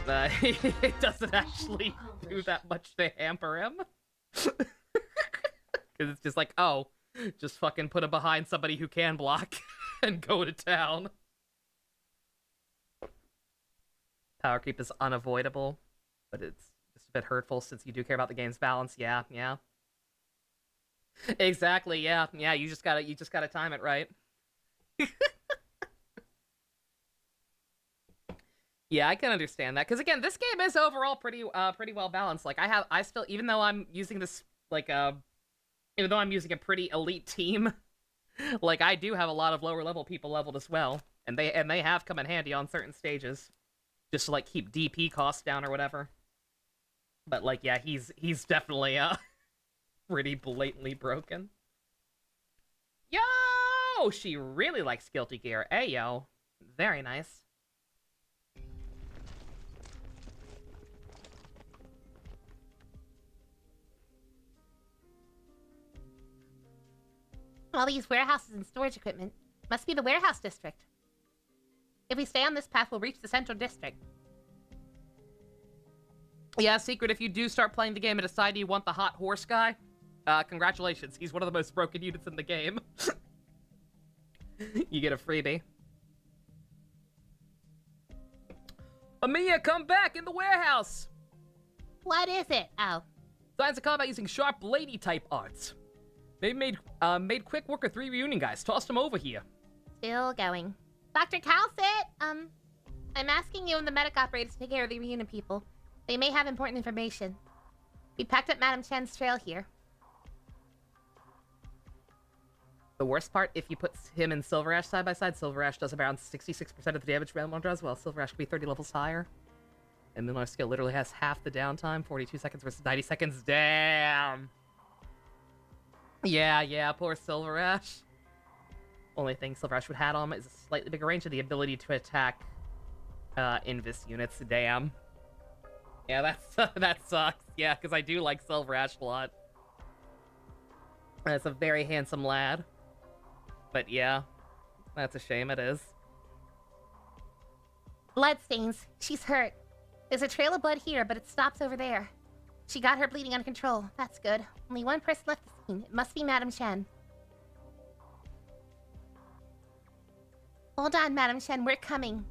it doesn't actually do that much to hamper him. Because it's just like, oh, just fucking put him behind somebody who can block and go to town. Power creep is unavoidable, but it's just a bit hurtful since you do care about the game's balance. Yeah, yeah. Exactly, yeah. Yeah, you just gotta time it right. Yeah, I can understand that. Because again, this game is overall pretty well balanced. Like, I still, even though I'm using this, like, even though I'm using a pretty elite team, like, I do have a lot of lower level people leveled as well. And they have come in handy on certain stages. Just to, like, keep DP costs down or whatever. But, like, yeah, he's definitely, pretty blatantly broken. Yo! She really likes Guilty Gear. Hey, yo. Very nice. All these warehouses and storage equipment must be the warehouse district. If we stay on this path, we'll reach the central district. Yeah, Secret, if you do start playing the game and decide you want the hot horse guy, congratulations. He's one of the most broken units in the game. You get a freebie. Amiya, come back in the warehouse! What is it? Oh. Signs of combat using sharp lady type arts. They made quick work of 3 reunion guys. Tossed them over here. Still going. Dr. Calcit, I'm asking you and the medic operator to take care of the reunion people. They may have important information. We packed up Madam Chen's trail here. The worst part, if you put him and Silver Ash side by side, Silver Ash does around 66% of the damage Realmon does, while Silver Ash could be 30 levels higher. And Milnar skill literally has half the downtime, 42 seconds versus 90 seconds. Damn. Yeah, poor Silver Ash. Only thing Silver Ash would have on him is a slightly bigger range and the ability to attack Invis units. Damn. Yeah, that sucks. Yeah, because I do like Silver Ash a lot. That's a very handsome lad. But yeah, that's a shame, it is. Bloodstains. She's hurt. There's a trail of blood here, but it stops over there. She got her bleeding under control. That's good. Only one person left the scene. It must be Madame Chen. Hold on, Madame Chen. We're coming.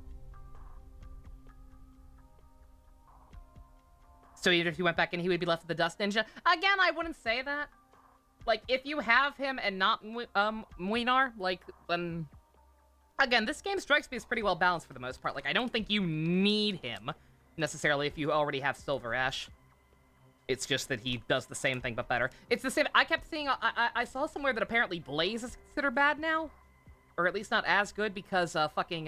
So even if he went back in, he would be left with the Dust Ninja? Again, I wouldn't say that. Like, if you have him and not Muinar, like, then... Again, this game strikes me as pretty well balanced for the most part. Like, I don't think you need him, necessarily, if you already have Silver Ash. It's just that he does the same thing, but better. It's the same... I kept seeing... I saw somewhere that apparently Blaze is considered bad now. Or at least not as good, because, fucking,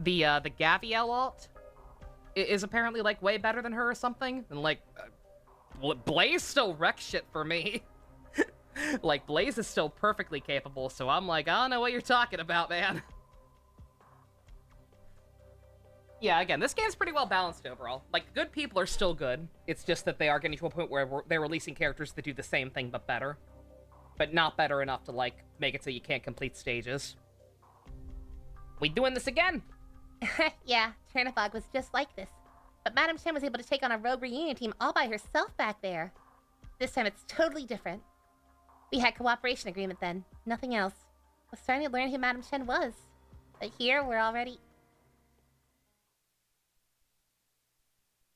the Gaviel ult is apparently, like, way better than her or something. And, like... Blaze still wrecks shit for me. Like, Blaze is still perfectly capable, so I'm like, I don't know what you're talking about, man. Yeah, again, this game's pretty well balanced overall. Like, good people are still good. It's just that they are getting to a point where they're releasing characters that do the same thing, but better. But not better enough to, like, make it so you can't complete stages. We doing this again? Yeah, Chernobog was just like this. But Madame Chen was able to take on a rogue reunion team all by herself back there. This time it's totally different. We had cooperation agreement then, nothing else. I was starting to learn who Madame Chen was. But here, we're already...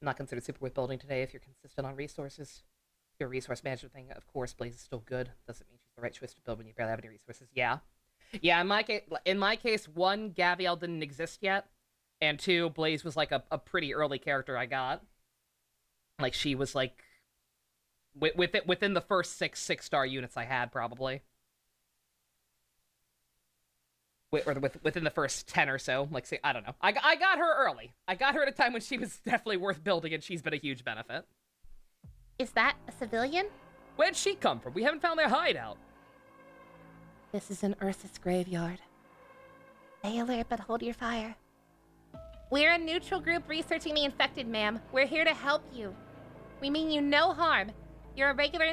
Not considered super with building today if you're consistent on resources. Your resource management thing, of course, Blaze is still good. Doesn't mean she's the right choice to build when you barely have any resources. Yeah. Yeah, in my case, one, Gaviel didn't exist yet. And two, Blaze was, like, a pretty early character I got. Like, she was, like... within the first six-star units I had, probably. Within the first 10 or so. Like, say, I don't know. I got her early. I got her at a time when she was definitely worth building, and she's been a huge benefit. Is that a civilian? Where'd she come from? We haven't found their hideout. This is an Ursus graveyard. Stay alert, but hold your fire. We're a neutral group researching the infected, ma'am. We're here to help you. We mean you no harm. You're a regular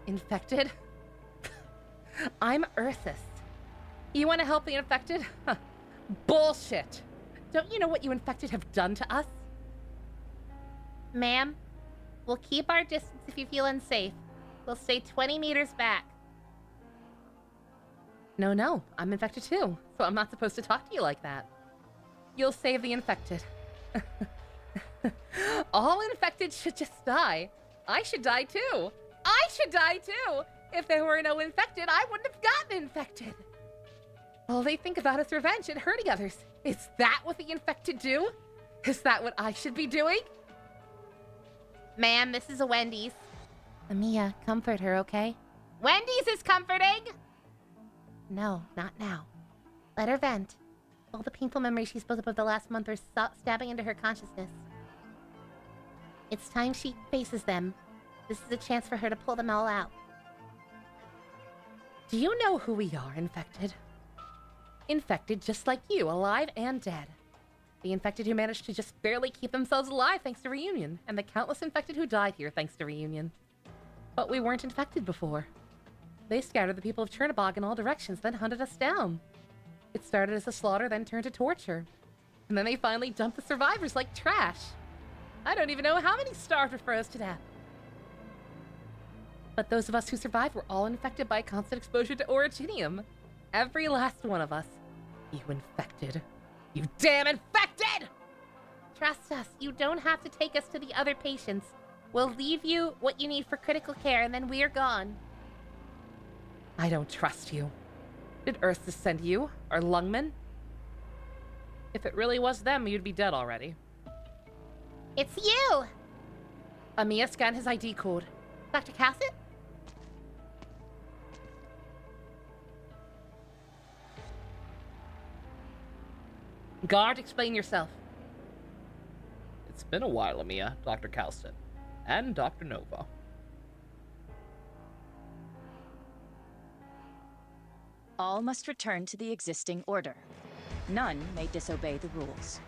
infected? I'm Ursus. You want to help the infected? Huh. Bullshit. Don't you know what you infected have done to us? Ma'am, we'll keep our distance if you feel unsafe. We'll stay 20 meters back. No, I'm infected too, so I'm not supposed to talk to you like that. You'll save the infected. All infected should just die. I should die too. I should die too. If there were no infected, I wouldn't have gotten infected. All they think about is revenge and hurting others. Is that what the infected do? Is that what I should be doing? Ma'am, this is a Wendy's. Amiya, comfort her, okay? Wendy's is comforting! No, not now. Let her vent. All the painful memories she's built up over the last month are stabbing into her consciousness. It's time she faces them. This is a chance for her to pull them all out. Do you know who we are, infected? Infected just like you, alive and dead. The infected who managed to just barely keep themselves alive thanks to Reunion, and the countless infected who died here thanks to Reunion. But we weren't infected before. They scattered the people of Chernobog in all directions, then hunted us down. It started as a slaughter, then turned to torture. And then they finally dumped the survivors like trash. I don't even know how many starved or froze to death. But those of us who survived were all infected by constant exposure to Originium. Every last one of us. You infected. You damn infected! Trust us, you don't have to take us to the other patients. We'll leave you what you need for critical care, and then we're gone. I don't trust you. Did Ursus send you? Or Lungman? If it really was them, you'd be dead already. It's you! Amiya, scan his ID code. Dr. Cassett? Guard, explain yourself. It's been a while, Amiya, Dr. Calston. And Dr. Nova. All must return to the existing order. None may disobey the rules.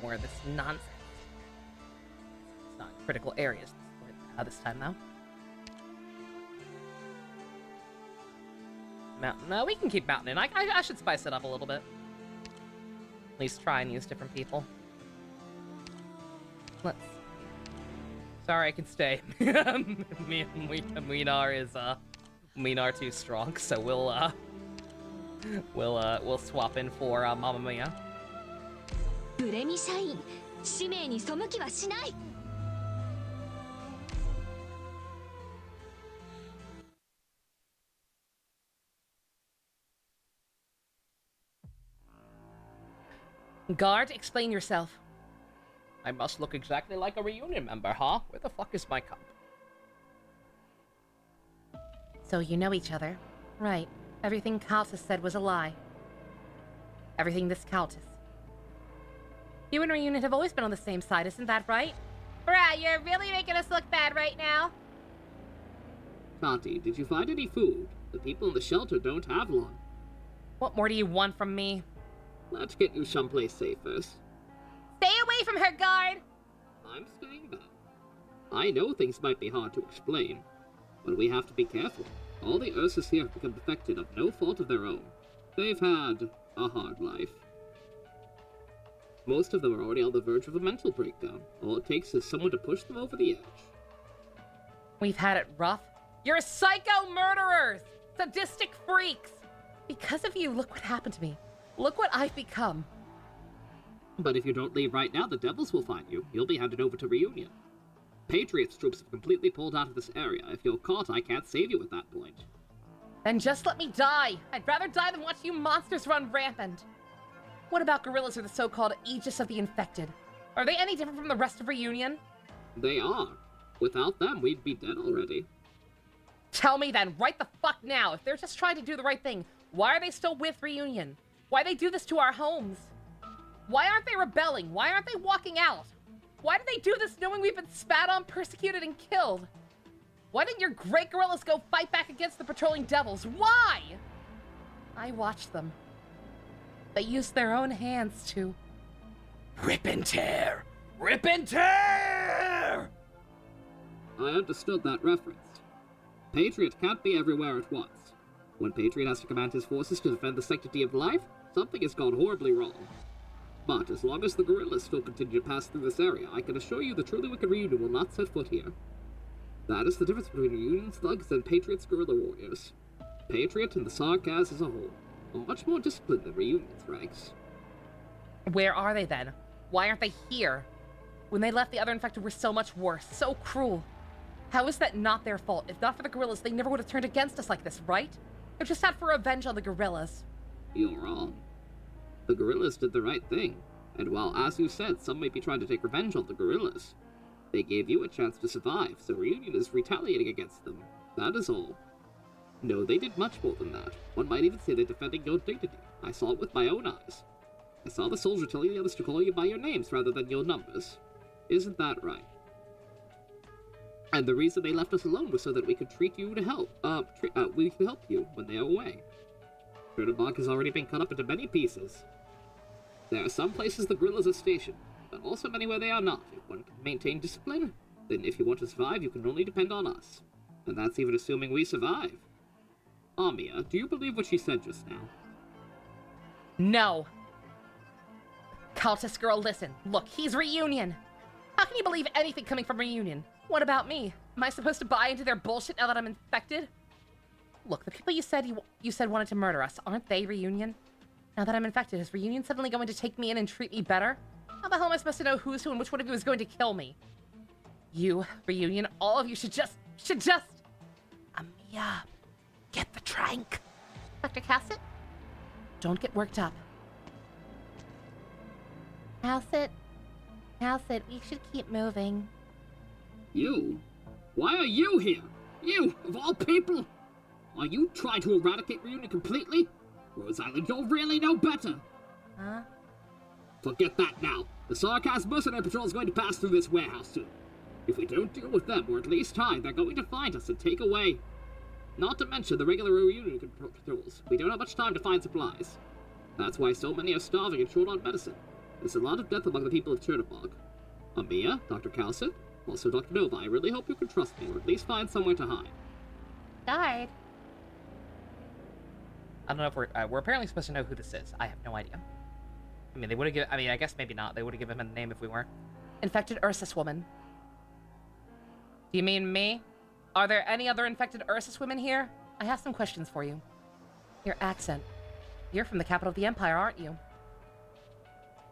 More of this nonsense. It's not critical areas this time, though. Mountain. No, we can keep mountain in. I should spice it up a little bit. At least try and use different people. Let's. Sorry, I can stay. Minar too strong, so we'll swap in for Mamma Mia. ブレミ社員、使命に背きはしない。Guard, explain yourself. I must look exactly like a reunion member, huh? Where the fuck is my cup? So you know each other. Right. Everything Countess said was a lie. Everything this Countess. You and Reunion have always been on the same side, isn't that right? Bruh, you're really making us look bad right now. Tati, did you find any food? The people in the shelter don't have one. What more do you want from me? Let's get you someplace safe first. Stay away from her, guard! I'm staying back. I know things might be hard to explain, but we have to be careful. All the Ursus here have become affected of no fault of their own. They've had a hard life. Most of them are already on the verge of a mental breakdown. All it takes is someone to push them over the edge. We've had it rough. You're psycho murderers! Sadistic freaks! Because of you, look what happened to me. Look what I've become. But if you don't leave right now, the devils will find you. You'll be handed over to Reunion. Patriots troops have completely pulled out of this area. If you're caught, I can't save you at that point. Then just let me die! I'd rather die than watch you monsters run rampant. What about gorillas or the so-called Aegis of the Infected? Are they any different from the rest of Reunion? They are. Without them, we'd be dead already. Tell me then, right the fuck now, if they're just trying to do the right thing, why are they still with Reunion? Why they do this to our homes? Why aren't they rebelling? Why aren't they walking out? Why did they do this knowing we've been spat on, persecuted, and killed? Why didn't your great gorillas go fight back against the patrolling devils? Why? I watched them. They used their own hands to... Rip and tear! Rip and tear! I understood that reference. Patriot can't be everywhere at once. When Patriot has to command his forces to defend the sanctity of life, something has gone horribly wrong. But as long as the guerrillas still continue to pass through this area, I can assure you the truly wicked Reunion will not set foot here. That is the difference between Reunion's thugs and Patriot's guerrilla warriors. Patriot and the Sarkaz as a whole are much more disciplined than Reunion's ranks. Where are they then? Why aren't they here? When they left, the other infected were so much worse, so cruel. How is that not their fault? If not for the guerrillas, they never would have turned against us like this, right? They're just out for revenge on the guerrillas. You're wrong. The guerrillas did the right thing, and while, as you said, some may be trying to take revenge on the guerrillas, they gave you a chance to survive, so Reunion is retaliating against them. That is all. No, they did much more than that. One might even say they're defending your dignity. I saw it with my own eyes. I saw the soldier telling the others to call you by your names rather than your numbers. Isn't that right? And the reason they left us alone was so that we could treat you to help. We could help you when they are away. Chernobog has already been cut up into many pieces. There are some places the guerrillas are stationed, but also many where they are not. If one can maintain discipline, then if you want to survive, you can only depend on us. And that's even assuming we survive. Amiya, do you believe what she said just now? No. Cultist girl, listen. Look, he's Reunion. How can you believe anything coming from Reunion? What about me? Am I supposed to buy into their bullshit now that I'm infected? Look, the people you said wanted to murder us, aren't they Reunion? Now that I'm infected, is Reunion suddenly going to take me in and treat me better? How the hell am I supposed to know who's who and which one of you is going to kill me? You, Reunion, all of you should just... Amiya, get the trank. Dr. Calston? Don't get worked up. Calston, we should keep moving. You? Why are you here? You, of all people! Are you trying to eradicate Reunion completely? Rose Island, you'll really know better! Huh? Forget that now. The Sarcasm Mercenary Patrol is going to pass through this warehouse soon. If we don't deal with them, or at least hide, they're going to find us and take away. Not to mention the regular Reunion patrols. We don't have much time to find supplies. That's why so many are starving and short on medicine. There's a lot of death among the people of Chernobog. Amia, Dr. Calcin, also Dr. Nova, I really hope you can trust me, or at least find somewhere to hide. Guard. I don't know if we're apparently supposed to know who this is. I have no idea. I mean, they would have given... I mean, I guess maybe not. They would have given him a name if we were. Infected Ursus woman. Do you mean me? Are there any other infected Ursus women here? I have some questions for you. Your accent. You're from the capital of the Empire, aren't you?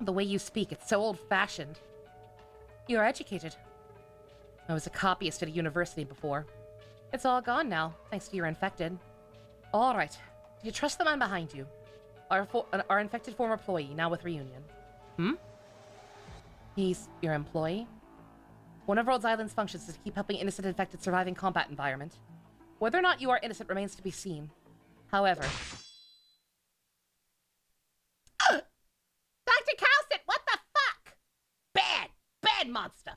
The way you speak, it's so old-fashioned. You're educated. I was a copyist at a university before. It's all gone now, thanks to your infected. All right. Do you trust the man behind you? Our infected former employee, now with Reunion. Hmm? He's your employee? One of Rhodes Island's functions is to keep helping innocent infected survive in combat environment. Whether or not you are innocent remains to be seen. However... Dr. Calcin, what the fuck? Bad! Bad monster!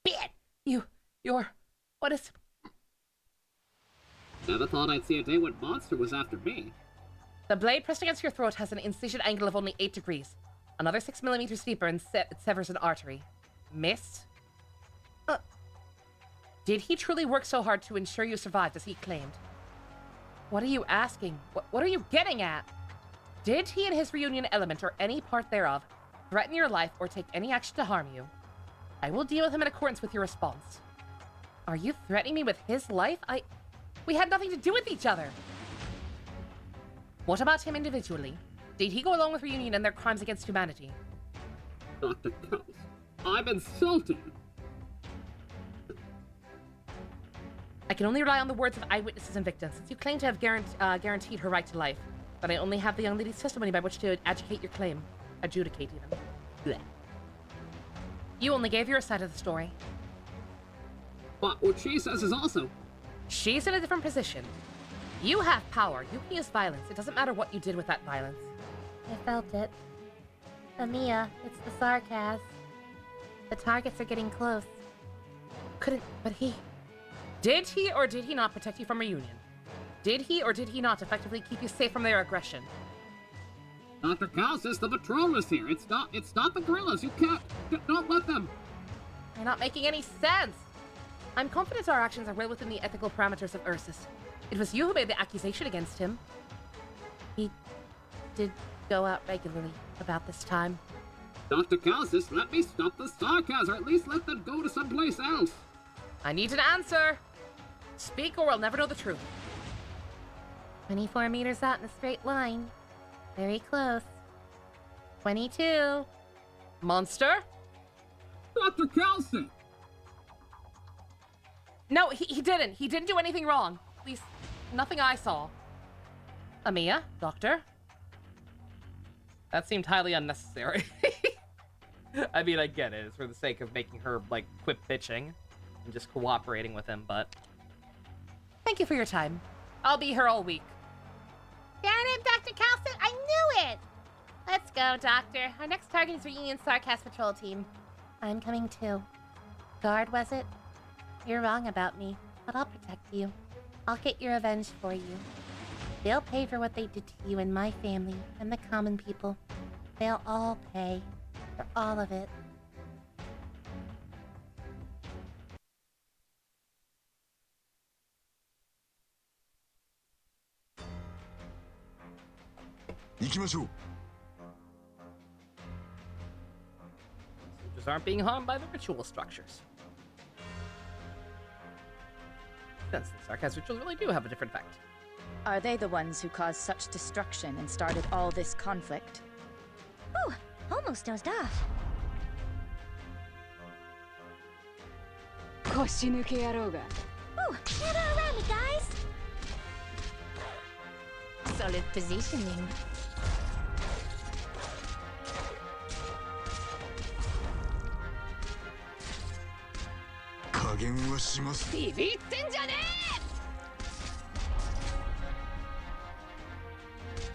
Bad! You're... What is... Never thought I'd see a day when Monster was after me. The blade pressed against your throat has an incision angle of only 8 degrees. Another 6 millimeters deeper and it severs an artery. Miss? Did he truly work so hard to ensure you survived as he claimed? What are you asking? What are you getting at? Did he and his Reunion element, or any part thereof, threaten your life or take any action to harm you? I will deal with him in accordance with your response. Are you threatening me with his life? We had nothing to do with each other. What about him individually? Did he go along with Reunion and their crimes against humanity? Dr. Coase, I'm insulted! I can only rely on the words of eyewitnesses and victims, since you claim to have guaranteed her right to life. But I only have the young lady's testimony by which to adjudicate your claim. Adjudicate, even. Blech. You only gave your side of the story. But what she says is also... She's in a different position. You have power. You can use violence. It doesn't matter what you did with that violence. I felt it. Amia, it's the Sarkaz. The targets are getting close. But he... Did he or did he not protect you from Reunion? Did he or did he not effectively keep you safe from their aggression? Dr. Cal says the patrol is here. It's not the guerrillas. You can't... Don't let them. You're not making any sense. I'm confident our actions are well within the ethical parameters of Ursus. It was you who made the accusation against him. He did go out regularly about this time. Dr. Calcis, let me stop the sarcasm, or at least let them go to someplace else. I need an answer. Speak or we'll never know the truth. 24 meters out in a straight line. Very close. 22. Monster? Dr. Calcis! No, he didn't. He didn't do anything wrong. At least, nothing I saw. Amia, doctor? That seemed highly unnecessary. I mean, I get it. It's for the sake of making her, like, quit bitching and just cooperating with him, but... Thank you for your time. I'll be here all week. Darn it, Dr. Calcin, I knew it! Let's go, Doctor. Our next target is Reunion Sarcas Patrol Team. I'm coming too. Guard, was it? You're wrong about me, but I'll protect you. I'll get your revenge for you. They'll pay for what they did to you and my family and the common people. They'll all pay for all of it. Soldiers aren't being harmed by the ritual structures. Since the sarcasm rituals really do have a different effect. Are they the ones who caused such destruction and started all this conflict? Ooh, almost dozed off. 腰抜け野郎が Ooh, gather around me, guys! Solid positioning.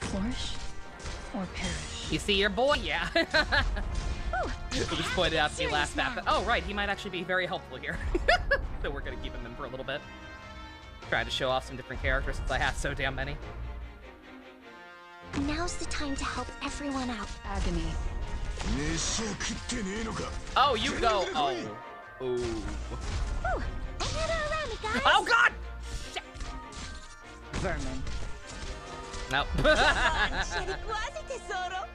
Flourish or perish? You see your boy? Yeah. It was pointed out to me last map that, oh right, he might actually be very helpful here. So we're gonna keep him in for a little bit. Try to show off some different characters since I have so damn many. Now's the time to help everyone out. Agony. Oh, you go. Oh. Ooh. Ooh, another around me, guys. Oh god! Shit. Vermin. Nope. Come on, Shirikuazi tesoro.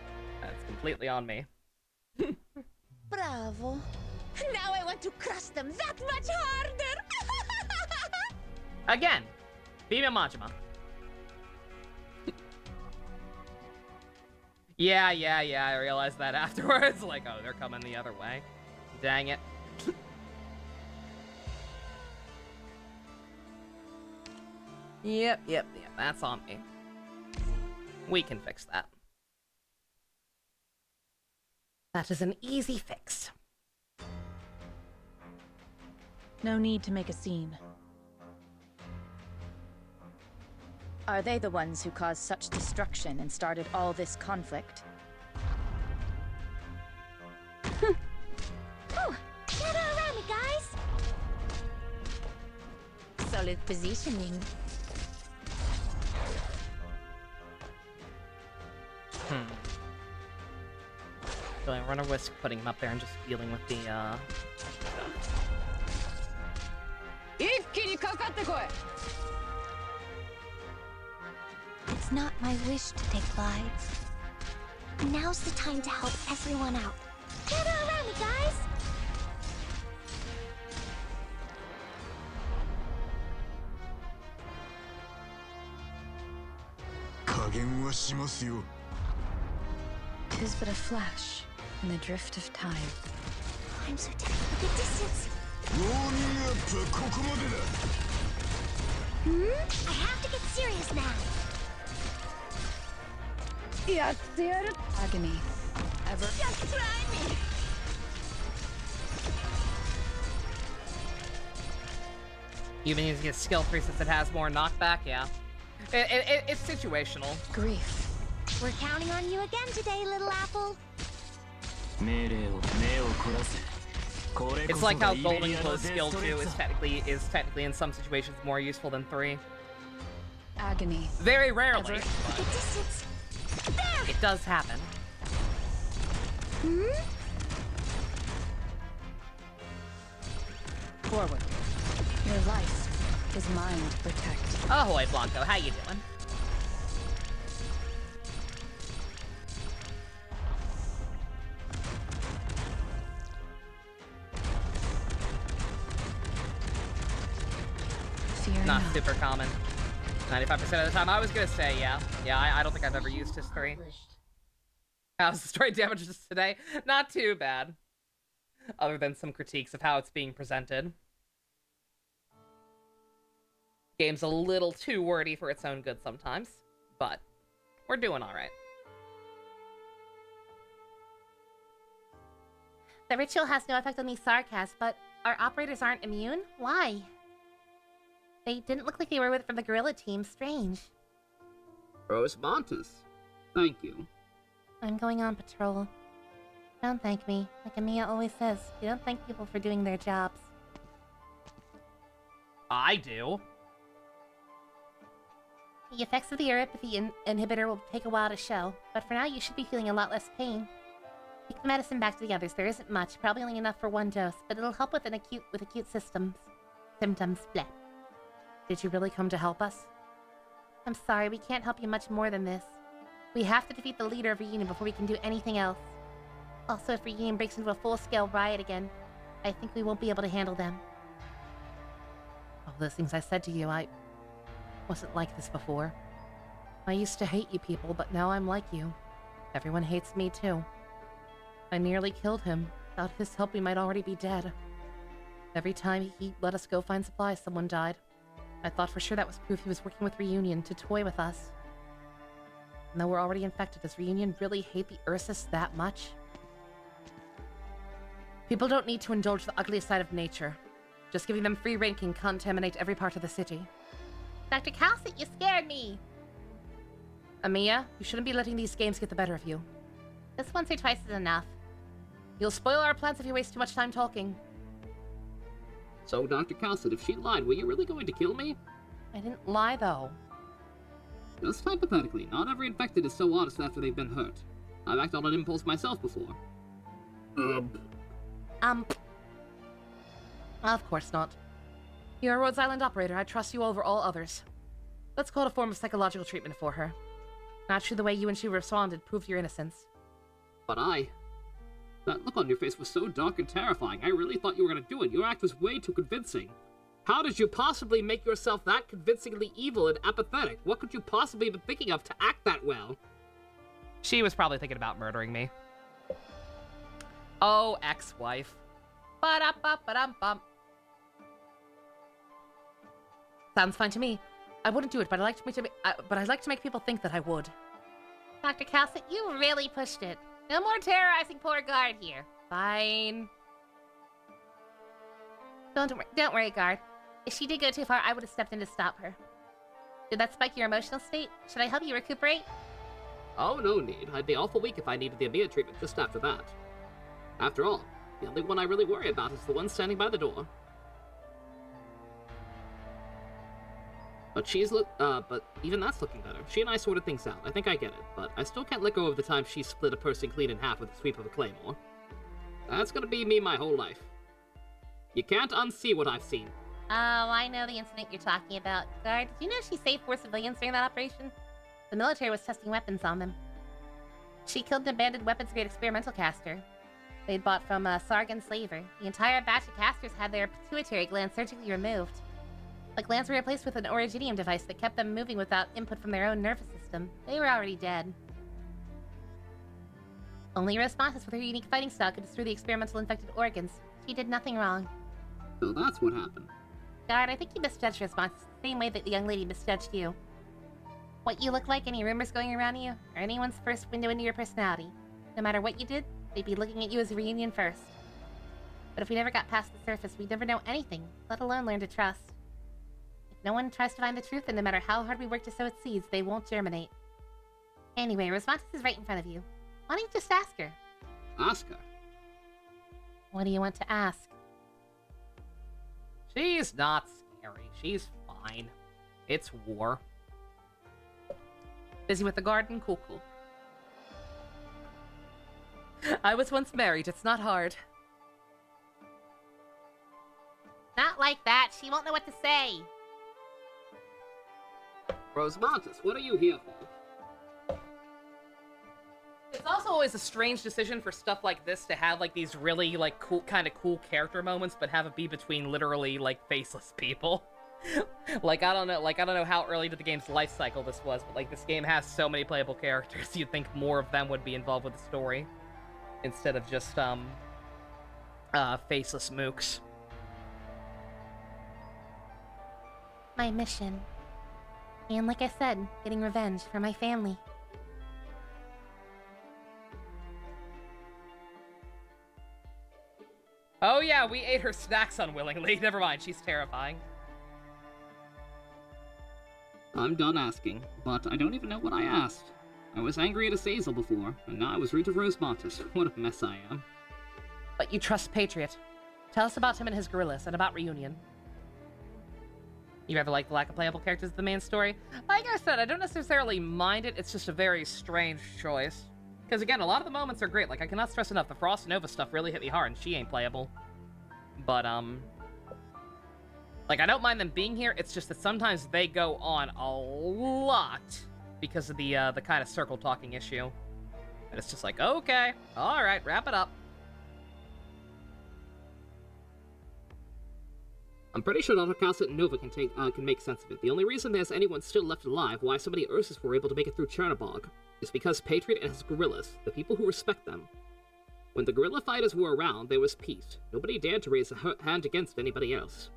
That's completely on me. Bravo. Now I want to crush them that much harder. Again, Bima Majima. Yeah, I realized that afterwards. Like, oh, they're coming the other way. Dang it. Yep, that's on me. We can fix that. That is an easy fix. No need to make a scene. Are they the ones who caused such destruction and started all this conflict? Ooh, get around me, guys. Solid positioning. So I run a risk putting him up there and just dealing with the, It's not my wish to take lives. Now's the time to help everyone out. Get around me, guys! Tis but a flash in the drift of time. I'm so tired of the distance. I have to get serious now. Agony. Ever. Just try me. you mean to get skill 3 since it has more knockback? Yeah. It's situational. Grief. We're counting on you again today, little apple. It's like how Golden Close skill 2 is technically in some situations more useful than 3. Agony. Very rarely. The distance. There! It does happen. Forward. Your life is mine to protect. Ahoy, Blanco. How you doing? Fear Not super common. 95% of the time. I was gonna say, yeah. Yeah, I don't think I've ever used history. How's the story damage just today? Not too bad. Other than some critiques of how it's being presented. Game's a little too wordy for its own good sometimes, but we're doing alright. The ritual has no effect on these sarcas, but our operators aren't immune? Why? They didn't look like they were with from the gorilla team. Strange. Rose Montes. Thank you. I'm going on patrol. Don't thank me. Like Amiya always says, you don't thank people for doing their jobs. I do. The effects of the uropathy inhibitor will take a while to show, but for now you should be feeling a lot less pain. Take the medicine back to the others. There isn't much, probably only enough for one dose, but it'll help with acute symptoms. Bleh. Did you really come to help us? I'm sorry, we can't help you much more than this. We have to defeat the leader of Reunion before we can do anything else. Also, if Reunion breaks into a full-scale riot again, I think we won't be able to handle them. All those things I said to you, I wasn't like this before. I used to hate you people, but now I'm like you. Everyone hates me too. I nearly killed him. Without his help, we might already be dead. Every time he let us go find supplies, someone died. I thought for sure that was proof he was working with Reunion to toy with us. And though we're already infected, does Reunion really hate the Ursus that much? People don't need to indulge the ugliest side of nature. Just giving them free rein can contaminate every part of the city. Dr. Calcit, you scared me! Amiya, you shouldn't be letting these games get the better of you. Just once or twice is enough. You'll spoil our plans if you waste too much time talking. So, Dr. Calcit, if she lied, were you really going to kill me? I didn't lie, though. Just hypothetically, not every infected is so honest after they've been hurt. I've acted on an impulse myself before. Of course not. You're a Rhodes Island operator. I trust you over all others. Let's call it a form of psychological treatment for her. Naturally, the way you and she responded proved your innocence. But that look on your face was so dark and terrifying. I really thought you were gonna do it. Your act was way too convincing. How did you possibly make yourself that convincingly evil and apathetic? What could you possibly be thinking of to act that well? She was probably thinking about murdering me. Oh, ex-wife. Ba-da-ba-ba-dum-bum. Sounds fine to me. I wouldn't do it, but I'd like to make people think that I would. Dr. Calcit, you really pushed it. No more terrorizing poor guard here. Fine. Don't worry, guard. If she did go too far, I would have stepped in to stop her. Did that spike your emotional state? Should I help you recuperate? Oh, no need. I'd be awful weak if I needed the immediate treatment just after that. After all, the only one I really worry about is the one standing by the door. But but even that's looking better. She and I sorted things out. I think I get it, but I still can't let go of the time she split a person clean in half with a sweep of a claymore. That's gonna be me my whole life. You can't unsee what I've seen. Oh, I know the incident you're talking about. Guard, did you know she saved 4 civilians during that operation? The military was testing weapons on them. She killed an abandoned weapons-grade experimental caster they'd bought from a Sargon slaver. The entire batch of casters had their pituitary glands surgically removed. The glands were replaced with an originium device that kept them moving without input from their own nervous system. They were already dead. Only Rose Montes with her unique fighting style could destroy the experimental infected organs. She did nothing wrong. So that's what happened. Guard, I think you misjudged Rose Montes the same way that the young lady misjudged you. What you look like, any rumors going around you, or anyone's first window into your personality. No matter what you did, they'd be looking at you as a reunion first. But if we never got past the surface, we'd never know anything, let alone learn to trust. If no one tries to find the truth, and no matter how hard we work to sow its seeds, they won't germinate. Anyway, Rose Montes is right in front of you. Why don't you just ask her? Ask her? What do you want to ask? She's not scary. She's fine. It's war. Busy with the garden? Cool. I was once married. It's not hard. Not like that. She won't know what to say. Rose Montes, what are you here for? It's also always a strange decision for stuff like this to have, like, these really, like, cool character moments, but have it be between literally, like, faceless people. I don't know how early to the game's life cycle this was, but, like, this game has so many playable characters, you'd think more of them would be involved with the story, instead of just, faceless mooks. My mission. And like I said, getting revenge for my family. Oh yeah, we ate her snacks unwillingly. Never mind, she's terrifying. I'm done asking, but I don't even know what I asked. I was angry at Azazel before, and now I was rude to Rose Montes. What a mess I am. But you trust Patriot. Tell us about him and his gorillas, and about Reunion. You ever like the lack of playable characters in the main story? Like I said, I don't necessarily mind it, it's just a very strange choice. Because again, a lot of the moments are great. Like, I cannot stress enough, the Frost Nova stuff really hit me hard, and she ain't playable. But, like, I don't mind them being here, it's just that sometimes they go on a lot because of the kind of circle talking issue. And it's just like, okay, alright, wrap it up. I'm pretty sure Dr. Calcit and Nova can make sense of it. The only reason there's anyone still left alive, why so many Ursus were able to make it through Chernobog, is because Patriot and his guerrillas, the people who respect them. When the guerrilla fighters were around, there was peace. Nobody dared to raise a hand against anybody else.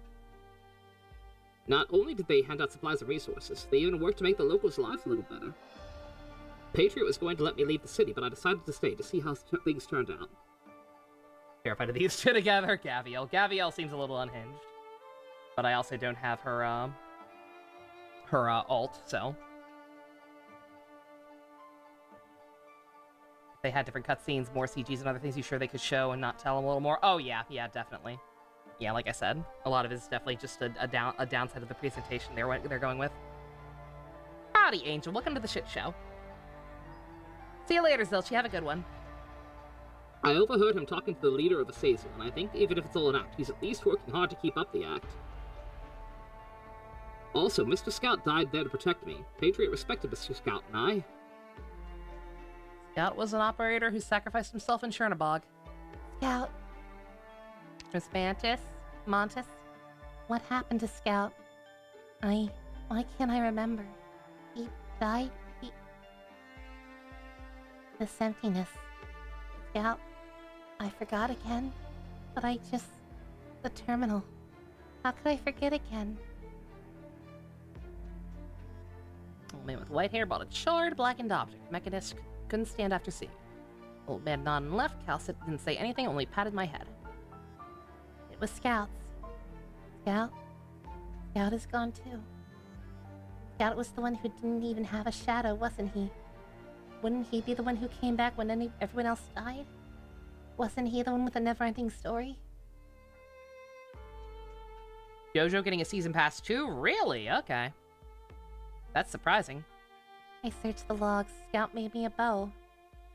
Not only did they hand out supplies and resources, they even worked to make the locals' lives a little better. Patriot was going to let me leave the city, but I decided to stay to see how things turned out. Terrified of these two together, Gaviel. Gaviel seems a little unhinged. but I also don't have her alt, so if they had different cutscenes, more CGs and other things, you sure they could show and not tell them a little more? Oh yeah, definitely. Yeah, like I said, a lot of it is definitely just a downside of the presentation they're going with. Howdy, Angel. Welcome to the shit show. See you later, Zilch. You have a good one. I overheard him talking to the leader of Azazel, and I think even if it's all an act, he's at least working hard to keep up the act. Also, Mr. Scout died there to protect me. Patriot respected Mr. Scout and I. Scout was an operator who sacrificed himself in Chernobog. Scout. Miss Mantis? Montes? What happened to Scout? Why can't I remember? He died? This emptiness. Scout. I forgot again. But the terminal. How could I forget again? Old man with white hair bought a charred, blackened object. Mechanist couldn't stand after seeing it. Old man nodded and left. Cal didn't say anything, only patted my head. It was Scout's. Scout is gone too. Scout was the one who didn't even have a shadow, wasn't he? Wouldn't he be the one who came back when everyone else died? Wasn't he the one with the never-ending story? Jojo getting a season pass too? Really? Okay. That's surprising. I searched the logs. Scout made me a bow.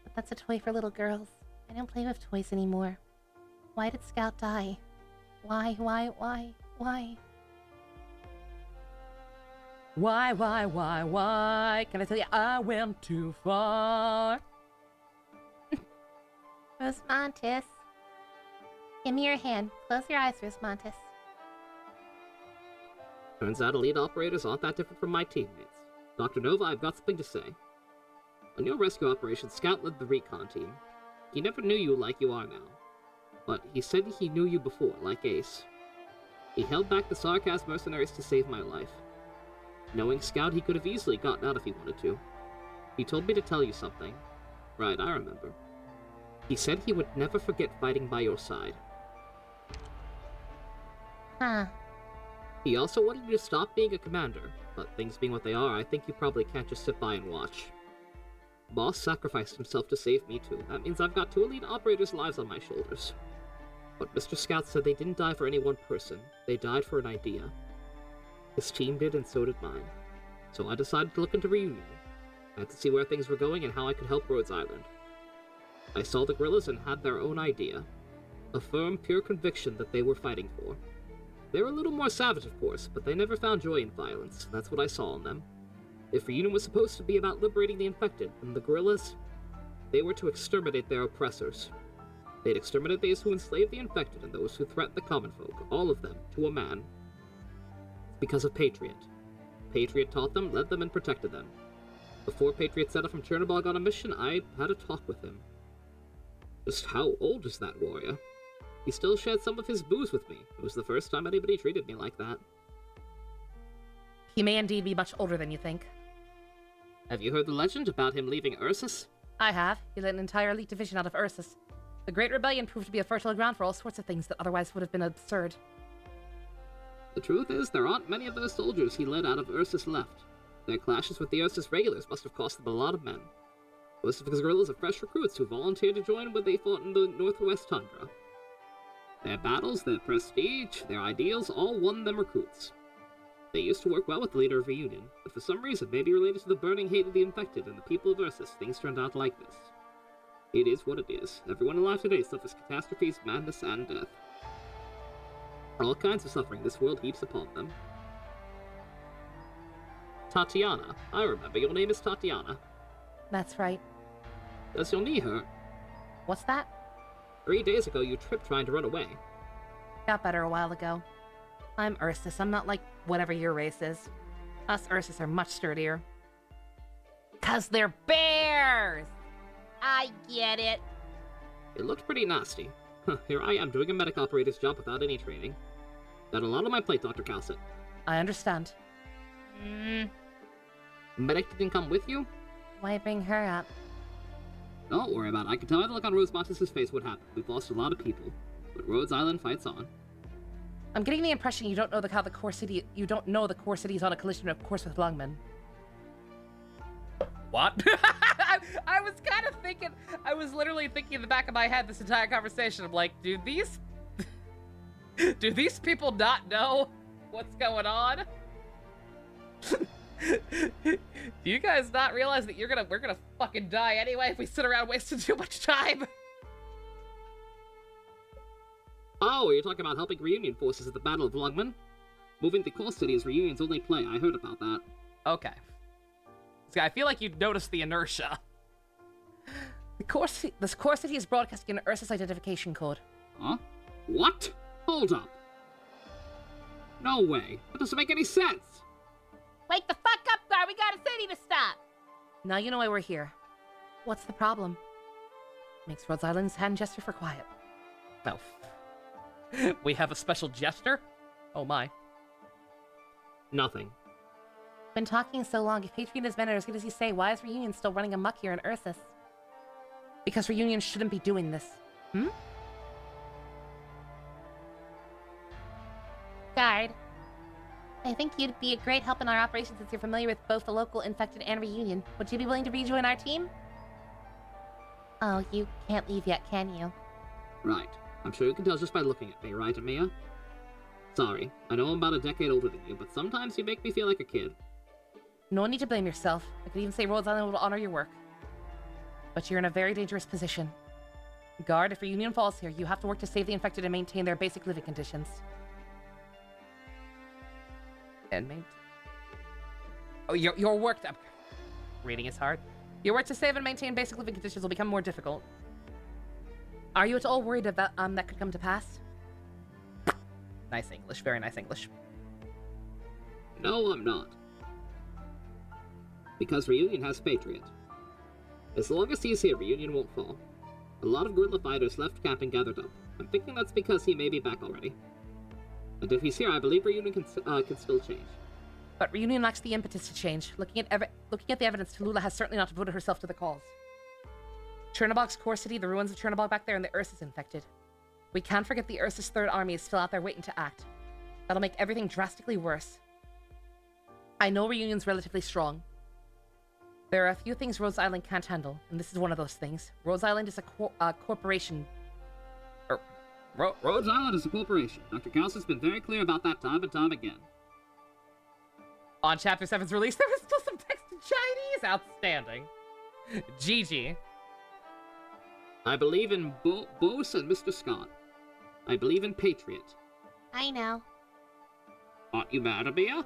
But that's a toy for little girls. I don't play with toys anymore. Why did Scout die? Why? Why? Can I tell you, I went too far. Rosemontis. Give me your hand. Close your eyes, Rosemontis. Turns out elite operators aren't that different from my teammates. Dr. Nova, I've got something to say. On your rescue operation, Scout led the recon team. He never knew you like you are now. But he said he knew you before, like Ace. He held back the Sarcasm mercenaries to save my life. Knowing Scout, he could have easily gotten out if he wanted to. He told me to tell you something. Right, I remember. He said he would never forget fighting by your side. Huh. He also wanted you to stop being a commander, but things being what they are, I think you probably can't just sit by and watch. Boss sacrificed himself to save me too. That means I've got 2 elite operators' lives on my shoulders. But Mr. Scout said they didn't die for any one person. They died for an idea. His team did, and so did mine. So I decided to look into Reunion. I had to see where things were going and how I could help Rhodes Island. I saw the guerrillas and had their own idea. A firm, pure conviction that they were fighting for. They were a little more savage, of course, but they never found joy in violence. That's what I saw in them. If Reunion was supposed to be about liberating the infected, then the guerrillas, they were to exterminate their oppressors. They'd exterminate those who enslaved the infected and those who threatened the common folk, all of them, to a man. Because of Patriot. Patriot taught them, led them, and protected them. Before Patriot set off from Chernobog on a mission, I had a talk with him. Just how old is that warrior? He still shared some of his booze with me. It was the first time anybody treated me like that. He may indeed be much older than you think. Have you heard the legend about him leaving Ursus? I have. He led an entire elite division out of Ursus. The Great Rebellion proved to be a fertile ground for all sorts of things that otherwise would have been absurd. The truth is, there aren't many of those soldiers he led out of Ursus left. Their clashes with the Ursus regulars must have cost them a lot of men. Most of his guerrillas are fresh recruits who volunteered to join when they fought in the Northwest Tundra. Their battles, their prestige, their ideals all won them recruits. They used to work well with the leader of Reunion, but for some reason, maybe related to the burning hate of the infected and the people of Ursus, things turned out like this. It is what it is. Everyone alive today suffers catastrophes, madness, and death. All kinds of suffering this world heaps upon them. Tatiana. I remember, your name is Tatiana. That's right. Does your knee hurt? What's that? 3 days ago, you tripped trying to run away. Got better a while ago. I'm Ursus. I'm not like whatever your race is. Us Ursus are much sturdier. 'Cause they're bears! I get it. It looked pretty nasty. Here I am doing a medic operator's job without any training. Got a lot on my plate, Dr. Calcett. I understand. Medic didn't come with you? Why bring her up? Don't worry about it. I can tell by the look on Rosemontis' face what happened. We've lost a lot of people. But Rhodes Island fights on. I'm getting the impression you don't know how the core city. You don't know the core city is on a collision course with Lungman. What? I was kind of thinking. I was literally thinking in the back of my head this entire conversation. I'm like, do these people not know what's going on? Do you guys not realize that we're gonna fucking die anyway if we sit around wasting too much time? Oh, you're talking about helping Reunion forces at the Battle of Lungman? Moving the core city is Reunion's only play. I heard about that. Okay. See, I feel like you'd notice the inertia. This core city is broadcasting an Ursus identification code. Huh? What? Hold up. No way. That doesn't make any sense. Wake the fuck up, guard. We got a city to stop. Now you know why we're here. What's the problem? Makes Rhodes Island's hand gesture for quiet. No. We have a special jester? Oh my. Nothing. Been talking so long, if Patreon has been as good as you say, why is Reunion still running amok here in Ursus? Because Reunion shouldn't be doing this. Hmm? Guard, I think you'd be a great help in our operations since you're familiar with both the local infected and Reunion. Would you be willing to rejoin our team? Oh, you can't leave yet, can you? Right. I'm sure you can tell just by looking at me, right, Amia? Sorry, I know I'm about a decade older than you, but sometimes you make me feel like a kid. No need to blame yourself. I could even say Rhodes Island will honor your work. But you're in a very dangerous position. Guard, if Reunion falls here, you have to work to save the infected and maintain their basic living conditions. And maintain... Oh, your work... Reading is hard. Your work to save and maintain basic living conditions will become more difficult. Are you at all worried about that could come to pass? Nice English, very nice English. No, I'm not. Because Reunion has Patriot. As long as he's here, Reunion won't fall. A lot of guerrilla fighters left camp and gathered up. I'm thinking that's because he may be back already. And if he's here, I believe Reunion can still change. But Reunion lacks the impetus to change. Looking at the evidence, Tallulah has certainly not devoted herself to the cause. Chernobog's core city, the ruins of Chernobog back there, and the Ursus infected. We can't forget the Ursus Third Army is still out there waiting to act. That'll make everything drastically worse. I know Reunion's relatively strong. There are a few things Rhodes Island can't handle, and this is one of those things. Rhodes Island is a corporation. Rhodes Island is a corporation. Dr. Gauss has been very clear about that time and time again. On Chapter 7's release, there was still some text in Chinese. Outstanding. GG. I believe in Bose and Mr. Scott. I believe in Patriot. I know. Aren't you mad, Amia?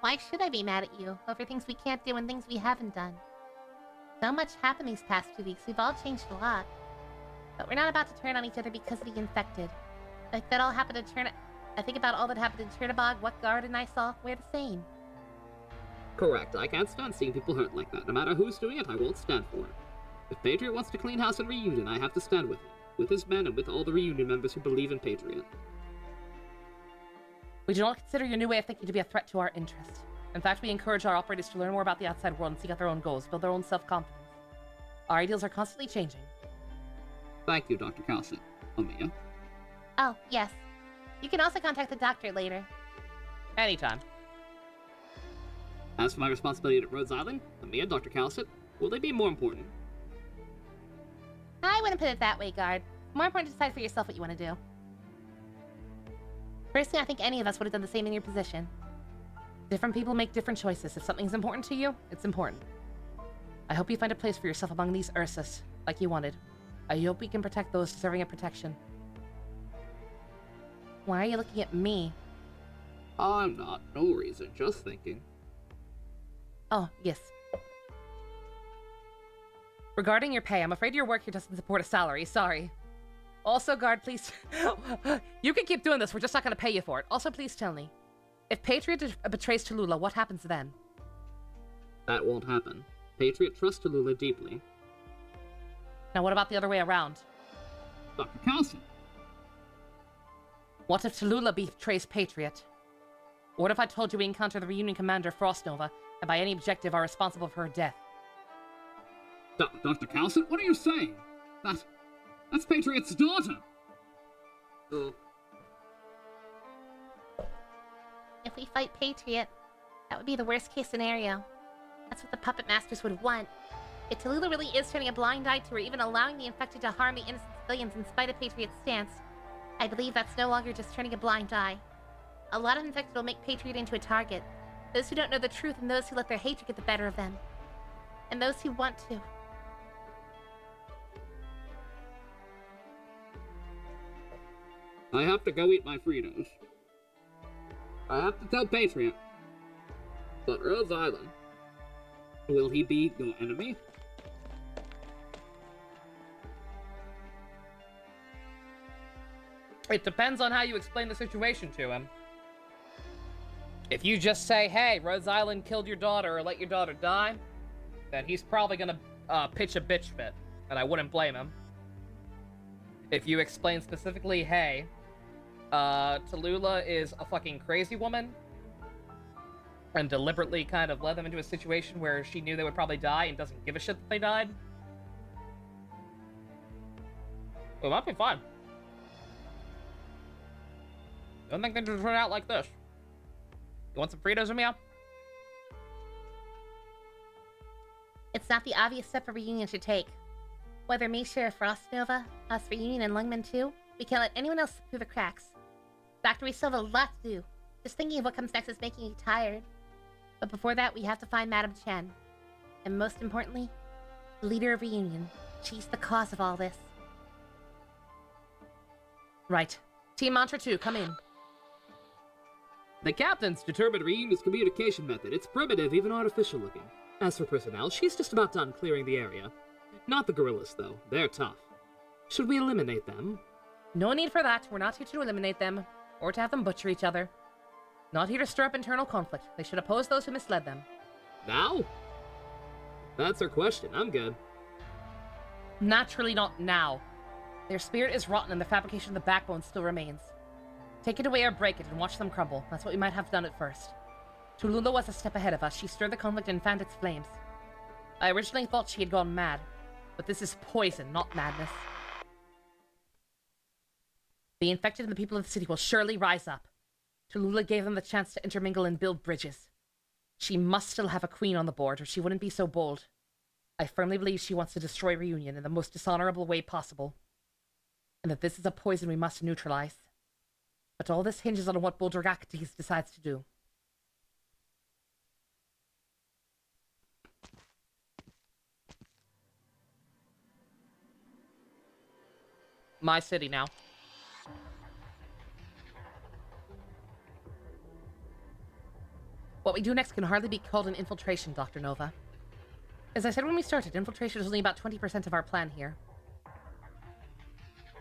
Why should I be mad at you over things we can't do and things we haven't done? So much happened these past 2 weeks. We've all changed a lot. But we're not about to turn on each other because of the infected. Like that all happened in I think about all that happened in Chernobog, what Guard and I saw, we're the same. Correct. I can't stand seeing people hurt like that. No matter who's doing it, I won't stand for it. If Patriot wants to clean house in Reunion, I have to stand with him. With his men and with all the Reunion members who believe in Patriot. We do not consider your new way of thinking to be a threat to our interest. In fact, we encourage our operators to learn more about the outside world and seek out their own goals, build their own self-confidence. Our ideals are constantly changing. Thank you, Dr. Carlson. Amia. Oh, yes. You can also contact the doctor later. Anytime. As for my responsibility at Rhodes Island, Amia and Dr. Calcit, will they be more important? I wouldn't put it that way, Guard. More important to decide for yourself what you want to do. Personally, I think any of us would have done the same in your position. Different people make different choices. If something's important to you, it's important. I hope you find a place for yourself among these Ursus, like you wanted. I hope we can protect those deserving of protection. Why are you looking at me? I'm not. No reason. Just thinking. Oh, yes. Regarding your pay, I'm afraid your work here doesn't support a salary. Sorry. Also, Guard, please... You can keep doing this. We're just not going to pay you for it. Also, please tell me. If Patriot betrays Tallulah, what happens then? That won't happen. Patriot trusts Tallulah deeply. Now, what about the other way around? Dr. Carlson. What if Tallulah betrays Patriot? What if I told you we encounter the Reunion Commander Frostnova, and by any objective are responsible for her death? Dr. Carlson, what are you saying? That's Patriot's daughter! if we fight Patriot? That would be the worst case scenario. That's what the puppet masters would want. If Tallulah really is turning a blind eye to or even allowing the infected to harm the innocent civilians in spite of Patriot's stance, I believe that's no longer just turning a blind eye. A lot of infected will make Patriot into a target. Those who don't know the truth and those who let their hatred get the better of them. And those who want to. I have to go eat my Fritos. I have to tell Patriot. But Rose Island, will he be your enemy? It depends on how you explain the situation to him. If you just say, hey, Rose Island killed your daughter or let your daughter die, then he's probably gonna pitch a bitch fit, and I wouldn't blame him. If you explain specifically, hey, Tallulah is a fucking crazy woman, and deliberately kind of led them into a situation where she knew they would probably die and doesn't give a shit that they died, it might be fine. Don't think things would turn out like this. You want some Fritos, Mia? It's not the obvious step a reunion should take. Whether Misha or Frostnova, us Reunion and Lungman too, we can't let anyone else slip through the cracks. Doctor, we still have a lot to do. Just thinking of what comes next is making me tired. But before that, we have to find Madame Chen. And most importantly, the leader of Reunion. She's the cause of all this. Right. Team Mantra 2, come in. The captain's determined Reunion's communication method. It's primitive, even artificial looking. As for personnel, she's just about done clearing the area. Not the gorillas, though. They're tough. Should we eliminate them? No need for that. We're not here to eliminate them, or to have them butcher each other. Not here to stir up internal conflict. They should oppose those who misled them. Now? That's her question. I'm good. Naturally not now. Their spirit is rotten and the fabrication of the backbone still remains. Take it away or break it and watch them crumble. That's what we might have done at first. Tallulah was a step ahead of us. She stirred the conflict and fanned its flames. I originally thought she had gone mad, but this is poison, not madness. The infected and the people of the city will surely rise up. Tallulah gave them the chance to intermingle and build bridges. She must still have a queen on the board, or she wouldn't be so bold. I firmly believe she wants to destroy Reunion in the most dishonorable way possible, and that this is a poison we must neutralize. But all this hinges on what Buldragaktis decides to do. My city now. What we do next can hardly be called an infiltration, Dr. Nova. As I said when we started, infiltration is only about 20% of our plan here.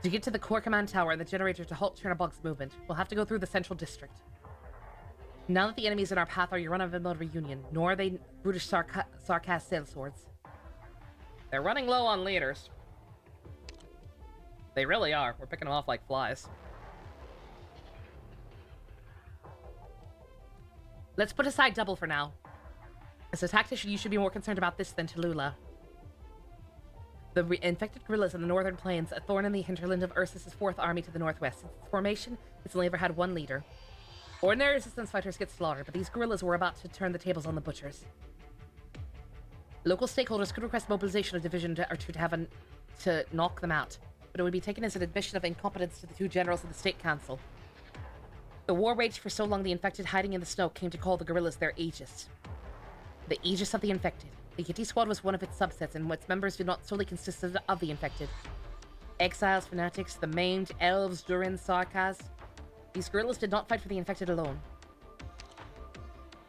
To get to the core command tower and the generator to halt Chernobog's movement, we'll have to go through the central district. Now that the enemies in our path are your run-of-the-mill Reunion, nor are they brutish Sarkaz sail swords. They're running low on leaders. They really are. We're picking them off like flies. Let's put aside Double for now. As a tactician, you should be more concerned about this than Tallulah. The infected gorillas in the northern plains, a thorn in the hinterland of Ursus' 4th army to the northwest. Since its formation, it's only ever had one leader. Ordinary resistance fighters get slaughtered, but these guerrillas were about to turn the tables on the butchers. Local stakeholders could request mobilization of division to knock them out, but it would be taken as an admission of incompetence to the two generals of the state council. The war raged for so long the infected hiding in the snow came to call the guerrillas their Aegis. The Aegis of the infected. The Yeti Squad was one of its subsets, and its members did not solely consist of the infected. Exiles, fanatics, the maimed, elves, Durin, Sarkaz. These guerrillas did not fight for the infected alone.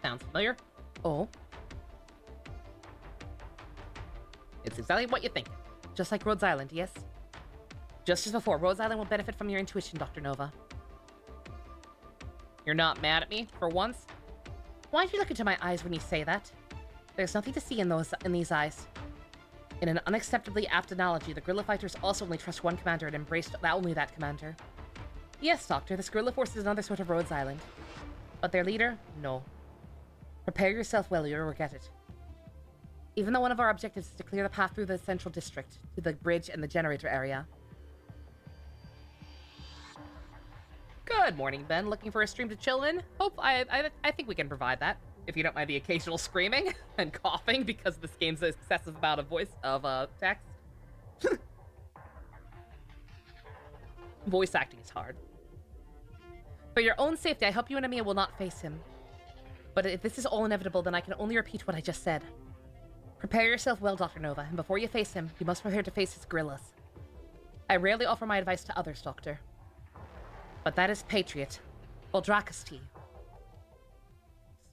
Sounds familiar? Oh? It's exactly what you think. Just like Rhodes Island, yes? Just as before, Rhodes Island will benefit from your intuition, Dr. Nova. You're not mad at me, for once? Why do you look into my eyes when you say that? There's nothing to see in these eyes. In an unacceptably apt analogy, the guerrilla fighters also only trust one commander and embraced only that commander. Yes, Doctor, this guerrilla force is another sort of Rhodes Island. But their leader? No. Prepare yourself well, you'll regret it. Even though one of our objectives is to clear the path through the central district, to the bridge and the generator area. Good! Good morning, Ben. Looking for a stream to chill in? I think we can provide that. If you don't mind the occasional screaming and coughing because this game's an excessive amount of text. Voice acting is hard. For your own safety, I hope you and Amiya will not face him. But if this is all inevitable, then I can only repeat what I just said. Prepare yourself well, Dr. Nova, and before you face him, you must prepare to face his gorillas. I rarely offer my advice to others, Doctor. But that is Patriot. Voldracus.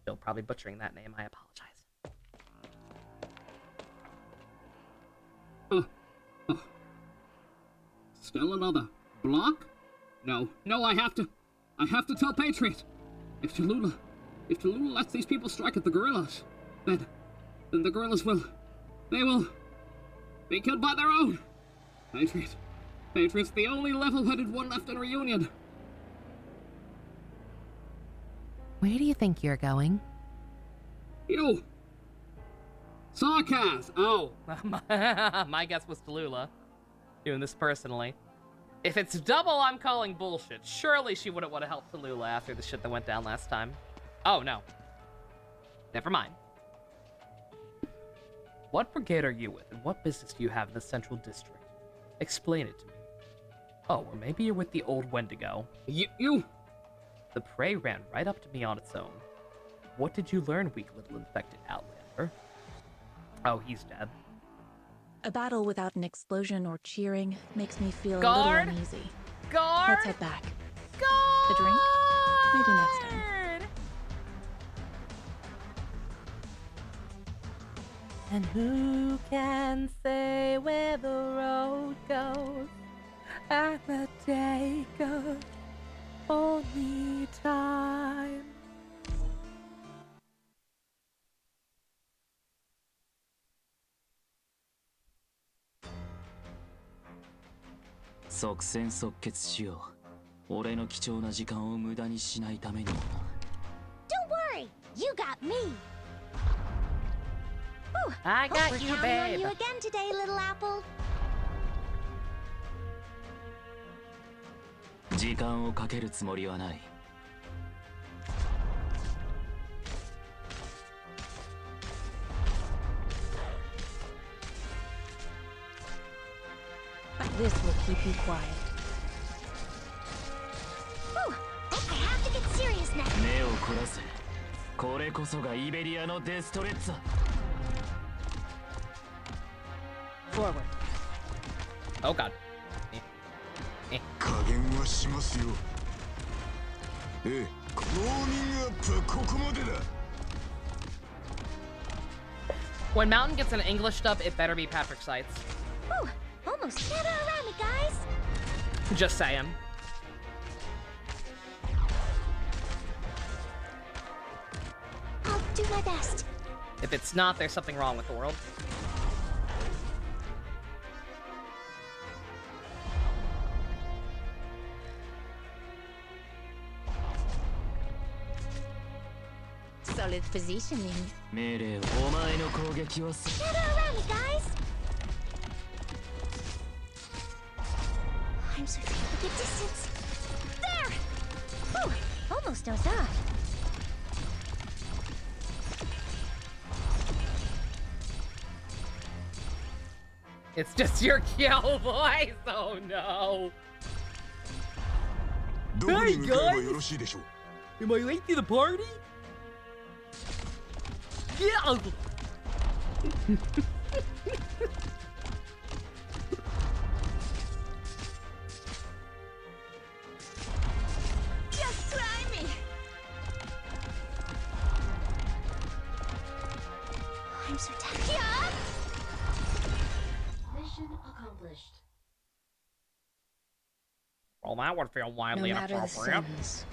Still probably butchering that name, I apologize. Still another block? No, I have to tell Patriot. If Tallulah lets these people strike at the gorillas, then the gorillas will be killed by their own. Patriot's the only level-headed one left in Reunion. Where do you think you're going? You! Sarkaz! Oh, my guess was Tallulah. Doing this personally. If it's double, I'm calling bullshit. Surely she wouldn't want to help Tallulah after the shit that went down last time. Oh, no. Never mind. What brigade are you with, and what business do you have in the Central District? Explain it to me. Oh, or maybe you're with the old Wendigo. You... The prey ran right up to me on its own. What did you learn, weak little infected Outlander? Oh, he's dead. A battle without an explosion or cheering makes me feel Guard? a little uneasy. Guard! Let's head back. Guard! A drink? Maybe next time. And who can say where the road goes and the day goes? Only time.即戦即決しよう。俺の貴重な時間を無駄にしないためにもな。Don't worry, you got me. Ooh, I got hope we're you, counting on babe. you again today, little apple. 時間をかけるつもりはない。This will keep you quiet. Ooh, I have to get serious now. 目を凝らせ。これこそがイベリアのデストレッツァ。Forward. Oh god. 加減はしますよ。ウォーミングアップはここまでだ。When Mountain gets an English dub, it better be Patrick Seitz. Ooh, almost gather around me, guys. Just saying. I'll do my best. If it's not, there's something wrong with the world. Solid positioning. 命令を。お前の攻撃はす。 Gather around me, guys. I'm so trying to get distance. There! Whew, almost dozed off. It's just your kill voice. Oh no. どこに向かえばよろしいでしょう。 Am I late to the party? Yeah. Just try me. I'm so tired. Yeah. Mission accomplished. Well, that would feel No wildly matter the inappropriate. sins,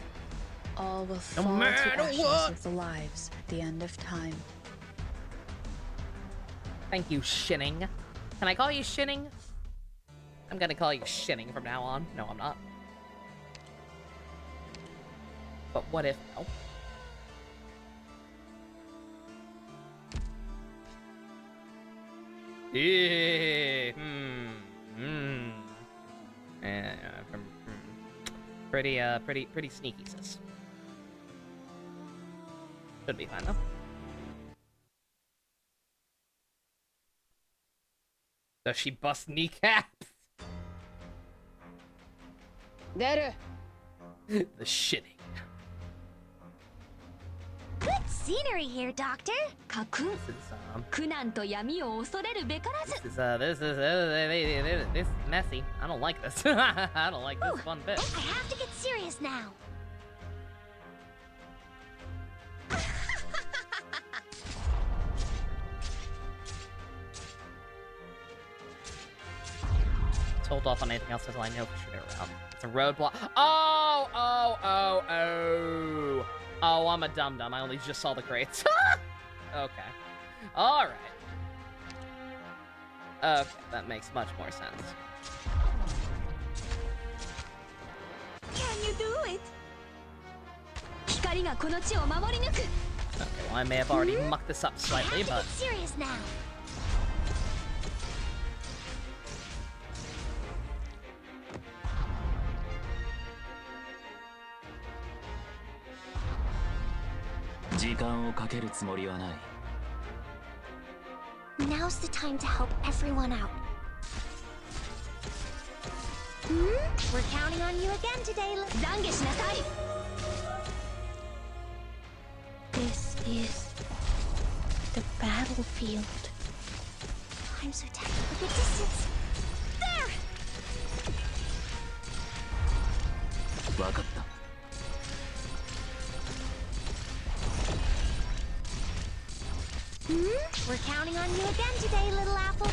all will No fall to matter ashes what. of the lives at the end of time. Thank you, Shinning. Can I call you Shinning? I'm gonna call you Shinning from now on. No, I'm not. But what if... Oh. Pretty sneaky, sis. Should be fine, though. Does she bust kneecaps? There. The shitting. Good scenery here, Doctor. Kakun. This is messy. I don't like this. I don't like this one bit. I have to get serious now. Hold off on anything else until I know for sure they're around. It's a roadblock. Oh! Oh, I'm a dum-dum. I only just saw the crates. Okay. Alright. Okay, that makes much more sense. Can you do it? Okay, well, I may have already mucked this up slightly, but... Get serious now. Now's the time to help everyone out. We're counting on you again today. This is the battlefield. I'm so tired. Look at distance. There! We're counting on you again today, little apple.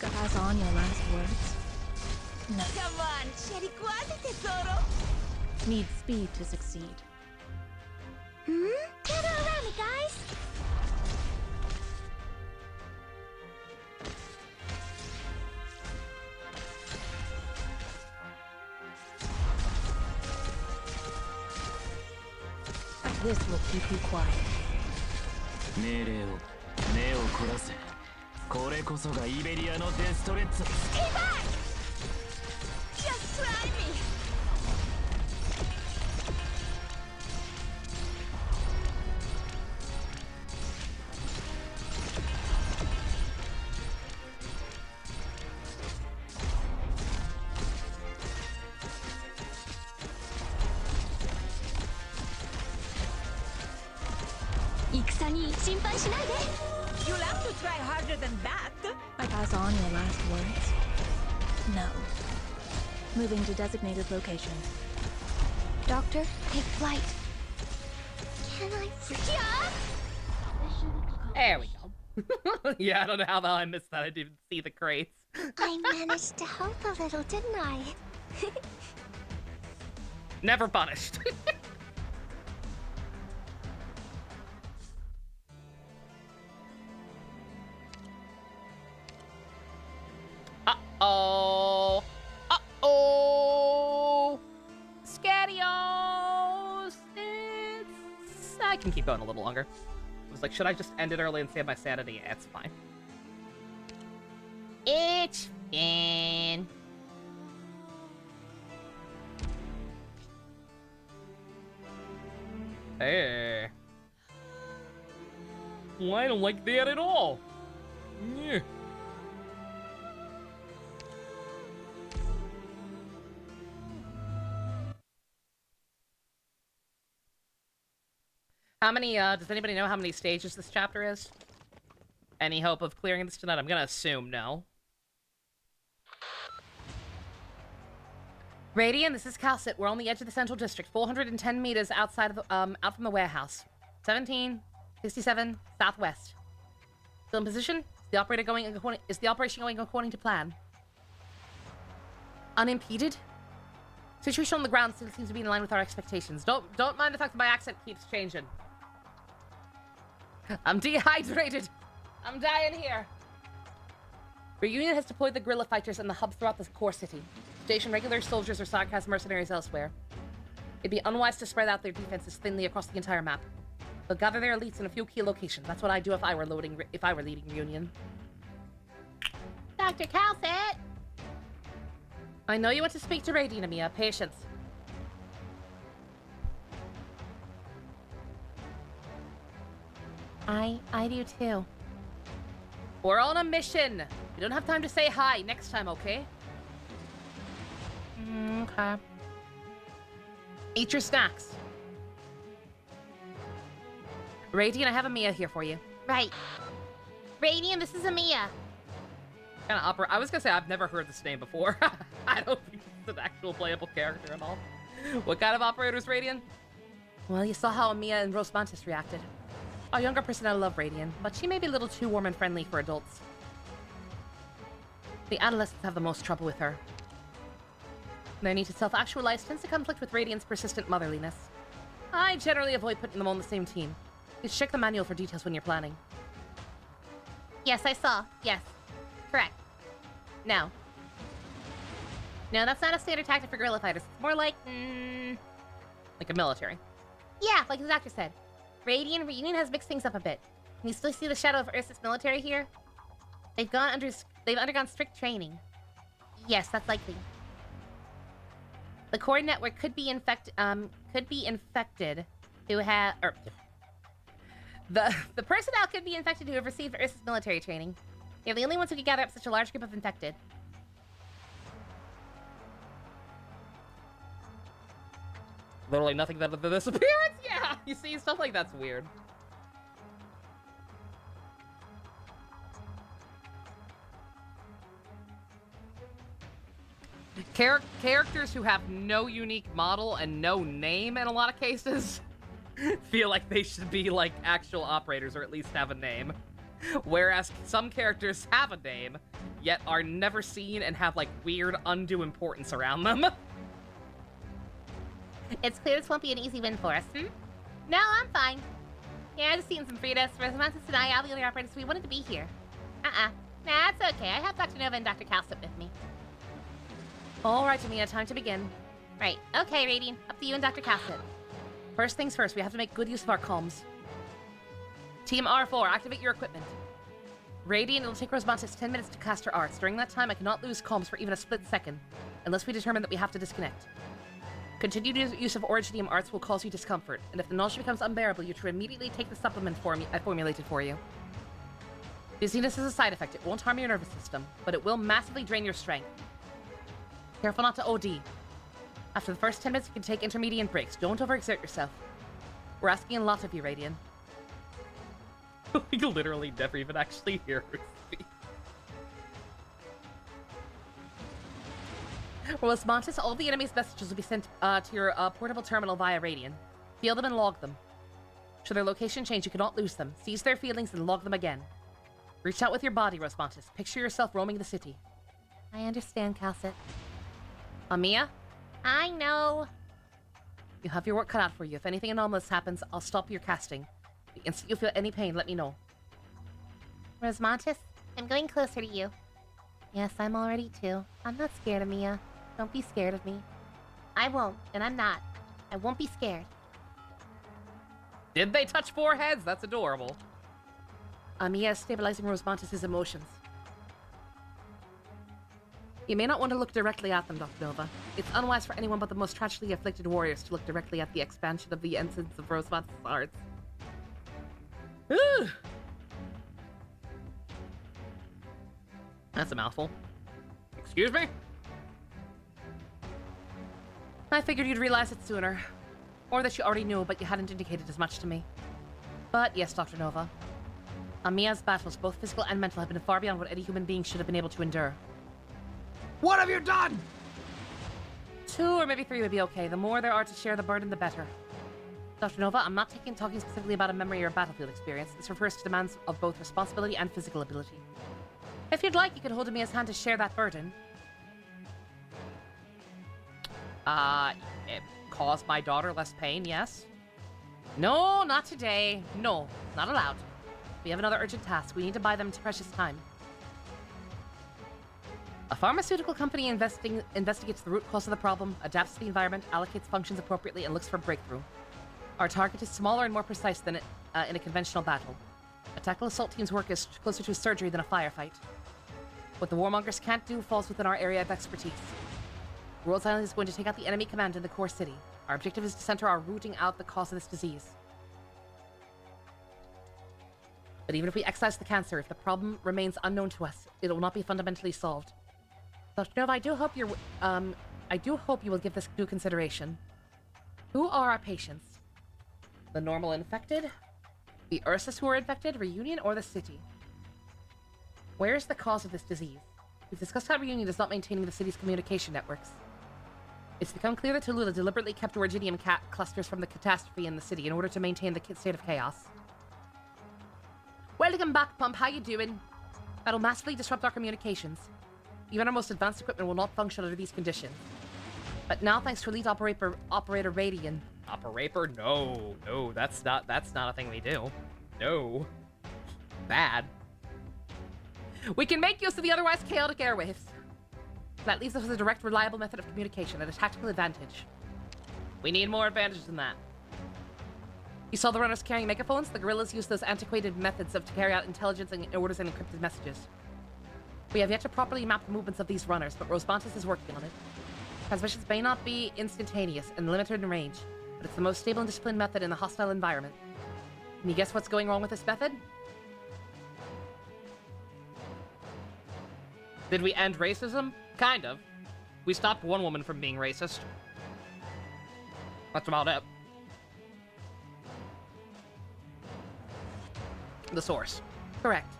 Guys, on your last words? No. Come on, Sherikuaze tesoro. Need speed to succeed. Gather around me, guys. This will keep you quiet. Stay back! Just try me. You'll have to try harder than that. I pass on your last words? No. Moving to designated location. Doctor, take flight. Can I There we go. Yeah, I don't know how the hell I missed that. I didn't even see the crates. I managed to help a little, didn't I? Never punished. Uh-oh. Uh-oh. Scadios. I can keep going a little longer. I was like, should I just end it early and save my sanity? Yeah, it's fine. It's fine. Hey. Well, I don't like that at all. Yeah. How many, does anybody know how many stages this chapter is? Any hope of clearing this tonight? I'm gonna assume no. Radian, this is Calcit. We're on the edge of the Central District, 410 meters outside of the, out from the warehouse. 1767 southwest. Still in position? Is the operation going according to plan? Unimpeded? Situation on the ground still seems to be in line with our expectations. Don't mind the fact that my accent keeps changing. I'm dehydrated. I'm dying here. Reunion has deployed the guerrilla fighters in the hub throughout the core city. Station regular soldiers or sarcasm mercenaries elsewhere. It'd be unwise to spread out their defenses thinly across the entire map. They'll gather their elites in a few key locations. That's what I'd do if I were leading Reunion. Dr. Calcet! I know you want to speak to Radiant, Mia. Patience. I do too. We're on a mission. We don't have time to say hi. Next time, okay? Okay. Eat your snacks. Radiant, I have a Mia here for you. Right. Radiant, this is Amia. Kind of opera. I was gonna say I've never heard this name before. I don't think it's an actual playable character at all. What kind of operators, Radiant? Well, you saw how Amia and Rose Mantis reacted. Our younger personnel love Radiant, but she may be a little too warm and friendly for adults. The adolescents have the most trouble with her. Their need to self-actualize tends to conflict with Radiant's persistent motherliness. I generally avoid putting them on the same team. Please check the manual for details when you're planning. Yes, I saw. Yes. Correct. No. No, that's not a standard tactic for guerrilla fighters. It's more like, Like a military. yeah, like the doctor said. Radiant Reunion has mixed things up a bit. Can you still see the shadow of Ursus military here? They've undergone strict training. Yes, that's likely. The core network could be infected who have, or the personnel could be infected who have received Ursus military training. They're the only ones who can gather up such a large group of infected. Literally nothing better than this appearance? Yeah! You see, stuff like that's weird. Characters who have no unique model and no name in a lot of cases feel like they should be like actual operators or at least have a name. Whereas some characters have a name, yet are never seen and have like weird undue importance around them. It's clear this won't be an easy win for us, No, I'm fine. Yeah, I just seen some Fridas. Resonances and I, all the other operators, we wanted to be here. Nah, it's okay. I have Dr. Nova and Dr. Calcip with me. All right, Amia, time to begin. Right. Okay, Radiant. Up to you and Dr. Calcip. First things first, we have to make good use of our comms. Team R4, activate your equipment. Radiant, it'll take Rose Mantis 10 minutes to cast her arts. During that time, I cannot lose comms for even a split second, unless we determine that we have to disconnect. Continued use of Originium arts will cause you discomfort, and if the nausea becomes unbearable, you should immediately take the supplement I formulated for you. Dizziness is a side effect. It won't harm your nervous system, but it will massively drain your strength. Careful not to OD. After the first 10 minutes, you can take intermediate breaks. Don't overexert yourself. We're asking a lot of you, Radiant. We literally never even actually hear her speak. Rose Mantis, all the enemy's messages will be sent to your portable terminal via Radiant. Feel them and log them. Should their location change, you cannot lose them. Seize their feelings and log them again. Reach out with your body, Rose Mantis. Picture yourself roaming the city. I understand, Calcit. Amia? I know. You have your work cut out for you. If anything anomalous happens, I'll stop your casting. The instant you feel any pain, let me know. Rose Mantis, I'm going closer to you. Yes, I'm already too. I'm not scared of Mia. Don't be scared of me. I won't, and I'm not. I won't be scared. Did they touch foreheads? That's adorable. Mia is stabilizing Rose Mantis' emotions. You may not want to look directly at them, Dr. Nova. It's unwise for anyone but the most tragically afflicted warriors to look directly at the expansion of the essence of Rose Mantis' arts. Ooh. That's a mouthful. Excuse me? I figured you'd realize it sooner. Or that you already knew, but you hadn't indicated as much to me. But yes, Dr. Nova. Amia's battles, both physical and mental, have been far beyond what any human being should have been able to endure. What have you done? 2 or maybe 3 would be okay. The more there are to share the burden, the better. Dr. Nova, I'm not talking specifically about a memory or battlefield experience. This refers to demands of both responsibility and physical ability. If you'd like, you could hold Amia's hand to share that burden. It caused my daughter less pain, yes? No, not today. No, not allowed. We have another urgent task. We need to buy them precious time. A pharmaceutical company investigates the root cause of the problem, adapts to the environment, allocates functions appropriately, and looks for breakthrough. Our target is smaller and more precise than in a conventional battle. A tactical assault team's work is closer to a surgery than a firefight. What the warmongers can't do falls within our area of expertise. Rhodes Island is going to take out the enemy command in the core city. Our objective is to center our rooting out the cause of this disease. But even if we excise the cancer, if the problem remains unknown to us, it will not be fundamentally solved. Dr. Nova, I do hope you will give this due consideration. Who are our patients? The normal infected? The Ursus who are infected? Reunion? Or the city? Where is the cause of this disease? We've discussed how Reunion is not maintaining the city's communication networks. It's become clear that Tallulah deliberately kept originium clusters from the catastrophe in the city in order to maintain the state of chaos. Welcome back, Pump. How you doing? That'll massively disrupt our communications. Even our most advanced equipment will not function under these conditions. But now, thanks to elite operator Radian. Operator? No, that's not a thing we do. No. Bad. We can make use of the otherwise chaotic airwaves. That leaves us with a direct, reliable method of communication at a tactical advantage. We need more advantage than that. You saw the runners carrying megaphones? The guerrillas use those antiquated methods to carry out intelligence and orders and encrypted messages. We have yet to properly map the movements of these runners, but Rosemontis is working on it. Transmissions may not be instantaneous and limited in range, but it's the most stable and disciplined method in a hostile environment. Can you guess what's going wrong with this method? Did we end racism? Kind of. We stopped one woman from being racist. That's about it. The source. Correct.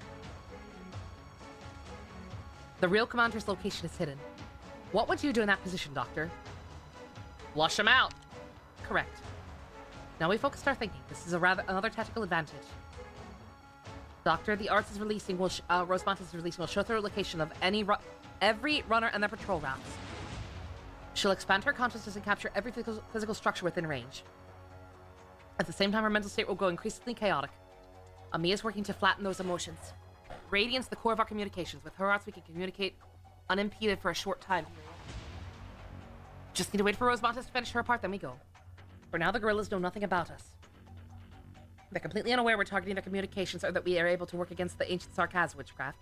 The real commander's location is hidden. What would you do in that position, Doctor? Flush him out. Correct. Now we focused our thinking. This is another tactical advantage. Doctor, the arts is releasing, Rosemontis is releasing, will show the location of every runner and their patrol routes. She'll expand her consciousness and capture every physical structure within range. At the same time, her mental state will go increasingly chaotic. Amiya's working to flatten those emotions. Radiant's the core of our communications. With her arts, we can communicate unimpeded for a short time. Just need to wait for Rosemontis to finish her part, then we go. For now, the guerrillas know nothing about us. They're completely unaware we're targeting their communications or that we are able to work against the ancient Sarkaz witchcraft.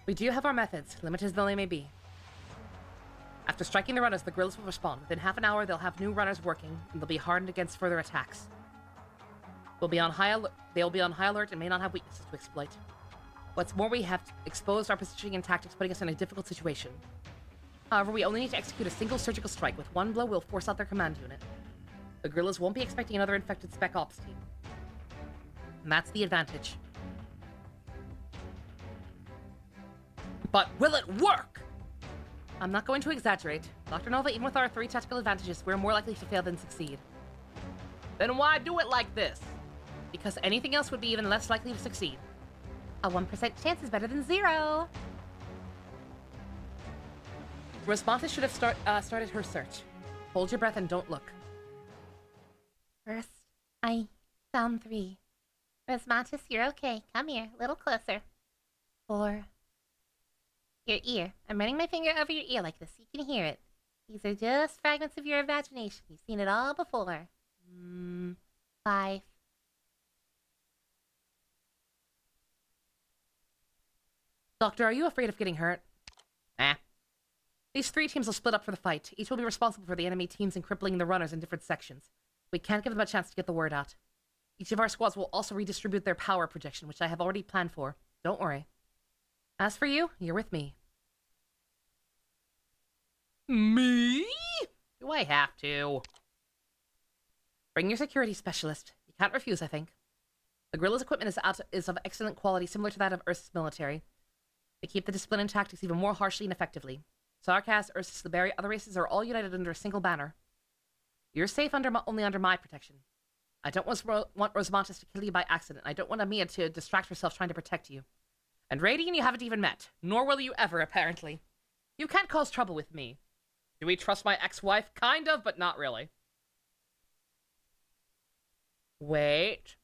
We do have our methods, limited though they may be. After striking the runners, the guerrillas will respond. Within half an hour, they'll have new runners working, and they'll be hardened against further attacks. They'll be on high alert and may not have weaknesses to exploit. What's more, we have exposed our positioning and tactics, putting us in a difficult situation. However, we only need to execute a single surgical strike. With one blow, we'll force out their command unit. The guerrillas won't be expecting another infected spec ops team. And that's the advantage. But will it work? I'm not going to exaggerate. Dr. Nova, even with our 3 tactical advantages, we're more likely to fail than succeed. Then why do it like this? Because anything else would be even less likely to succeed. A 1% chance is better than 0. Rosemontis should have started her search. Hold your breath and don't look. First, I found 3. Rosemontis, you're okay. Come here, a little closer. 4. Your ear. I'm running my finger over your ear like this so you can hear it. These are just fragments of your imagination. You've seen it all before. 5. Doctor, are you afraid of getting hurt? These 3 teams will split up for the fight. Each will be responsible for the enemy teams and crippling the runners in different sections. We can't give them a chance to get the word out. Each of our squads will also redistribute their power projection, which I have already planned for. Don't worry. As for you, you're with me. Me? Do I have to? Bring your security specialist. You can't refuse, I think. The guerrillas' equipment is of excellent quality, similar to that of Ursus military. They keep the discipline and tactics even more harshly and effectively. Sarkaz, Ursus, Liberi, other races are all united under a single banner. You're safe only under my protection. I don't want Rosemontis to kill you by accident. I don't want Amiya to distract herself trying to protect you. And Radian you haven't even met. Nor will you ever, apparently. You can't cause trouble with me. Do we trust my ex-wife? Kind of, but not really. Wait.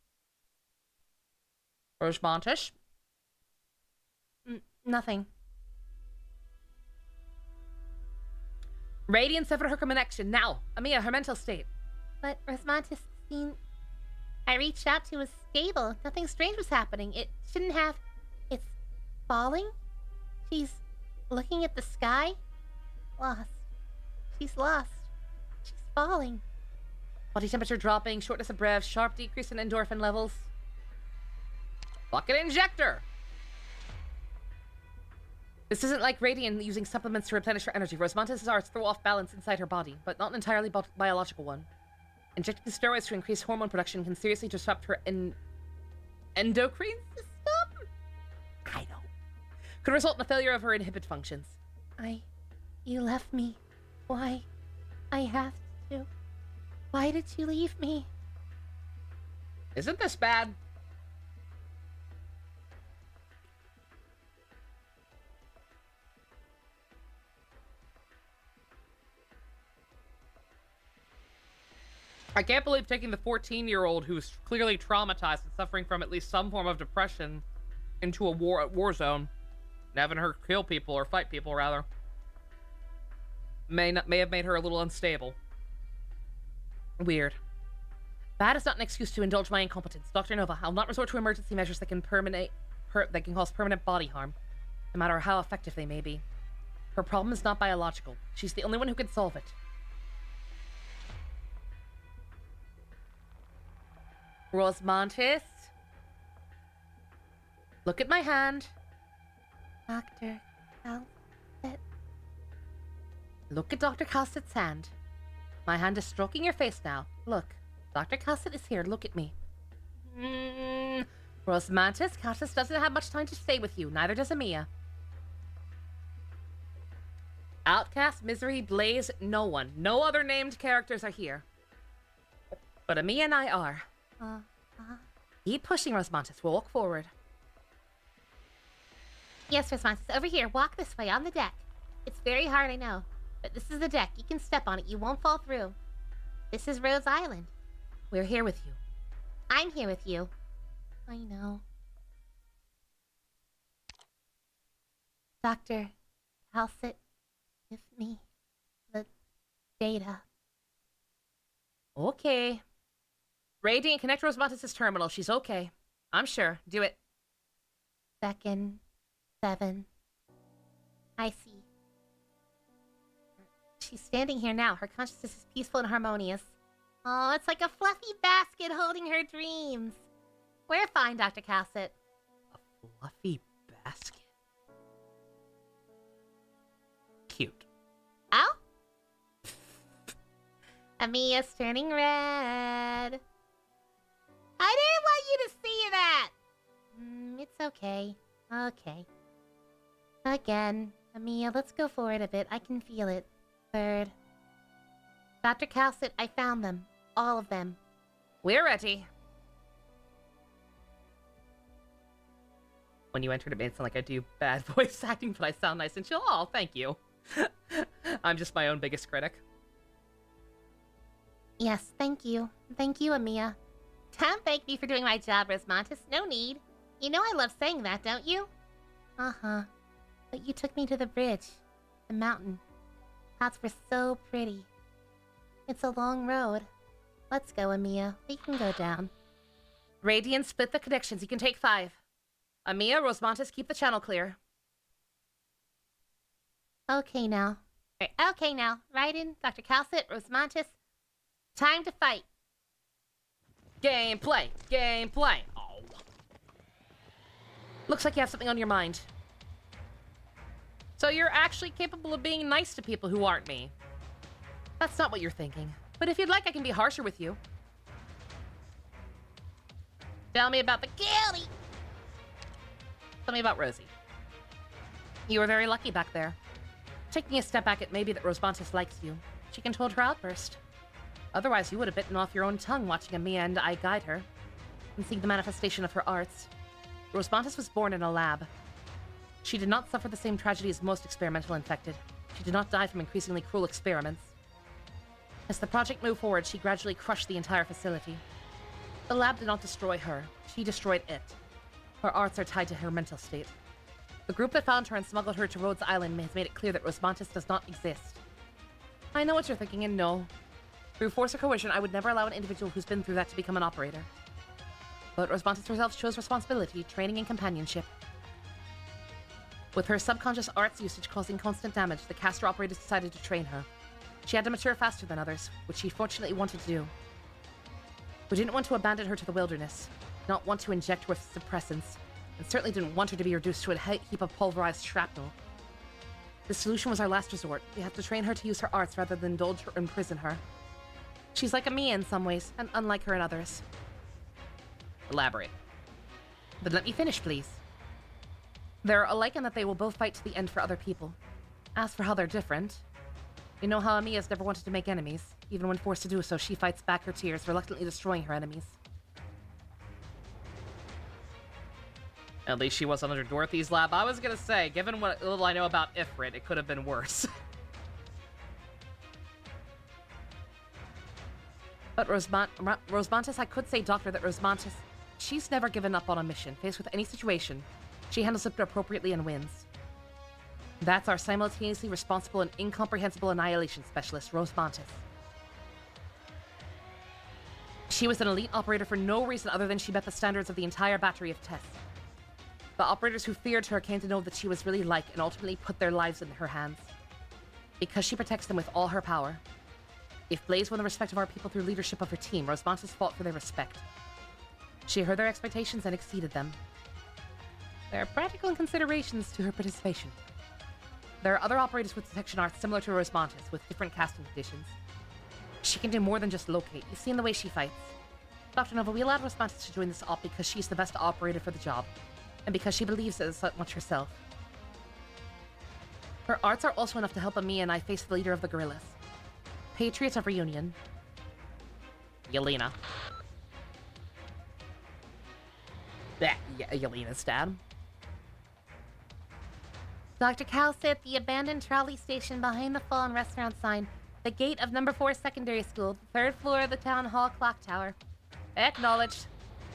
Rosemontis? Nothing. Radian severed her connection. Now, Amiya, her mental state. But Rosmantis seen... I reached out to his stable. Nothing strange was happening. It shouldn't have... It's falling? She's looking at the sky? Lost. She's lost. She's falling. Body temperature dropping, shortness of breath, sharp decrease in endorphin levels. Bucket injector! This isn't like Radiant using supplements to replenish her energy. Rosmantis' arts throw off balance inside her body, but not an entirely biological one. Injecting steroids to increase hormone production can seriously disrupt her endocrine system? I know. Could result in a failure of her inhibit functions. You left me. Why? I have to. Why did you leave me? Isn't this bad? I can't believe taking the 14-year-old who's clearly traumatized and suffering from at least some form of depression into a war zone and having her kill people, or fight people rather, may have made her a little unstable. Weird. That is not an excuse to indulge my incompetence. Dr. Nova, I'll not resort to emergency measures that can cause permanent body harm, no matter how effective they may be. Her problem is not biological. She's the only one who can solve it. Rosmantis? Look at my hand. Dr. Calcet. Look at Dr. Calcet's hand. My hand is stroking your face now. Look. Dr. Calcet is here. Look at me. Rosmantis, Calcet doesn't have much time to stay with you. Neither does Amiya. Outcast, Misery, Blaze, no one. No other named characters are here. But Amiya and I are. Keep pushing, Rosmantis. We'll walk forward. Yes, Rosmantis. Over here. Walk this way, on the deck. It's very hard, I know. But this is the deck. You can step on it. You won't fall through. This is Rose Island. We're here with you. I'm here with you. I know. Dr. Calcet, give me the data. Okay. Radiant, connect Rosmantis' terminal. She's okay. I'm sure. Do it. Second 7. I see. She's standing here now. Her consciousness is peaceful and harmonious. Oh, it's like a fluffy basket holding her dreams. We're fine, Dr. Calcet. A fluffy basket. Cute. Ow? Amiya's turning red. I didn't want you to see that! It's okay. Okay. Again. Amiya, let's go forward a bit. I can feel it. Third. Dr. Calcet, I found them. All of them. We're ready. When you entered, it made it sound like I do bad voice acting, but I sound nice and chill. Oh, thank you. I'm just my own biggest critic. Yes, thank you. Thank you, Amiya. Don't thank me for doing my job, Rosmantis. No need. You know I love saying that, don't you? Uh-huh. But you took me to the bridge. The mountain. Paths were so pretty. It's a long road. Let's go, Amiya. We can go down. Radiant, split the connections. You can take 5. Amiya, Rosmantis, keep the channel clear. Okay now. Okay now. Raiden, Dr. Calcet, Rosmantis. Time to fight. Gameplay. Gameplay. Oh. Looks like you have something on your mind. So you're actually capable of being nice to people who aren't me. That's not what you're thinking. But if you'd like, I can be harsher with you. Tell me about the kitty. Tell me about Rosie. You were very lucky back there. Taking a step back, it may be that Rosmantis likes you. She controlled her outburst. Otherwise, you would have bitten off your own tongue watching Amiya and I guide her, and seeing the manifestation of her arts. Rosmantis was born in a lab. She did not suffer the same tragedy as most experimental infected. She did not die from increasingly cruel experiments. As the project moved forward, she gradually crushed the entire facility. The lab did not destroy her. She destroyed it. Her arts are tied to her mental state. The group that found her and smuggled her to Rhodes Island has made it clear that Rosmantis does not exist. I know what you're thinking, and no. Through force or coercion, I would never allow an individual who's been through that to become an operator. But Rosmantis herself chose responsibility, training, and companionship. With her subconscious arts usage causing constant damage, the caster operators decided to train her. She had to mature faster than others, which she fortunately wanted to do. We didn't want to abandon her to the wilderness, not want to inject her with suppressants, and certainly didn't want her to be reduced to a heap of pulverized shrapnel. The solution was our last resort. We had to train her to use her arts rather than indulge or imprison her. She's like a Mia in some ways, and unlike her in others. Elaborate. But let me finish, please. They're alike in that they will both fight to the end for other people. As for how they're different, you know how Amiya's never wanted to make enemies. Even when forced to do so, she fights back her tears, reluctantly destroying her enemies. At least she wasn't under Dorothy's lab. I was gonna say, given what little I know about Ifrit, it could have been worse. But Rosmantis, I could say, Doctor, that Rosmantis, she's never given up on a mission. Faced with any situation, she handles it appropriately and wins. That's our simultaneously responsible and incomprehensible annihilation specialist, Rosmantis. She was an elite operator for no reason other than she met the standards of the entire battery of tests. The operators who feared her came to know that she was really like and ultimately put their lives in her hands. Because she protects them with all her power. If Blaze won the respect of our people through leadership of her team, Rosmantis fought for their respect. She heard their expectations and exceeded them. There are practical considerations to her participation. There are other operators with detection arts similar to Rosmantis, with different casting conditions. She can do more than just locate. You've seen the way she fights. Dr. Nova, we allowed Rosmantis to join this op because she's the best operator for the job, and because she believes it so much herself. Her arts are also enough to help Amiya and I face the leader of the guerrillas. Patriots of Reunion. Yelena. Yelena's dad. Dr. Cal said the abandoned trolley station behind the fallen restaurant sign, the gate of number 4 secondary school, the 3rd floor of the town hall clock tower. Acknowledged.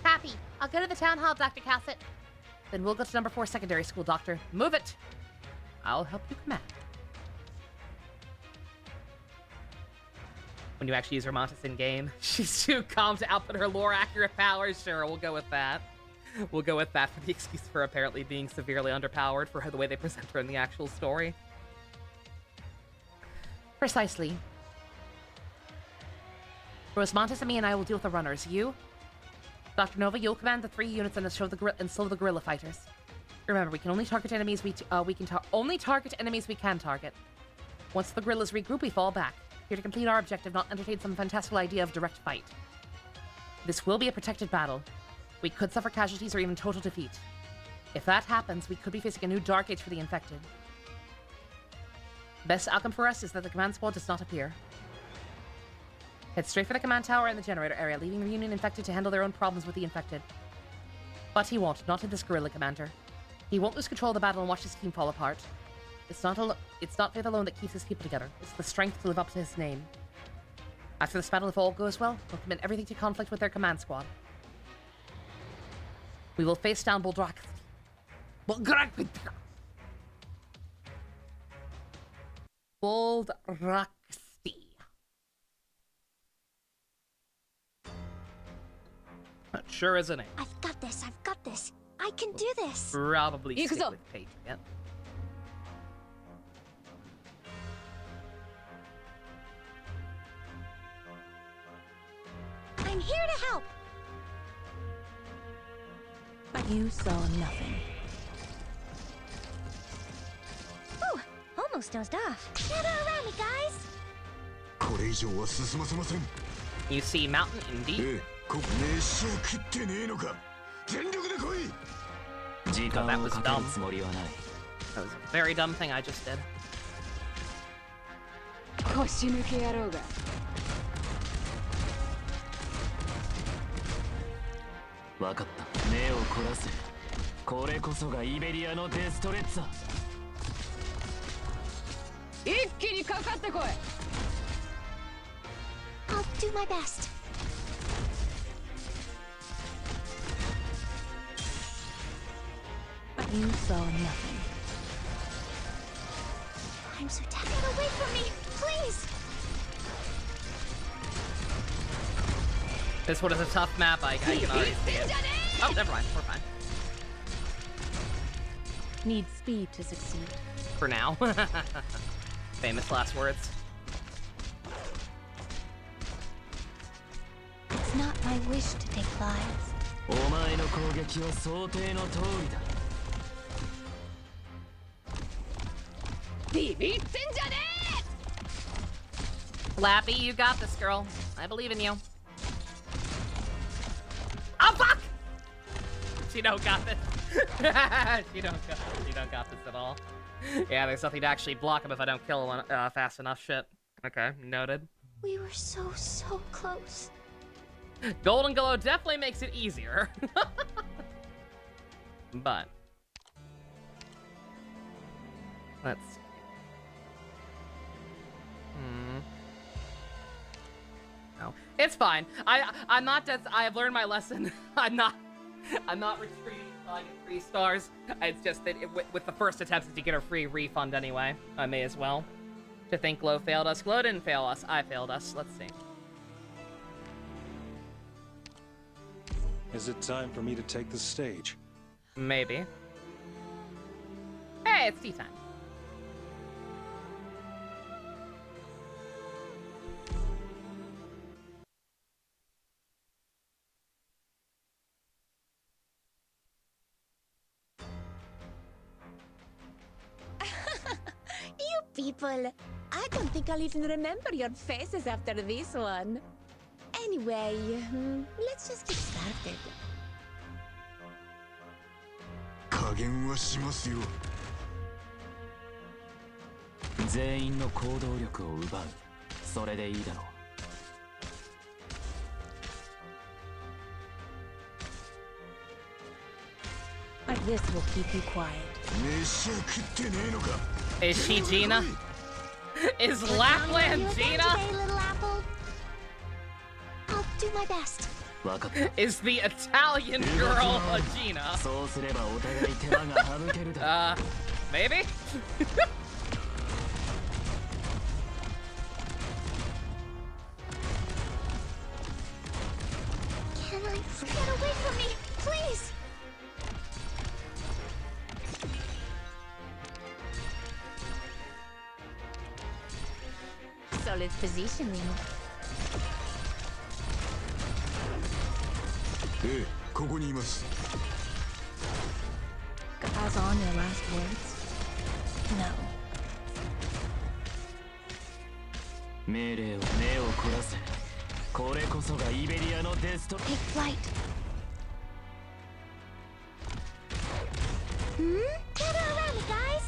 Copy. I'll go to the town hall, Dr. Calcett. Then we'll go to number 4 secondary school, Doctor. Move it! I'll help you command. When you actually use Rosmantis in-game, she's too calm to output her lore-accurate powers. Sure, we'll go with that. We'll go with that for the excuse for apparently being severely underpowered for her, the way they present her in the actual story. Precisely. Rosmantis and me and I will deal with the runners. You, Dr. Nova, you'll command the 3 units and slow the guerrilla fighters. Remember, we can only target enemies only target enemies we can target. Once the guerrillas regroup, we fall back. Here to complete our objective, not entertain some fantastical idea of direct fight. This will be a protected battle. We could suffer casualties or even total defeat. If that happens, we could be facing a new dark age for the infected. Best outcome for us is that the command squad does not appear. Head straight for the command tower and the generator area, leaving the Union infected to handle their own problems with the infected. But he won't, not in this guerrilla commander. He won't lose control of the battle and watch his team fall apart. It's not faith alone that keeps his people together. It's the strength to live up to his name. After this battle, if all goes well, we'll commit everything to conflict with their command squad. We will face down Boldrak. Boldraxi. That sure is a name. I've got this. I've got this. I can do this. Probably stick with Patriot. I'm here to help. But you saw nothing. Ooh, almost dozed off. Gather around me, guys. これ以上は進ませません。 You see Mountain Indy? 飯を食ってねえのか。全力で来い。時間をかけるつもりはない。 That was a very dumb thing I just did. 腰抜け野郎が。わかった。目を凝らせ。これこそがイベリアのデストレッツァ。一気にかかってこい。I'll do my best. But you saw nothing. I'm so tired. Get away from me, please. This one is a tough map. I can already see it. Oh, never mind. We're fine. Need speed to succeed. For now. Famous last words. It's not my wish to take lives. お前の攻撃は想定の通りだ。ビビってんじゃね Lappy, you got this, girl. I believe in you. Oh, fuck! She don't got this. She don't got this at all. Yeah, there's nothing to actually block him if I don't kill him fast enough. Shit. Okay, noted. We were so close. Golden Glow definitely makes it easier. But let's see. No, it's fine. I'm not dead. I have learned my lesson. I'm not retreating until I get 3 stars. It's just that with the first attempt to get a free refund anyway, I may as well. To think Glow failed us. Glow didn't fail us. I failed us. Let's see. Is it time for me to take the stage? Maybe. Hey, it's tea time. You people, I don't think I'll even remember your faces after this one. Anyway, let's just get started. 加減はしますよ。全員の行動力を奪う。それでいいだろう。Like this will keep you quiet. Is she Gina? Is Lapland Gina? I'll do my best. Is the Italian girl a Gina? Maybe? Can I get away from me, please? Solid positioning. ええ、ここにいます。 Pass on your last words? No. 命令を目を凝らせ。これこそがイベリアのデスト。 Take flight. Gather around me, guys.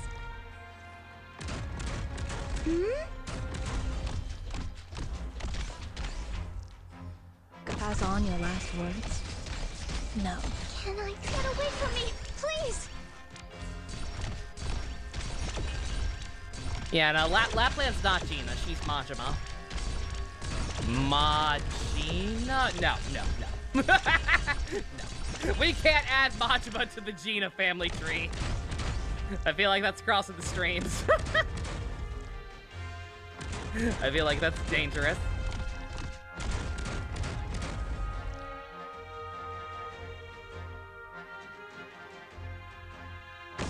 Pass on your last words? No. Can I get away from me, please? Yeah, no, Lapland's not Gina. She's Majima. Majina? No. No. We can't add Majima to the Gina family tree. I feel like that's crossing the streams. I feel like that's dangerous.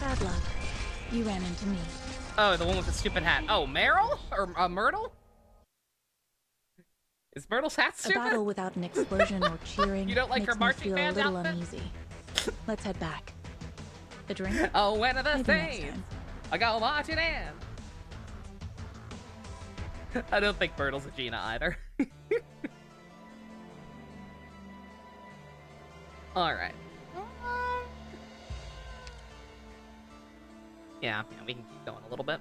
Bad luck. You ran into me. Oh, the one with the stupid hat. Oh, Meryl? Or Myrtle? Is Myrtle's hat stupid? A battle without an explosion or cheering You don't like her makes me marching feel a band little outfit? uneasy. Let's head back. A drink? Oh, one of the Maybe next things. time. I go marching in. I don't think Myrtle's a Gina either. Alright. Yeah, we can keep going a little bit.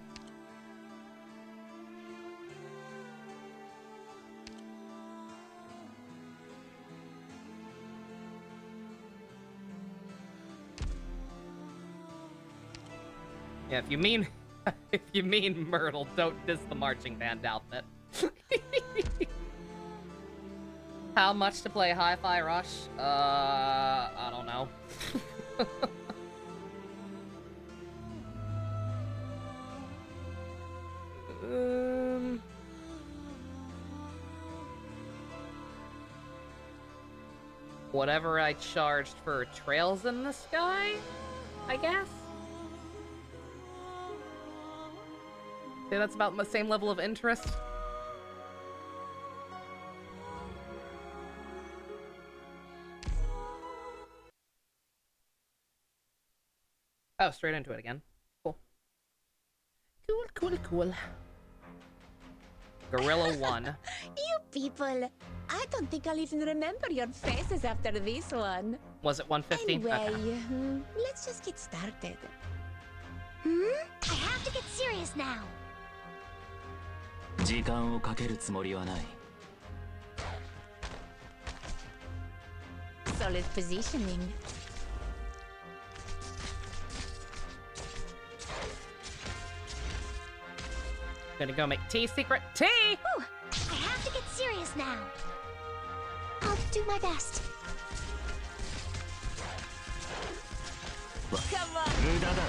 Yeah, if you mean Myrtle, don't diss the marching band outfit. How much to play Hi-Fi Rush? I don't know. whatever I charged for Trails in the Sky, I guess? Yeah, that's about the same level of interest. Oh, straight into it again. Cool. Cool. Gorilla 1. You people! I don't think I'll even remember your faces after this one. Was it 150? Anyway, okay. Let's just get started. I have to get serious now. 時間をかけるつもりはない。 Solid positioning. Gonna go make tea, secret tea! Ooh, I have to get serious now. I'll do my best. Come on! 無駄だ。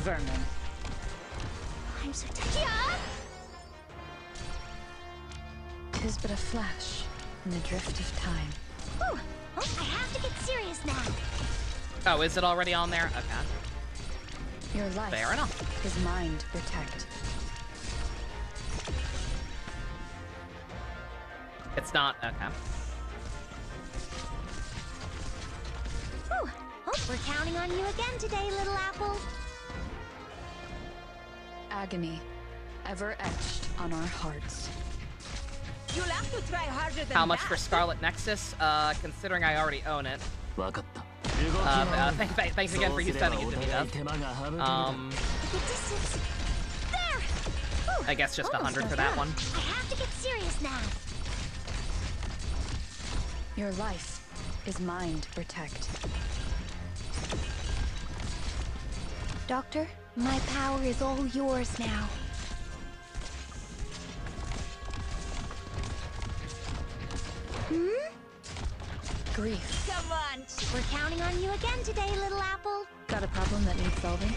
Vermin. I'm so tired. Tis but a flash in the drift of time. Ooh, I have to get serious now. Oh, is it already on there? Okay. Your life Fair enough. is mine to protect. It's not. Okay. Ooh, we're counting on you again today, little apple. Agony, ever etched on our hearts. You'll have to try harder than How much that. for Scarlet Nexus? Considering I already own it. わかった。 Thanks again for you sending it to me, though. I guess just 100 for that one. I have to get serious now. Your life is mine to protect. Doctor, my power is all yours now. Grief. Come on! We're counting on you again today, little apple. Got a problem that needs solving?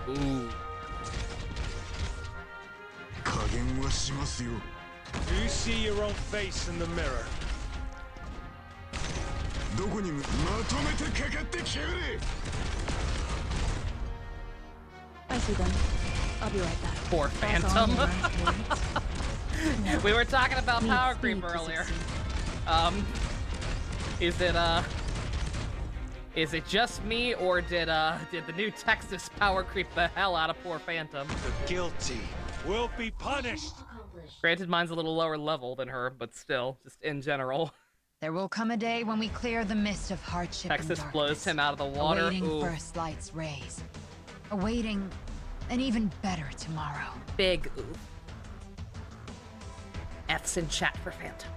Ooh. 加減はしますよ。 Do you see your own face in the mirror? どこにまとめてかかってきやがれ。 I see them. I'll be right back. Poor Phantom. We were talking about power creep earlier. Is it just me, or did the new Texas power creep the hell out of poor Phantom? The guilty will be punished. Granted, mine's a little lower level than her, but still, just in general. There will come a day when we clear the mist of hardship Texas and blows him out of the water. Awaiting Ooh. first light's rays. Awaiting an even better tomorrow. Big oof. F's in chat for Phantom.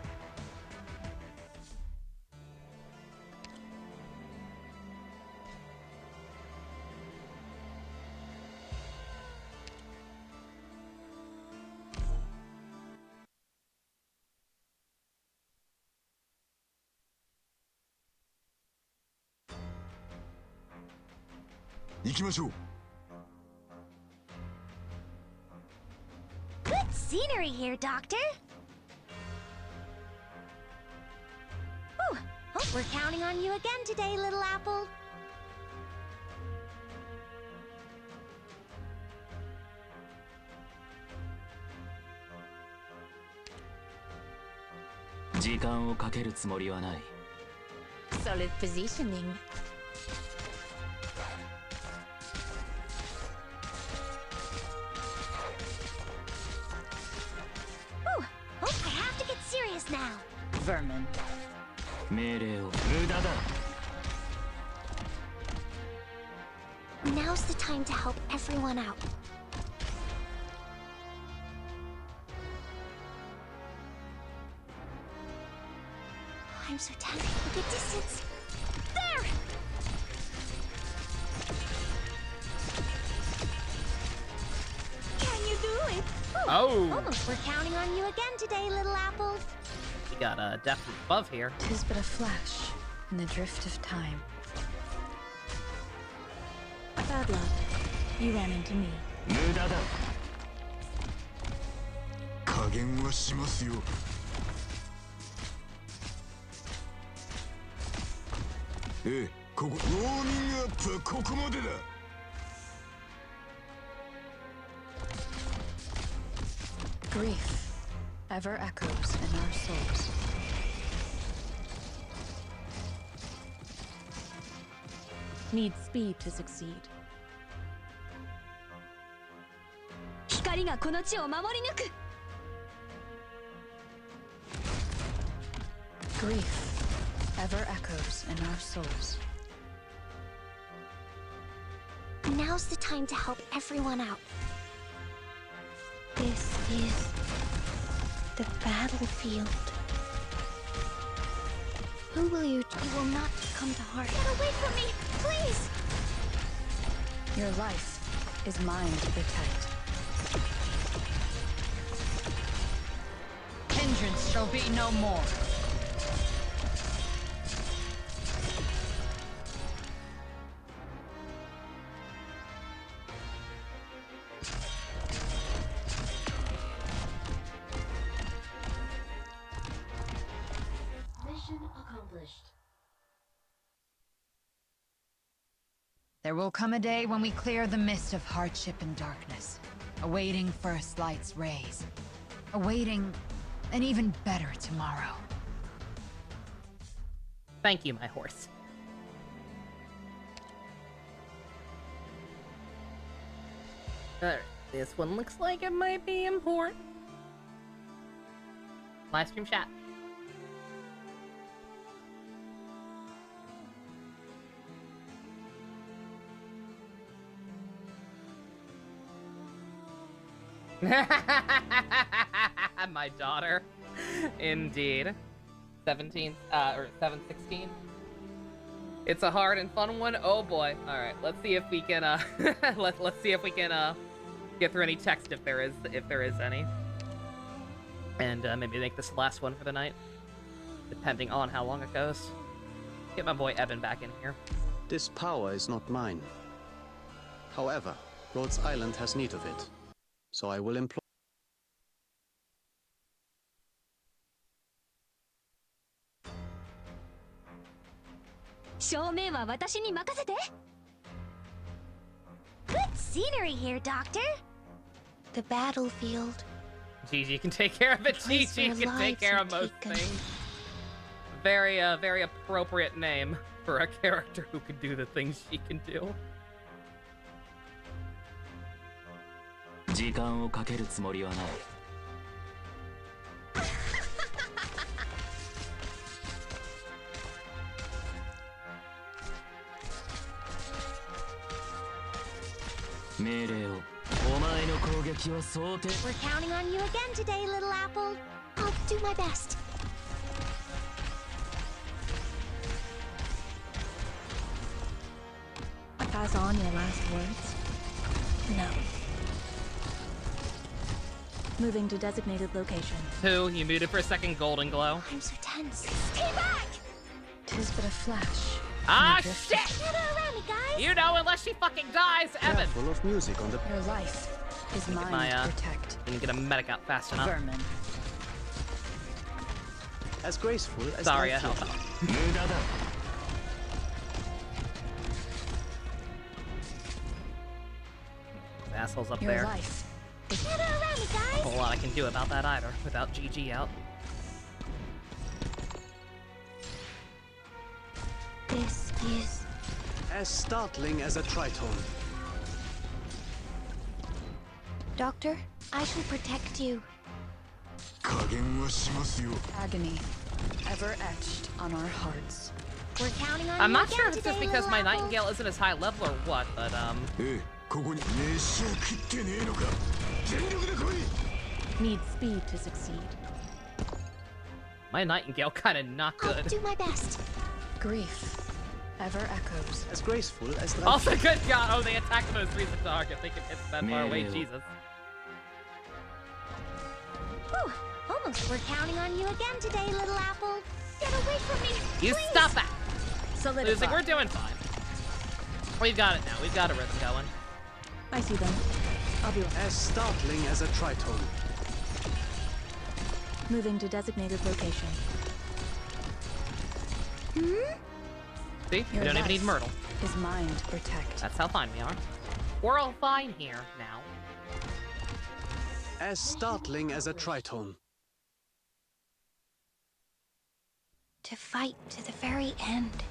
Good scenery here, Doctor. Ooh, we're counting on you again today, little apple. Solid positioning. Ooh, I have to get serious now. Vermin. 命令を無駄だ。 Now's the time to help everyone out. I'm so tempted with the distance. There! Can you do it? Ooh, Oh! Almost. We're counting on you again today, little apple. We got a definite buff here. Tis but a flash in the drift of time. Bad luck. You ran into me. 無駄だ。加減はしますよ。ええ、ここ。ウォーミングアップはここまでだ。Grief ever echoes in our souls. Need speed to succeed. 光がこの地を守り抜く。Grief ever echoes in our souls. Now's the time to help everyone out. This is the battlefield. Who will you? You will not come to harm. Get away from me, please! Your life is mine to protect. Hindrance shall be no more. Mission accomplished. There will come a day when we clear the mist of hardship and darkness, awaiting first light's rays, awaiting an even better tomorrow. Thank you, my horse. Alright, this one looks like it might be important. Live stream chat. My daughter. Indeed. 17th, or 7/16. It's a hard and fun one. Oh boy. Alright, let's see if we can, let's see if we can, get through any text if there is any. And, maybe make this the last one for the night. Depending on how long it goes. Get my boy Evan back in here. This power is not mine. However, Rhodes Island has need of it. So I will employ... Good scenery here, Doctor. The battlefield. Gigi can take care of it. Gigi can take care of most things. Very, very appropriate name for a character who can do the things she can do. 時間をかけるつもりはない。命令を。お前の攻撃は想定。We're counting on you again today, little apple. I'll do my best. Pass on your last words? No. Moving to designated location. Who? You muted for a second, Golden Glow. I'm so tense. Stay back! 'Tis but a flash. Ah, shit! Get her around me, guys! You know, unless she fucking dies, Evan! Full of music on the... Your life is mine to protect. Didn't get a medic out fast enough. Vermin. As graceful as... Sorry, I helped. Assholes up Your there. life. Get her around me, guys! A whole lot I can do about that either, without GG out. This is... as startling as a tritone. Doctor, I shall protect you. 加減はしますよ。 Agony, ever etched on our hearts. We're counting on I'm you not again sure if it's today, just because little my apple. Nightingale isn't as high level or what, but Need speed to succeed. my Nightingale kinda not I'll good. do my best. Grief ever echoes. As graceful as... Also, good god, oh, they attack the most recent target. They can hit that far away, Meow. Jesus. Whew, almost. We're counting on you again today, little apple. Get away from me, You please. stop that! Solidify. Losing, we're doing fine. We've got it now. We've got a rhythm going. I see them. I'll be right. As startling as a tritone. Moving to designated location. See? We don't even need Myrtle. Is mine to protect. That's how fine we are. We're all fine here now. As startling as a tritone. To fight to the very end.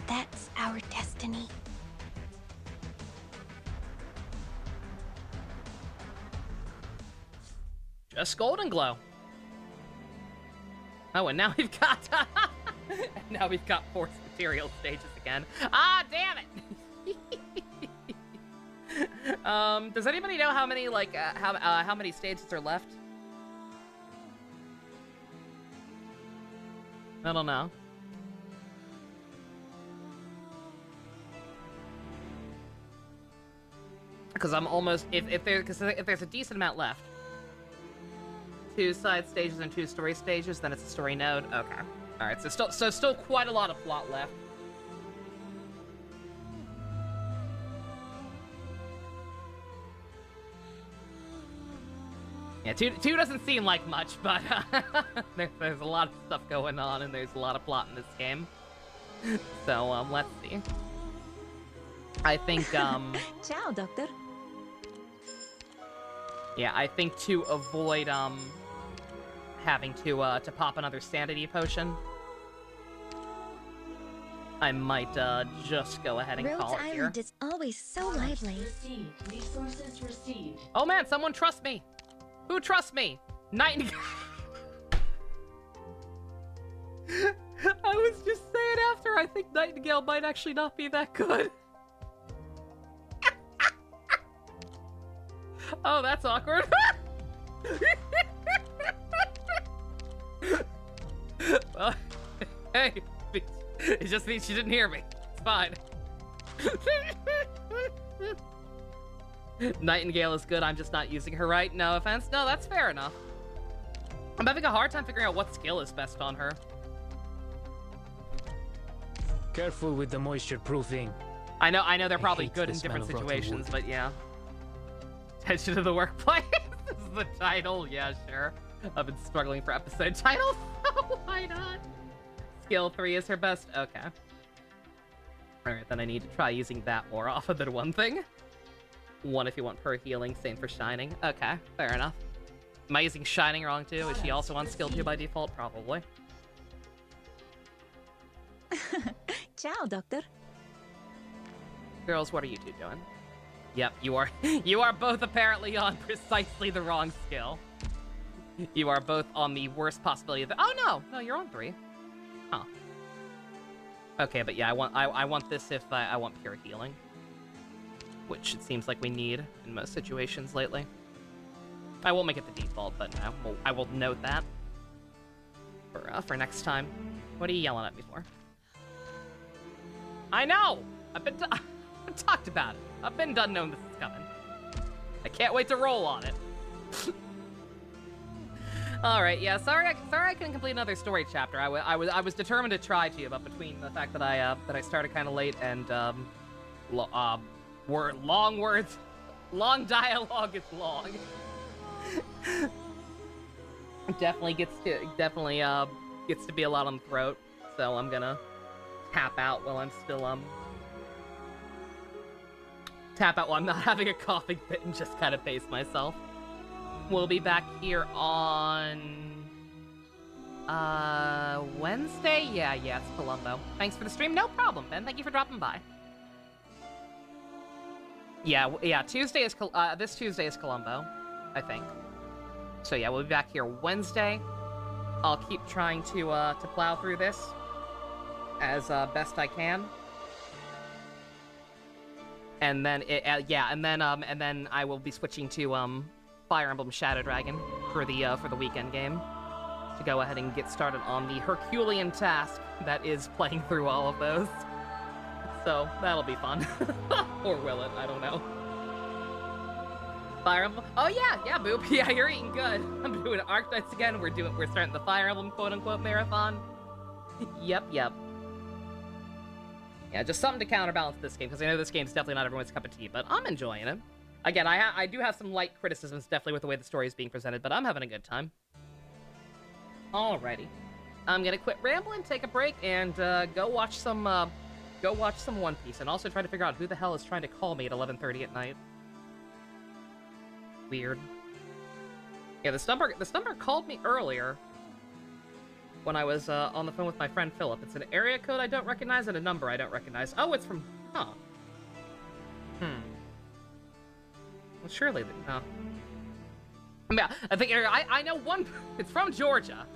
That's our destiny. Just Golden Glow. Oh, and now we've got now we've got force material stages again. Ah, damn it! Does anybody know how many how many stages are left? I don't know. Because I'm almost if there's a decent amount left. 2 side stages and 2 story stages, then it's a story node. Okay. All right. So still quite a lot of plot left. Yeah, two doesn't seem like much, but there's a lot of stuff going on, and there's a lot of plot in this game. So let's see. I think Ciao, Doctor. Yeah, I think to avoid having to pop another sanity potion, I might just go ahead and call it here. Rhodes Island is always so lively. Resources received. Oh man, someone trusts me. Who trusts me? Nightingale. I was just saying after, I think Nightingale might actually not be that good. Oh, that's awkward. Well, hey, it just means she didn't hear me. It's fine. Nightingale is good, I'm just not using her right. No offense. No, that's fair enough. I'm having a hard time figuring out what skill is best on her. Careful with the moisture proofing. I know they're probably good in different situations, but yeah. Attention to the workplace. This is the title. Yeah, sure. I've been struggling for episode titles, so why not? Skill 3 is her best. Okay. Alright, then I need to try using that more often than one thing. 1 if you want per healing, same for shining. Okay, fair enough. Am I using shining wrong too? Is she also on skill 2 by default? Probably. Ciao, Doctor. Girls, what are you two doing? Yep, you are both apparently on precisely the wrong skill. You are both on the worst possibility of the— oh no, you're on 3. Huh. Okay, but yeah, I want this if I want pure healing, which it seems like we need in most situations lately. I won't make it the default, but I will note that for next time. What are you yelling at me for? I know! I've talked about it. I've been done knowing this is coming. I can't wait to roll on it. All right, yeah. Sorry, I couldn't complete another story chapter. I was determined to try to, but between the fact that I started kind of late and long words, long dialogue is long. Definitely gets to be a lot on the throat. So I'm gonna tap out while I'm still tap out while I'm not having a coughing fit and just kind of pace myself. We'll be back here on Wednesday? Yeah, it's Columbo. Thanks for the stream. No problem, Ben. Thank you for dropping by. Yeah, Tuesday is this Tuesday is Columbo, I think. So yeah, we'll be back here Wednesday. I'll keep trying to plow through this as best I can. And then and then I will be switching to Fire Emblem Shadow Dragon for the weekend game to go ahead and get started on the Herculean task that is playing through all of those. So that'll be fun. Or will it? I don't know. Fire Emblem. Oh yeah, Boop. Yeah, you're eating good. I'm doing Arknights again. We're starting the Fire Emblem quote-unquote marathon. Yep. Yeah, just something to counterbalance this game, because I know this game's definitely not everyone's cup of tea, but I'm enjoying it. Again, I do have some light criticisms, definitely with the way the story is being presented, but I'm having a good time. Alrighty. I'm gonna quit rambling, take a break, and go watch some One Piece, and also try to figure out who the hell is trying to call me at 11:30 at night. Weird. Yeah, this number called me earlier when I was on the phone with my friend Philip. It's an area code I don't recognize and a number I don't recognize. Oh, it's from... Huh. Well, surely... No. Yeah, I think I know one... It's from Georgia.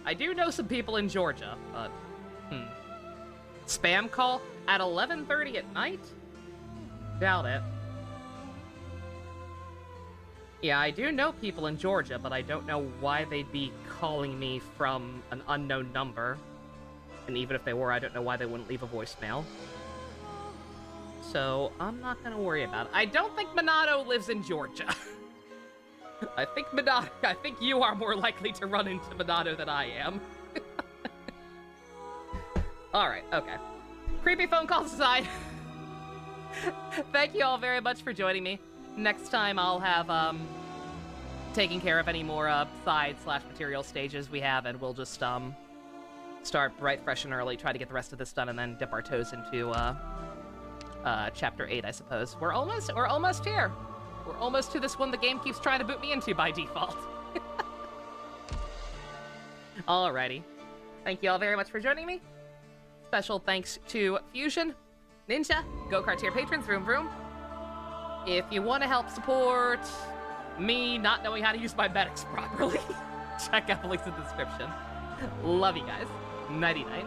I do know some people in Georgia, but... Spam call at 11:30 at night? Doubt it. Yeah, I do know people in Georgia, but I don't know why they'd be calling me from an unknown number. And even if they were, I don't know why they wouldn't leave a voicemail. So, I'm not gonna worry about it. I don't think Minato lives in Georgia. I think you are more likely to run into Minato than I am. Alright, okay. Creepy phone calls aside. Thank you all very much for joining me. Next time I'll have, taking care of any more, side/material stages we have, and we'll just, start bright, fresh, and early, try to get the rest of this done, and then dip our toes into, Chapter 8, I suppose. We're almost here. We're almost to this one the game keeps trying to boot me into by default. Alrighty. Thank you all very much for joining me. Special thanks to Fusion, Ninja, Go-Kart tier patrons, Vroom Vroom. If you want to help support me not knowing how to use my medics properly, check out the links in the description. Love you guys. Nighty-night.